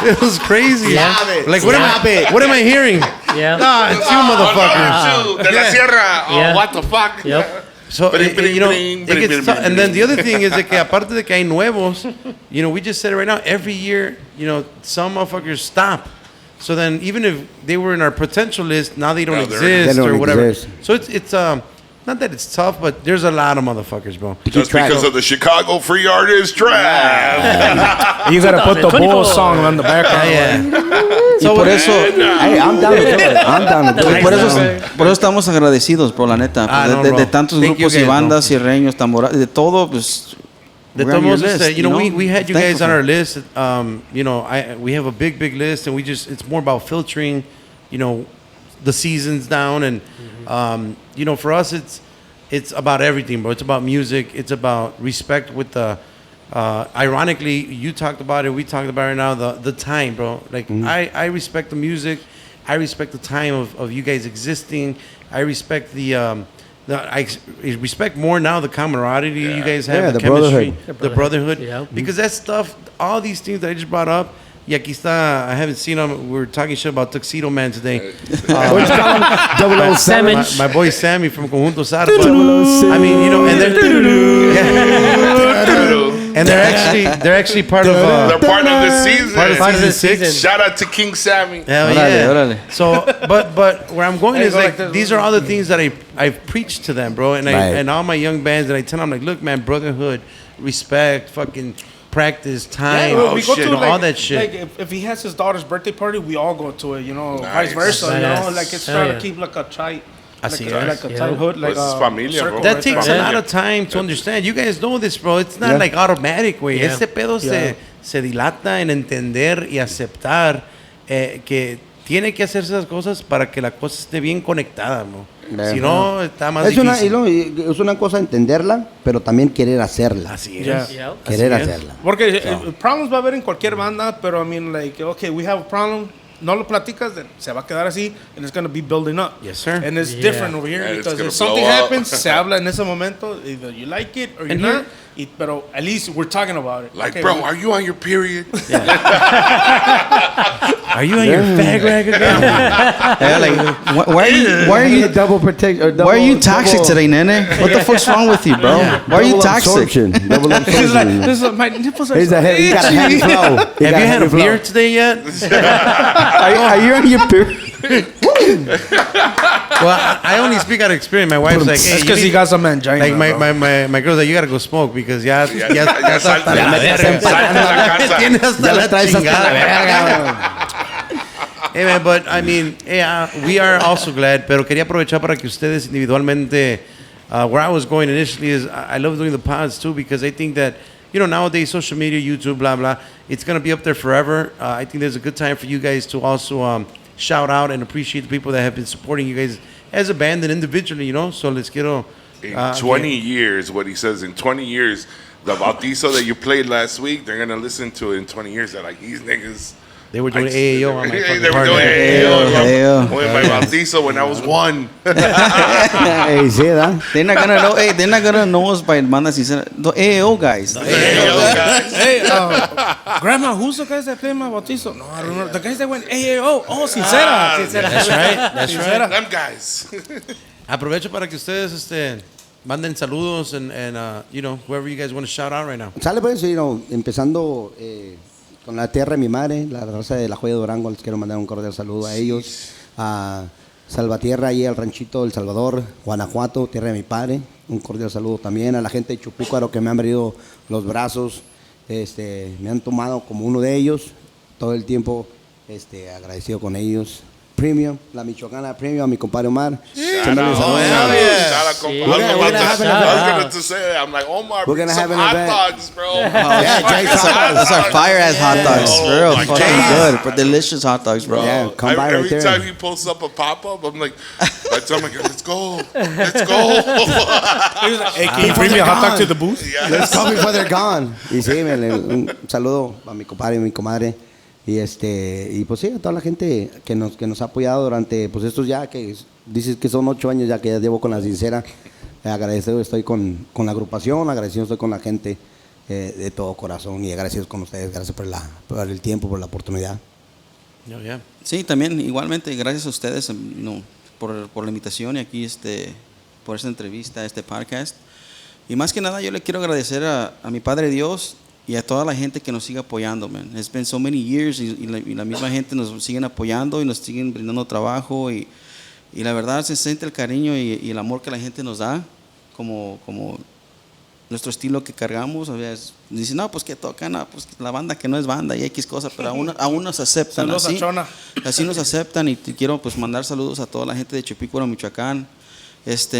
it was crazy. Yeah. Like, what am I hearing? Yeah. Nah, it's you, motherfuckers. De la Sierra. Yeah. Oh, what the fuck? Yep. So, Bring, bring, you know, bring, it bring, gets bring, tough. bring, And then bring. the other thing is that que aparte de que hay nuevos, you know, we just said it right now, every year, you know, some motherfuckers stop. So then even if they were in our potential list, now they don't No, they're- exist They don't or whatever. exist. So it's not that it's tough, but there's a lot of motherfuckers, bro. Just because of the Chicago Free Artist draft. You gotta put the 2024. bull song on the background. So por eso, Hey, I'm down to do it. I'm down to do it. por eso estamos agradecidos, por la neta. No, de bro. tantos Thank you grupos y guys, bro. bandas, cierreños, tamborales, de todo, pues. The we're on your Tomos, list, you know, we had you Thankful guys on for our it. list. You know, we have a big list, and it's more about filtering, you know, the seasons down, and you know, for us, it's about everything, bro. It's about music. It's about respect with the. Ironically, you talked about it. We talked about it now. The time, bro. Like I respect the music. I respect the time of you guys existing. I respect I respect more now the camaraderie you guys have, Yeah, the the chemistry, brotherhood. the brotherhood. Yeah. Because that stuff, all these things that I just brought up. Y aquí está, I haven't seen them. We were talking shit about Tuxedo Man today. Sandwich. My boy Sammy from Conjunto Zarpa. I mean, you know, and they're actually part of They're part of the season. part of Part of season the 6. season. Shout out to King Sammy. Hell Órale, yeah. So, but where I'm going is go like like this. these are all the things that I've preached to them, bro, and Right. and all my young bands, and I tell them like, look, man, brotherhood, respect, fucking practice, time, we go to, you know, like, all that shit. Like if he has his daughter's birthday party, we all go to it. You know, Nice. vice versa. You Nice. know, like it's Hell trying yeah. to keep like a tight, Así like es. a tight hood, like Pues es a familia, circle bro. That right takes there. a lot of time to understand. You guys know this, bro. It's not Yeah. like automatic, güey. Yeah. Este pedo se dilata en entender y aceptar que tiene que hacer esas cosas para que la cosa esté bien conectada, bro. Yeah. Si no, está más Es una, difícil. es una cosa entenderla, pero también querer hacerla. Así es. Yeah. Yeah. Querer Así es. hacerla. Porque problems va a haber en cualquier banda, pero I mean, like, okay, we have a problem. No lo platicas, then se va a quedar así, and it's going to be building up. Yes, sir. And it's Yeah. different over here And it's because gonna if something blow up. happens, se habla en ese momento. Either you like it or you're And not. Pero at least we're talking about it. Like, Okay, bro, are you on your period? Are Are you on your fag rag again? Yeah, like, why are you double protect? Or double, why are you toxic double, today, nene? What the fuck's wrong with you, bro? Why are you double toxic? absorption, double He's like, absorption. this is, my nipples are He's so he got a heavy itchy. flow. Have you had a beer today yet? Are you on your period? Well, I only speak out of experience. My wife's like, hey, That's you because he need- got some angina. like bro. my girl's like, you gotta go smoke because ya Ya salta la la verga. casa. Tienes hasta Ya la le traes hasta la chingada. verga. Hey man, but I mean, we are also glad, pero quería aprovechar para que ustedes individualmente, where I was going initially is I love doing the pods too because I think that, you know, nowadays social media, YouTube, blah, blah, it's going to be up there forever. I think there's a good time for you guys to also shout out and appreciate the people that have been supporting you guys as a band and individually, you know? So let's quiero... In 20 years, what he says, in 20 years, the bautizo that you played last week, they're going to listen to it in 20 years. They're like, these niggas... They were doing AAO on my They fucking were party. doing AAO. AAO. When my bautizo when I was 1. Hey, sí, ¿verdad? They're not gonna know. Hey, they're not gonna know us by Banda Sincera. The AAO guys. AAO guys. Hey, Grandma, who's the guys that played my bautizo? No, I don't remember. The guys that went AAO. Oh, Sincera. That's right, that's right. Them guys. Aprovecho para que ustedes manden saludos and you know, whoever you guys want to shout out right now. Sale pues, you know, empezando con la tierra de mi madre, la raza de la Joya de Durango, les quiero mandar un cordial saludo a ellos, a Salvatierra y al ranchito El Salvador, Guanajuato, tierra de mi padre, un cordial saludo también a la gente de Chupícuaro que me han abrido los brazos, me han tomado como uno de ellos, todo el tiempo agradecido con ellos. Premium, la Michoacana Premium, a mi compadre Omar. Shout out, hell yeah. Shout out, We're compa. gonna have an I was event. going to say, I'm like, Omar, We're gonna some have an hot event. dogs, bro. Those are fire ass hot dogs, Oh, real my fucking God. good, but delicious hot dogs, bro. Yeah, come by right Every there. time he posts up a pop-up, I'm like, I tell him, let's go. Let's go. Hey, can you bring me a hot dog to the booth? Let's go before they're gone. Y sí, un saludo a mi compadre y mi comadre. Y pues sí, a toda la gente que nos ha apoyado durante pues estos ya que dices que son 8 años ya que ya llevo con la Sincera. Agradecido estoy con la agrupación, agradecido estoy con la gente de todo corazón y agradecido con ustedes. Gracias por el tiempo, por la oportunidad. Yeah. Sí, también igualmente gracias a ustedes por la invitación y aquí por esta entrevista, este podcast. Y más que nada yo le quiero agradecer a mi Padre Dios y a toda la gente que nos sigue apoyando, man. It's been so many years y la misma gente nos siguen apoyando y nos siguen brindando trabajo y la verdad se siente el cariño y el amor que la gente nos da como nuestro estilo que cargamos. Dicen, no, pues que tocan, no, pues la banda que no es banda y X cosas, pero aún nos aceptan. Saludos a así, Chona. así nos aceptan y quiero pues mandar saludos a toda la gente de Chupícuaro, Michoacán.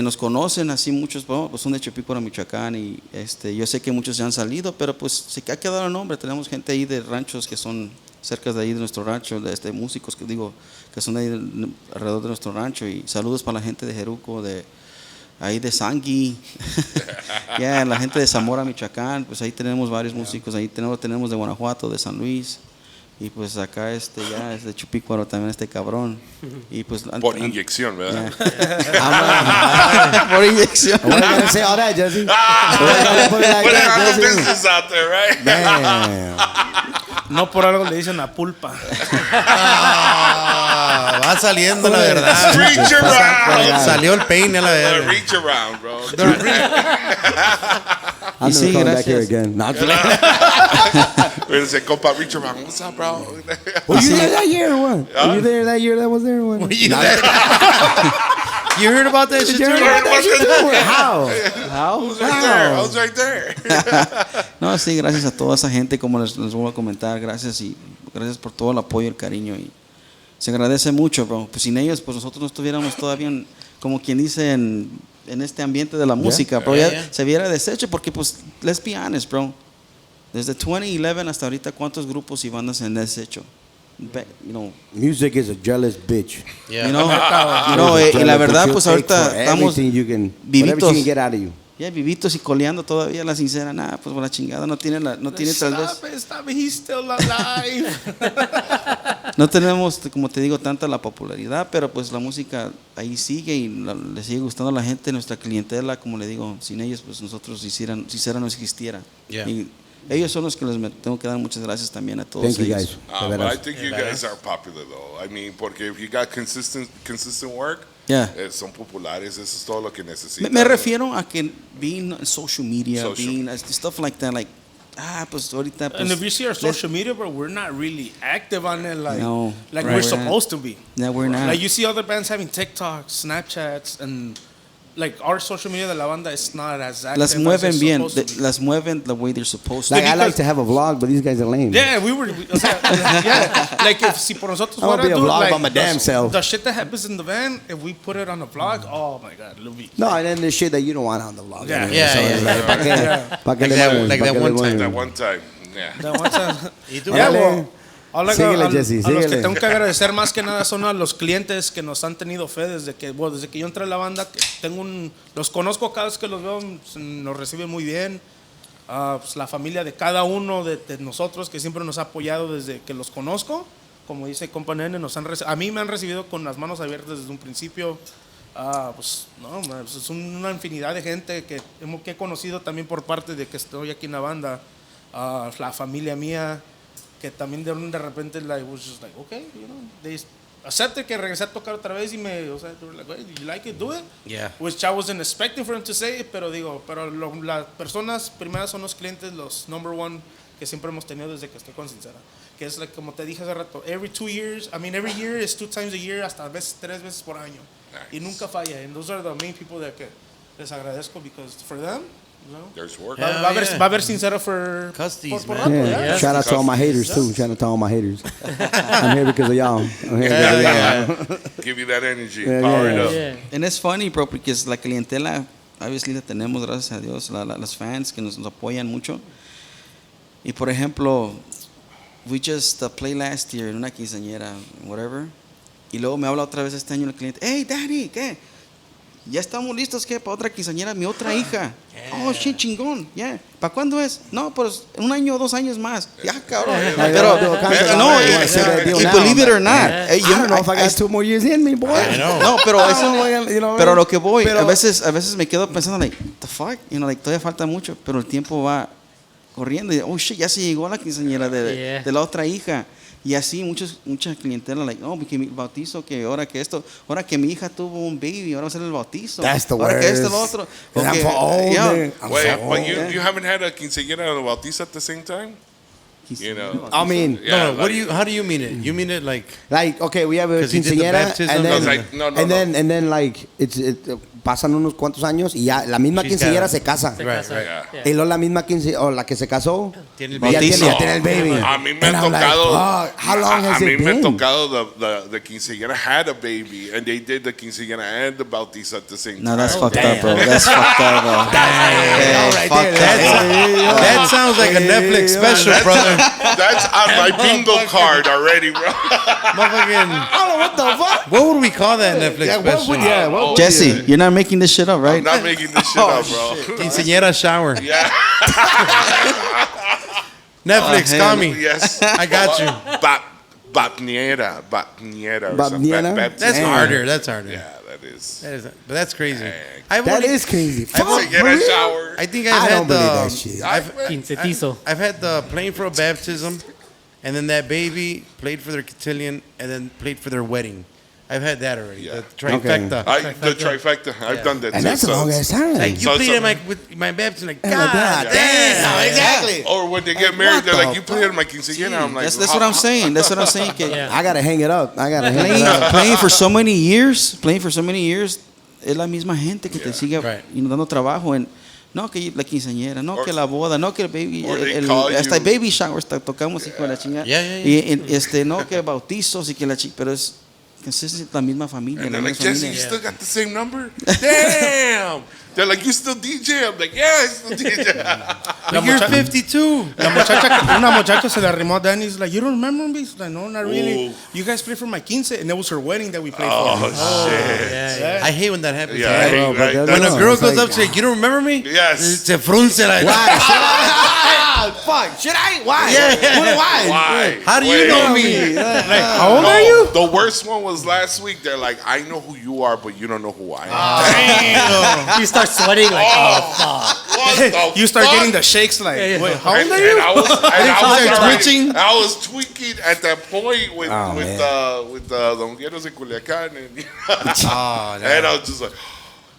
Nos conocen así muchos, pues son de Chupícuaro, Michoacán y yo sé que muchos ya han salido, pero pues se ha quedado el nombre. Tenemos gente ahí de ranchos que son cerca de ahí de nuestro rancho, de músicos que son de ahí alrededor de nuestro rancho y saludos para la gente de Jeruco, ahí de Sangui, la gente de Zamora, Michoacán, pues ahí tenemos varios músicos, ahí tenemos de Guanajuato, de San Luis. Y pues acá ya es de Chupícuaro también cabrón. Y pues Por inyección, ¿verdad? Por inyección. We're gonna say all that, Jesse. Put it on the business out there, right? Damn. No por algo le dicen la pulpa. Va saliendo la verdad. Reach around. Salió el peine a la verga. Reach around, bro. I'm Sí, never coming back here gracias. again. No, We're going to say, compa, reach around. What's up, bro? were you there that year or what? Were you there that year that was there or what? You heard about that shit Did you hear too? about that shit too? How? I was right there. No, sí, gracias a toda esa gente, como les vuelvo a comentar, gracias por todo el apoyo y el cariño y se agradece mucho, bro. Pues sin ellos, pues nosotros no estuviéramos todavía como quien dice en este ambiente de la música, bro. Ya se hubiera deshecho porque pues let's be honest, bro. Desde 2011 hasta ahorita, ¿cuántos grupos y bandas se han deshecho? Music is a jealous bitch. Yeah. Y la verdad, pues ahorita estamos vivitos. You can get out of you. Vivitos y coleando todavía la Sincera, nada, pues por la chingada, no tiene tal vez. Stop it, he's still alive. No tenemos, como te digo, tanta la popularidad, pero pues la música ahí sigue y le sigue gustando a la gente, nuestra clientela, como le digo, sin ellos, pues nosotros Sincera no existiera. Yeah. Y ellos son los que tengo que dar muchas gracias también a todos Thank you ellos. guys. De But I veras. think you guys are popular though. I mean, porque if you got consistent work, Yeah. son populares. Eso es todo lo que necesitan. Me refiero a que being on social media, Social. being stuff like that, like, pues ahorita, pues. And if you see our social media, bro, we're not really active on it like No. like Right. we're We're not. supposed to be. No, we're not. Like you see other bands having TikToks, Snapchats, and like our social media de la banda is not as active Las as mueven it's bien, supposed to be. las mueven the way they're supposed to. Like, I like because- to have a vlog, but these guys are lame. Yeah, o sea, yeah, like if si por nosotros I wanna fuera, be a dude, vlog like by my damn self. the shit that happens in the van, if we put it on a vlog, oh my god, it'll be. No, and then the shit that you don't want on the vlog. Yeah. anyway, Yeah, so yeah, it's like, yeah. ¿pa' qué? ¿Pa' qué Like le that- mueves? like ¿Pa' that qué le one time. mueves? That one time, yeah. That one time. ¿Y tú? Yeah, Órale. well, Síguele, Jesse, a los que síguele. tengo que agradecer más que nada son a los clientes que nos han tenido fe desde que yo entré a la banda, que los conozco cada vez que los veo, nos reciben muy bien. Pues la familia de cada uno de nosotros que siempre nos ha apoyado desde que los conozco, como dice compa Nene, a mí me han recibido con las manos abiertas desde un principio. Pues no, pues es una infinidad de gente que he conocido también por parte de que estoy aquí en la banda. La familia mía, que también de repente like, was just like, okay, you know, they accepted que regresé a tocar otra vez y o sea, they were like, you like it, do it. Yeah. Which I wasn't expecting for him to say, pero las personas primeras son los clientes, los number one que siempre hemos tenido desde que estoy con Sincera. Que es like, como te dije hace rato, every year is 2 times a year, hasta a veces 3 veces por año. Y nunca falla. And those are the main people that que les agradezco because for them, you know, There's work. Yeah. va a haber Sincera for Custies, por man. rato, Yeah. yeah. Shout out to all my haters, too. Shout out to all my haters. I'm here because of y'all. I'm here because of y'all. Give you that energy. Yeah, Power yeah. it up. Yeah. And it's funny, bro, porque es la clientela, obviously la tenemos, gracias a Dios, las fans que nos apoyan mucho. Y por ejemplo, we just played last year en una quinceañera, whatever. Y luego me habla otra vez este año el cliente, hey, Daddy, ¿qué? Ya estamos listos, ¿qué? Para otra quinceañera, mi otra hija. Oh, shit, chingón, yeah. ¿Para cuándo es? No, pues 1 año o 2 años más. Ya, cabrón. Pero, no, y believe it or not. I don't know if I got 2 more years in me, boy. I know. No, pero I eso, don't know, you know, pero a lo que voy, pero- a veces me quedo pensando, like, the fuck, you know, like, todavía falta mucho, pero el tiempo va corriendo y, oh shit, ya se llegó la quinceañera Yeah. de la otra hija. Y así mucha clientela, like, no, que mi bautizo, que ahora que mi hija tuvo un baby, ahora va a ser el bautizo. That's the ahora que worst. lo otro. And I'm Okay, for old, yeah. man. I'm Wait, for but old. you haven't had a quinceañera and a bautizo at the same time? You know. I mean, Yeah, No, how do you mean it? You mean it like like, okay, we have a 'Cause he did the quinceañera, baptism and and then, the- Like, no, and then, like, pasan unos cuantos años y ya la misma She's quinceañera got- se casa. Se Right, casa. right. Yeah. Y luego la misma quinceañera, o la que se casó, Tiene el ya bautizo. ya tiene el baby. A mí me And ha I'm like, tocado. fuck, how long has a mí it me ha been? tocado the quinceañera had a baby and they did the quinceañera and the bautizo at the same No, time. that's fucked up, bro. That's fucked up, bro. All right fuck there. That sounds like a Netflix special, brother. That's on my bingo card already, bro. Motherfucking. Oh, what the fuck? What would we call that Netflix Yeah, what special? would, yeah, what would Jesse, you're not making this shit up, right? I'm not making this shit up, bro. Quinceañera shower. Yeah. Netflix, hell call me. Yes. I got you. Bapniera. or something. Bapniera? Baptism. That's Damn. harder. That's harder. Yeah, that is. That is, but that's crazy. That is crazy. Fuck, Quinceañera for real? shower. I think I I've don't had believe the. that shit. Quincetizo. I've had the playing for a baptism, and then that baby played for their cotillion, and then played for their wedding. I've had that already. Yeah. The trifecta. The trifecta. I've done that And too. that's a so long it's- ass time. Like you So- played so- at my baptism, like God God damn, exactly. Or when they get married, what they're the like, you played at my quinceañera. I'm like, That's what I'm saying. That's what I'm saying. que Yeah. I gotta hang it up. I gotta hang it up. playing for so many years, es la misma gente que te sigue Right. dando trabajo en. No, que la quinceañera, no, Or- que la boda, no, que el baby, or they call hasta el you. baby shower tocamos y con la chingada. Yeah, yeah, yeah. Y no, que bautizos y que la chica, pero es la misma familia. And la they're like, misma Jesse, familia. you still got the same number? Damn! They're like, you still DJ? I'm like, yeah, I still DJ. La You're mucha- 52. una muchacha se le arrimó a Danny. He's like, you don't remember me? He's like, no, not really. Ooh. You guys played for my quince, and it was her wedding that we played Oh, for. shit. Yeah. I hate when that happens. Yeah, I hate, bro, but right? that's- When a That's- girl It's goes like- up to you, you don't remember me? Yes. Se frunce like. Fuck, should I? Why? Yeah. Why? Why? How do you Wait. know me? How old are you? The worst one was last week. They're like, I know who you are, but you don't know who I am. You start sweating like, oh, fuck. What the You start fuck? getting the shakes like, wait, how old And, are you? and I was twitching. I was tweaking at that point with man. Don Guerreros in Culiacan, and, Oh, and I was just like,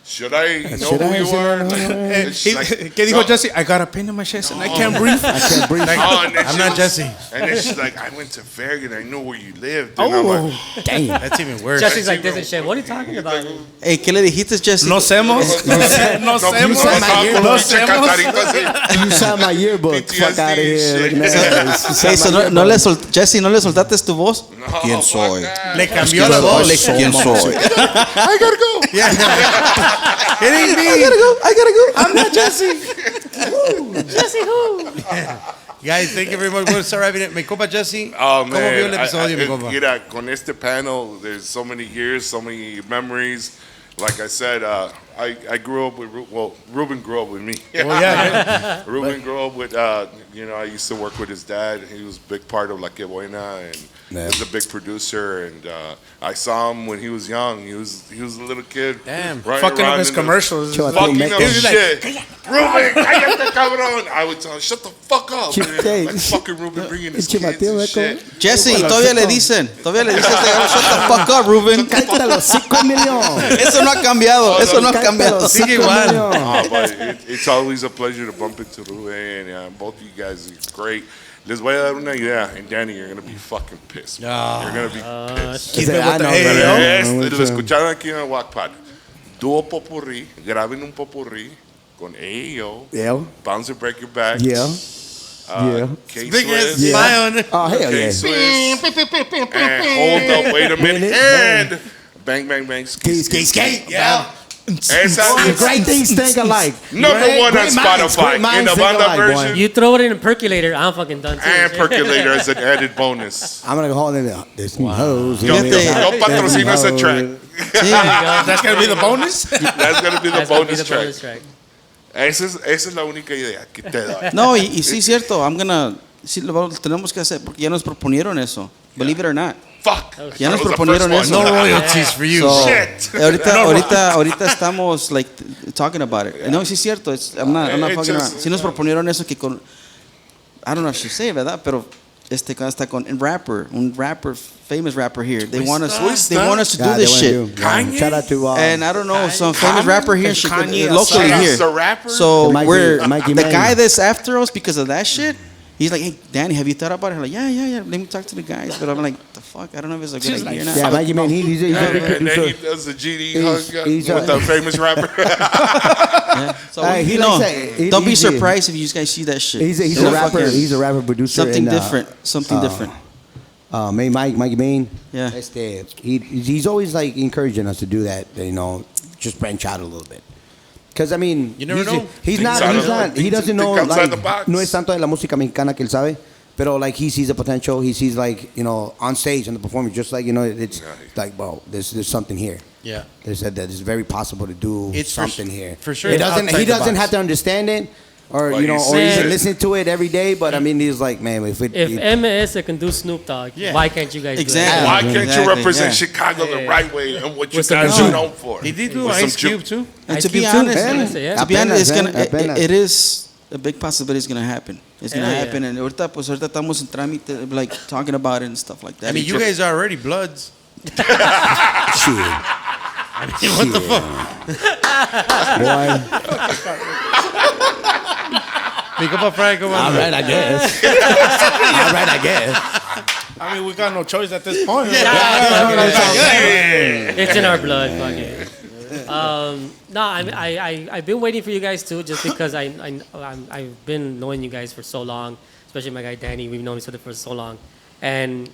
should I know Should who I? you Should I? are? No, no, no. And she's like, ¿Qué dijo no. Jesse? I got a pain in my chest and I can't breathe. I can't breathe. Oh, and then I'm she not was- Jesse. And then she's like, I went to Farragut, I know where you lived. And I'm like, Damn. That's even worse. Jesse's like this and shit. What are you talking about? Hey, ¿qué le dijiste, Jesse? No semos. No no, semos. no, Catarito así. You signed my yearbook. PTSD Fuck out of here. shit. Looking at us. You Hey, signed so my yearbook. Jesse, ¿no le soltaste tu voz? No, ¿Quién fuck soy? that. Le cambió la voz. ¿Quién soy? I gotta go. It ain't me. I gotta go. I'm not Jesse. Jesse who? Guys, thank you very much. We're going to start wrapping it. Mi compa Jesse. Oh, ¿Cómo vio el man. episodio, mi compa? Mira, con este panel, there's so many years, so many memories. Like I said, I grew up with, Ruben grew up with me. Well, yeah. Ruben grew up with, I used to work with his dad. He was a big part of La Que Buena, and he was a big producer. And I saw him when he was young. He was a little kid. Damn. running Fucking around up his in the- commercials. Chua, Fucking Make up it. shit. Ruben, cállate, cabrón. I would tell him, shut the fuck up, man. Chute. Like fucking Ruben bringing his Pinche kids Mateo, and Eco. shit. Jesse, todavía le dicen. Shut the fuck up, Ruben. Cállate los 5 millones. Eso no ha cambiado. Eso no ha cambiado. Sigue igual. Oh, but it's always a pleasure to bump into Ruben. Both of you guys are great. Les voy a dar una idea, and Danny, you're gonna be fucking pissed. Man. You're gonna be pissed. Keep it I with the know hey, that. yo. Lo escucharon aquí en el GuacPod. Dúo popurrí, graben un popurrí con AEO, Yeah. Bounce and Break Your Back, Yeah. Yeah. K-Swiss, Biggest smile. Oh, hell yeah. K-Swiss, and hold up, wait a minute, and Bang Bang Bang, Skate. Yeah. Esa The is great things think alike. number one on Great minds, Spotify. great minds In the think banda alike, boy. version, You throw it in a percolator, I'm fucking done too. and Percolator as an added bonus. I'm gonna go home and there's some hoes. Yo, in there. yo patrocino ese track. That's gonna be the bonus. That's gonna be the That's gonna be bonus the track. bonus track. Esa es la única idea que te doy. No, y sí, cierto. Sí, lo tenemos que hacer porque ya nos proponieron eso. Believe it or not. Fuck. Ya nos That was the proponieron first eso. one. No royalties for you. So, Shit. ahorita estamos like talking about it. No, sí es cierto. I'm not It's fucking just- around. Sí nos proponieron eso que con I don't know if she say, ¿verdad? Pero hasta con un famous rapper here. They want us to do Yeah, this they shit. wanna do. Yeah. Shout out to And I don't know, some famous rapper here in Chicago, Kanye locally aside. here. The rapper? So Mikey- we're Mikey the Man. guy that's after us because of that shit. He's like, hey, Danny, have you thought about it? I'm like, yeah. Let me talk to the guys. But I'm like, the fuck? I don't know if it's a good idea or not. Yeah, Mikey Man, he's a big And then he producer. does the GD He's- hug he's with a- the famous rapper. Yeah. So He you know, likes that. don't be He's a- surprised if you guys see that shit. He's Don't a rapper. fucking- He's a rapper producer. something and, different. Something different. Mikey Main. Yeah. He's always like encouraging us to do that. Just branch out a little bit. Because I mean, You never know. He Think outside doesn't know. the Like, box. no es tanto de la música mexicana que él sabe. Pero like he sees the potential. He sees like on stage and the performance. Just like it's like, well, there's something here. Yeah. There's that it's very possible to do It's for something s- here. for sure He it's doesn't. outside He the doesn't box. have to understand it, or Well, or you even said- listen to it every day. But I mean, he's like, man, if If MS can do Snoop Dogg, Yeah. why can't you guys Exactly. Why can't you Exactly, represent yeah. Chicago the right way and what you With some guys juke. are known for? He did do With some Ice Cube juke. too. And Ice to be Cube too? honest, Yeah. to be honest, it's gonna, Apenas. it is a big possibility it's gonna happen. It's gonna Hell yeah. happen, and ahorita estamos en trámite, like talking about it and stuff like that. I mean, you guys are already bloods. shit, What the fuck? boy. Mi compa Frank, come on. All right, I guess. All right, I guess. I mean, we got no choice at this point. It's in our blood, fuck it. No, I've been waiting for you guys too, just because I've been knowing you guys for so long, especially my guy Danny. We've known each other for so long, and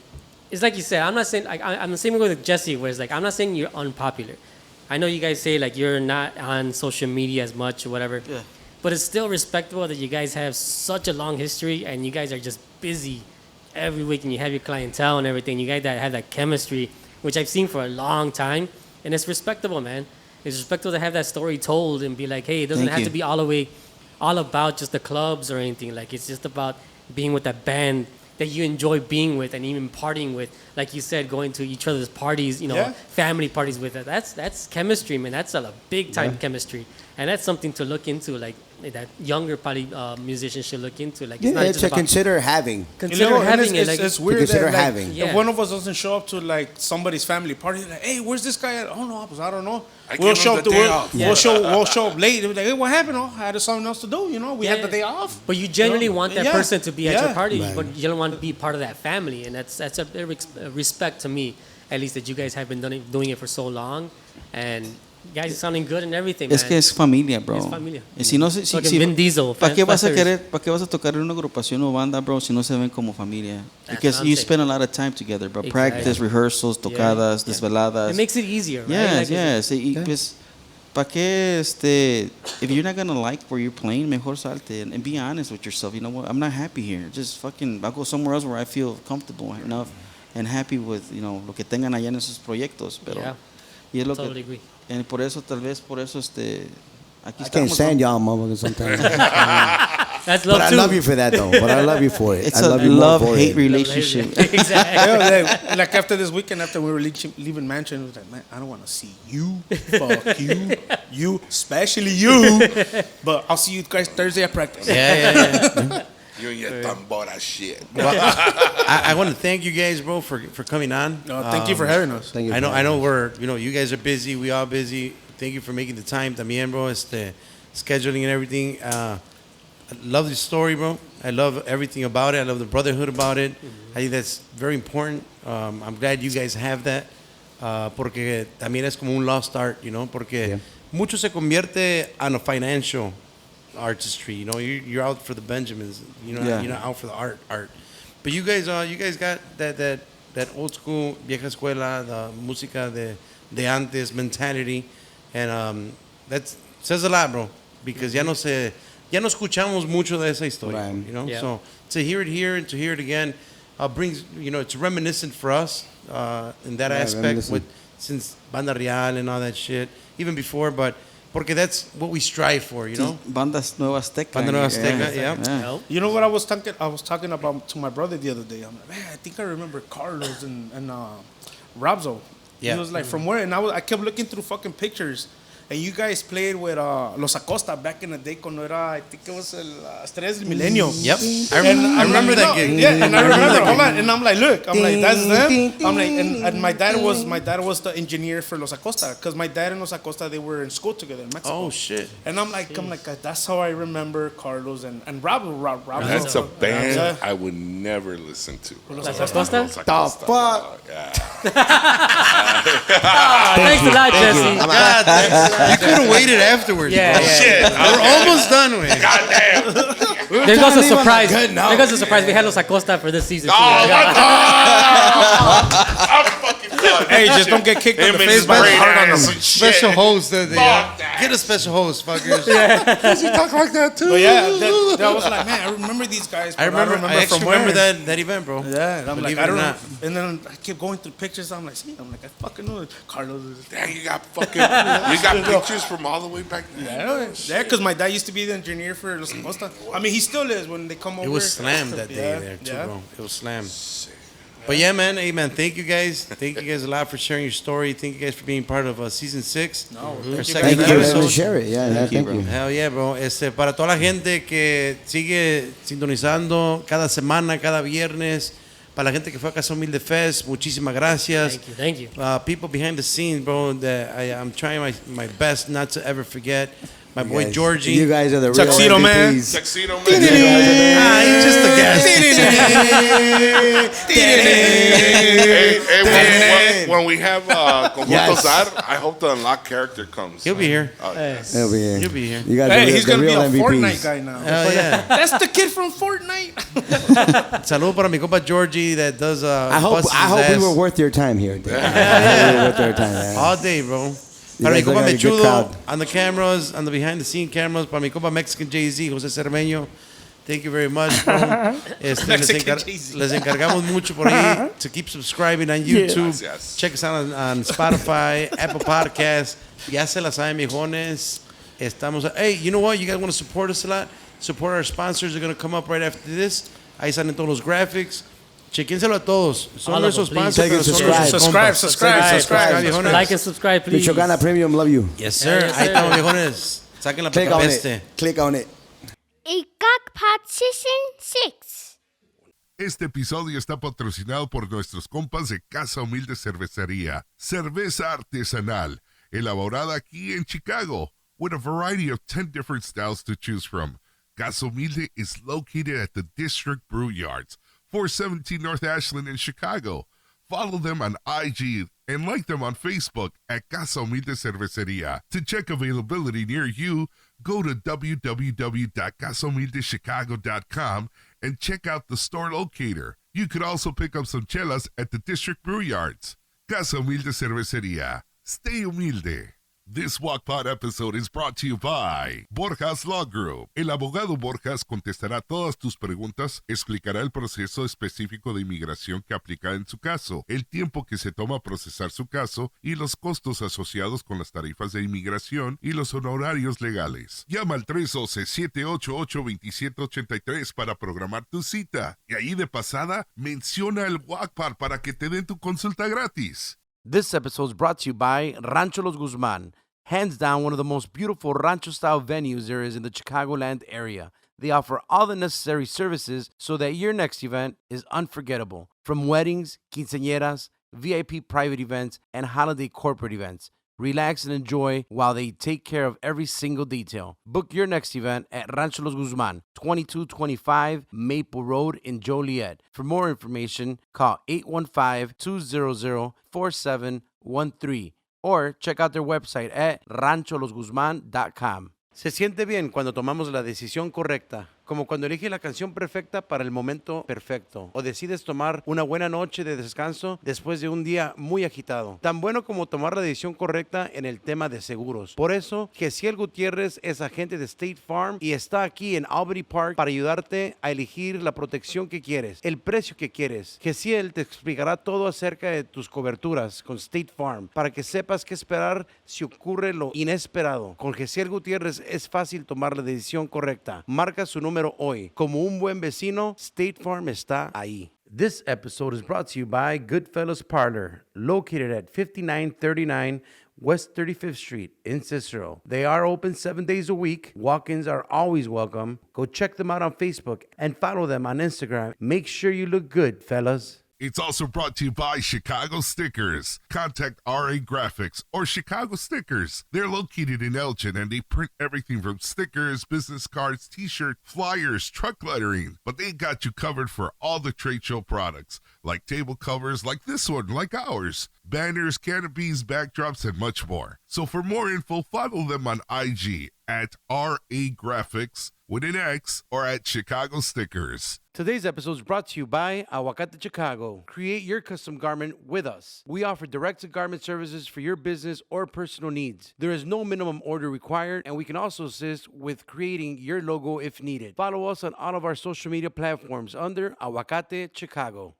it's like you said. I'm not saying I'm the same way with Jesse, where it's like I'm not saying you're unpopular. I know you guys say like you're not on social media as much or whatever, Yeah. but it's still respectable that you guys have such a long history and you guys are just busy every week and you have your clientele and everything. You guys that have that chemistry, which I've seen for a long time, and it's respectable, man. It's respectable to have that story told and be like, hey, it doesn't Thank have you. to be all about just the clubs or anything. Like it's just about being with that band that you enjoy being with and even partying with. Like you said, going to each other's parties, Yeah. family parties with it. That's chemistry, man. That's a big time chemistry, and that's something to look into. Like that younger probably musicians should look into. Like, it's Yeah, not just to about consider having. consider and having it. Like, it's weird consider that like, having. Yeah. if one of us doesn't show up to like somebody's family party, like, hey, where's this guy at? Oh no, I don't know. I We'll gave show him up. the day off. We'll show up late. They'll be like, hey, what happened? Oh, I had something else to do. You know, we had the day off. But you genuinely want that Yeah. person to be at your Yeah. party, Right. but you don't want to be part of that family, and that's a respect to me, at least, that you guys have been doing it for so long, and you guys are sounding good and everything. Es man. que es familia, bro. Es familia. Y si no se, si, Fucking si- Vin Diesel, ¿para qué vas a Fast querer, para qué vas a tocar en una agrupación o banda, bro, si no se ven como familia? That's Because what I'm you saying. spend a lot of time together, bro. Exactly. Practice, rehearsals, tocadas, desveladas. It makes it easier, right? Yes, Like, yes. Y pues, ¿para qué, if you're not gonna like where you're playing, mejor salte and be honest with yourself. You know what? I'm not happy here. Just fucking, I'll go somewhere else where I feel comfortable enough and happy with, lo que tengan allá en esos proyectos. Pero, Yeah. y es lo Totally que, agree. y por eso, tal vez, por eso, aquí I can't estamos. stand ¿no? y'all motherfuckers sometimes. That's love But I too. love you for that, though. But I love you for it. It's I a love you more for love-hate it. relationship. Exactly. Yeah, like after this weekend, after we were leaving mansion, it was like, man, I don't want to see you. Fuck you, especially you. But I'll see you guys Thursday at practice. Yeah. You and your tambora shit. Well, I want to thank you guys, bro, for coming on. No, thank you for having us. Thank you I for know that. we're, you guys are busy. We all busy. Thank you for making the time también, bro. Scheduling and everything. I love the story, bro. I love everything about it. I love the brotherhood about it. I think that's very important. I'm glad you guys have that. Porque también es como un lost art, porque mucho se convierte on a financial artistry. You're out for the Benjamins. You're not out for the art. But you guys got that old school vieja escuela, the música de antes mentality, and that says a lot, bro. Because ya no escuchamos mucho de esa historia, Right. Yeah. So to hear it here and to hear it again brings, it's reminiscent for us in that aspect since Banda Real and all that shit, even before, but porque that's what we strive for, Bandas Nueva Azteca. Banda Nueva Azteca, yeah. Help. You know what I was talking about to my brother the other day. I'm like, man, I think I remember Carlos and Robzo. Yeah. He was like, from where? And I kept looking through fucking pictures. And you guys played with Los Acosta back in the day cuando era, I think it was Estrellas del Milenio. Yep. I remember that gig. Yeah, and I remember. Hold on, and I'm like, look, I'm like, that's them. I'm like, and my dad was the engineer for Los Acosta, because my dad and Los Acosta, they were in school together in Mexico. Oh shit. And I'm like, that's how I remember Carlos and Rob. That's a band Yeah. I would never listen to. Los Acosta? Los Acosta. fuck? Yeah. Thanks a lot, Jesse. God, you could have waited afterwards. Yeah, bro. yeah. Shit. We're almost done with it. Goddamn. There goes a surprise. good note. There goes a surprise. We had Los Acosta for this season. Oh, too. what? I'm fucking done. Hey, just don't get kicked in Him the and face his by the brain hard on ass them. and shit. Special host. Fuck that. Get a special host, fuckers. Does he talk like that too? But yeah, that was like, man, I remember these guys. I but remember. I actually from where. remember that event, bro. Yeah, and I'm Believe like, it I or don't know. not. And then I kept going through pictures. I'm like, I fucking know it. Carlos is. Damn, you got pictures from all the way back then. Yeah, because my dad used to be the engineer for Los Acosta. I mean, he still is when they come over. It was slammed that day Yeah, there too, yeah. bro. It was slammed. But yeah, man. Hey, man. Thank you guys. Thank you guys a lot for sharing your story. Thank you guys for being part of season 6. No, Our thank you second Thank you for letting episode. me share it. Yeah, thank you. Hell yeah, bro. Para toda la gente que sigue sintonizando cada semana, cada viernes, para la gente que fue a Casa Humilde Fest, muchísimas gracias. Thank you. People behind the scenes, bro, that I'm trying my best not to ever forget. My You boy guys- Georgie. You guys are the real Tuxedo Man. MVPs. Tuxedo Man. He's just a guest. Hey, when we have Conjunto Yes. Zar, I hope the unlocked character comes. He'll be here. Oh, yes. He'll be here. He'll be here. You guys Hey, are he's the gonna be real a Fortnite MVPs. guy now. Hell yeah. That's the kid from Fortnite. Saludo para mi compa Georgie that does I hope busts his we ass were worth your time here. Dude. I hope we were worth your time. Man. all day, bro. You Para mi guys look compa like a good Mechudo crowd. on the cameras, on the behind the scene cameras. Para mi compa Mexican Jay-Z, José Cermeño. Thank you very much, bro. Mexican Jay-Z. Les encargamos mucho por ahí to keep subscribing on YouTube. Gracias. Check us out on Spotify, Apple Podcasts. Ya se la saben, viejones. Estamos. Hey, you know what? You guys want to support us a lot? Support our sponsors. They're going to come up right after this. Ahí salen todos los graphics. Chequénselo a todos. Son All of nuestros them, please. sponsors, pero son Subscribe. nuestros compas. Subscribe. viejones. Like and subscribe, please. Michoacana Premium, love you. Yes, sir. Yes, Ahí sir. estamos, viejones. Saquen la Click on peste. it. Click on it. A GuacPod Season 6. Este episodio está patrocinado por nuestros compas de Casa Humilde Cerveceria. Cerveza artesanal, elaborada aquí en Chicago, with a variety of 10 different styles to choose from. Casa Humilde is located at the District Brew Yards, 417 North Ashland in Chicago. Follow them on IG and like them on Facebook at Casa Humilde Cerveceria. To check availability near you, go to www.casahumildechicago.com and check out the store locator. You could also pick up some chelas at the District Brew Yards. Casa Humilde Cerveceria. Stay humilde. This GuacPod episode is brought to you by Borjas Law Group. El abogado Borjas contestará todas tus preguntas, explicará el proceso específico de inmigración que aplica en su caso, el tiempo que se toma procesar su caso y los costos asociados con las tarifas de inmigración y los honorarios legales. Llama al 312-788-2783 para programar tu cita. Y ahí de pasada, menciona el GuacPod para que te den tu consulta gratis. This episode is brought to you by Rancho Los Guzman, hands down one of the most beautiful rancho-style venues there is in the Chicagoland area. They offer all the necessary services so that your next event is unforgettable. From weddings, quinceañeras, VIP private events, and holiday corporate events. Relax and enjoy while they take care of every single detail. Book your next event at Rancho Los Guzman, 2225 Maple Road in Joliet. For more information, call 815-200-4713 or check out their website at rancholosguzman.com. Se siente bien cuando tomamos la decisión correcta, como cuando eliges la canción perfecta para el momento perfecto o decides tomar una buena noche de descanso después de un día muy agitado. Tan bueno como tomar la decisión correcta en el tema de seguros. Por eso, Gessiel Gutierrez es agente de State Farm y está aquí en Albany Park para ayudarte a elegir la protección que quieres, el precio que quieres. Gessiel te explicará todo acerca de tus coberturas con State Farm para que sepas qué esperar si ocurre lo inesperado. Con Gessiel Gutierrez es fácil tomar la decisión correcta. Marca su número hoy. Como un buen vecino, State Farm está ahí. This episode is brought to you by Goodfellas Parlor, located at 5939 West 35th Street in Cicero. They are open 7 days a week. Walk-ins are always welcome. Go check them out on Facebook and follow them on Instagram. Make sure you look good, fellas. It's also brought to you by Chicago Stickers. Contact R.A Graphix or Chicago Stickers. They're located in Elgin and they print everything from stickers, business cards, t-shirts, flyers, truck lettering. But they got you covered for all the trade show products, like table covers like this one, like ours, banners, canopies, backdrops, and much more. So for more info, follow them on IG at R.A Graphix with an X or at Chicago Stickers. Today's episode is brought to you by Aguacate Chicago. Create your custom garment with us. We offer direct-to-garment services for your business or personal needs. There is no minimum order required, and we can also assist with creating your logo if needed. Follow us on all of our social media platforms under Aguacate Chicago.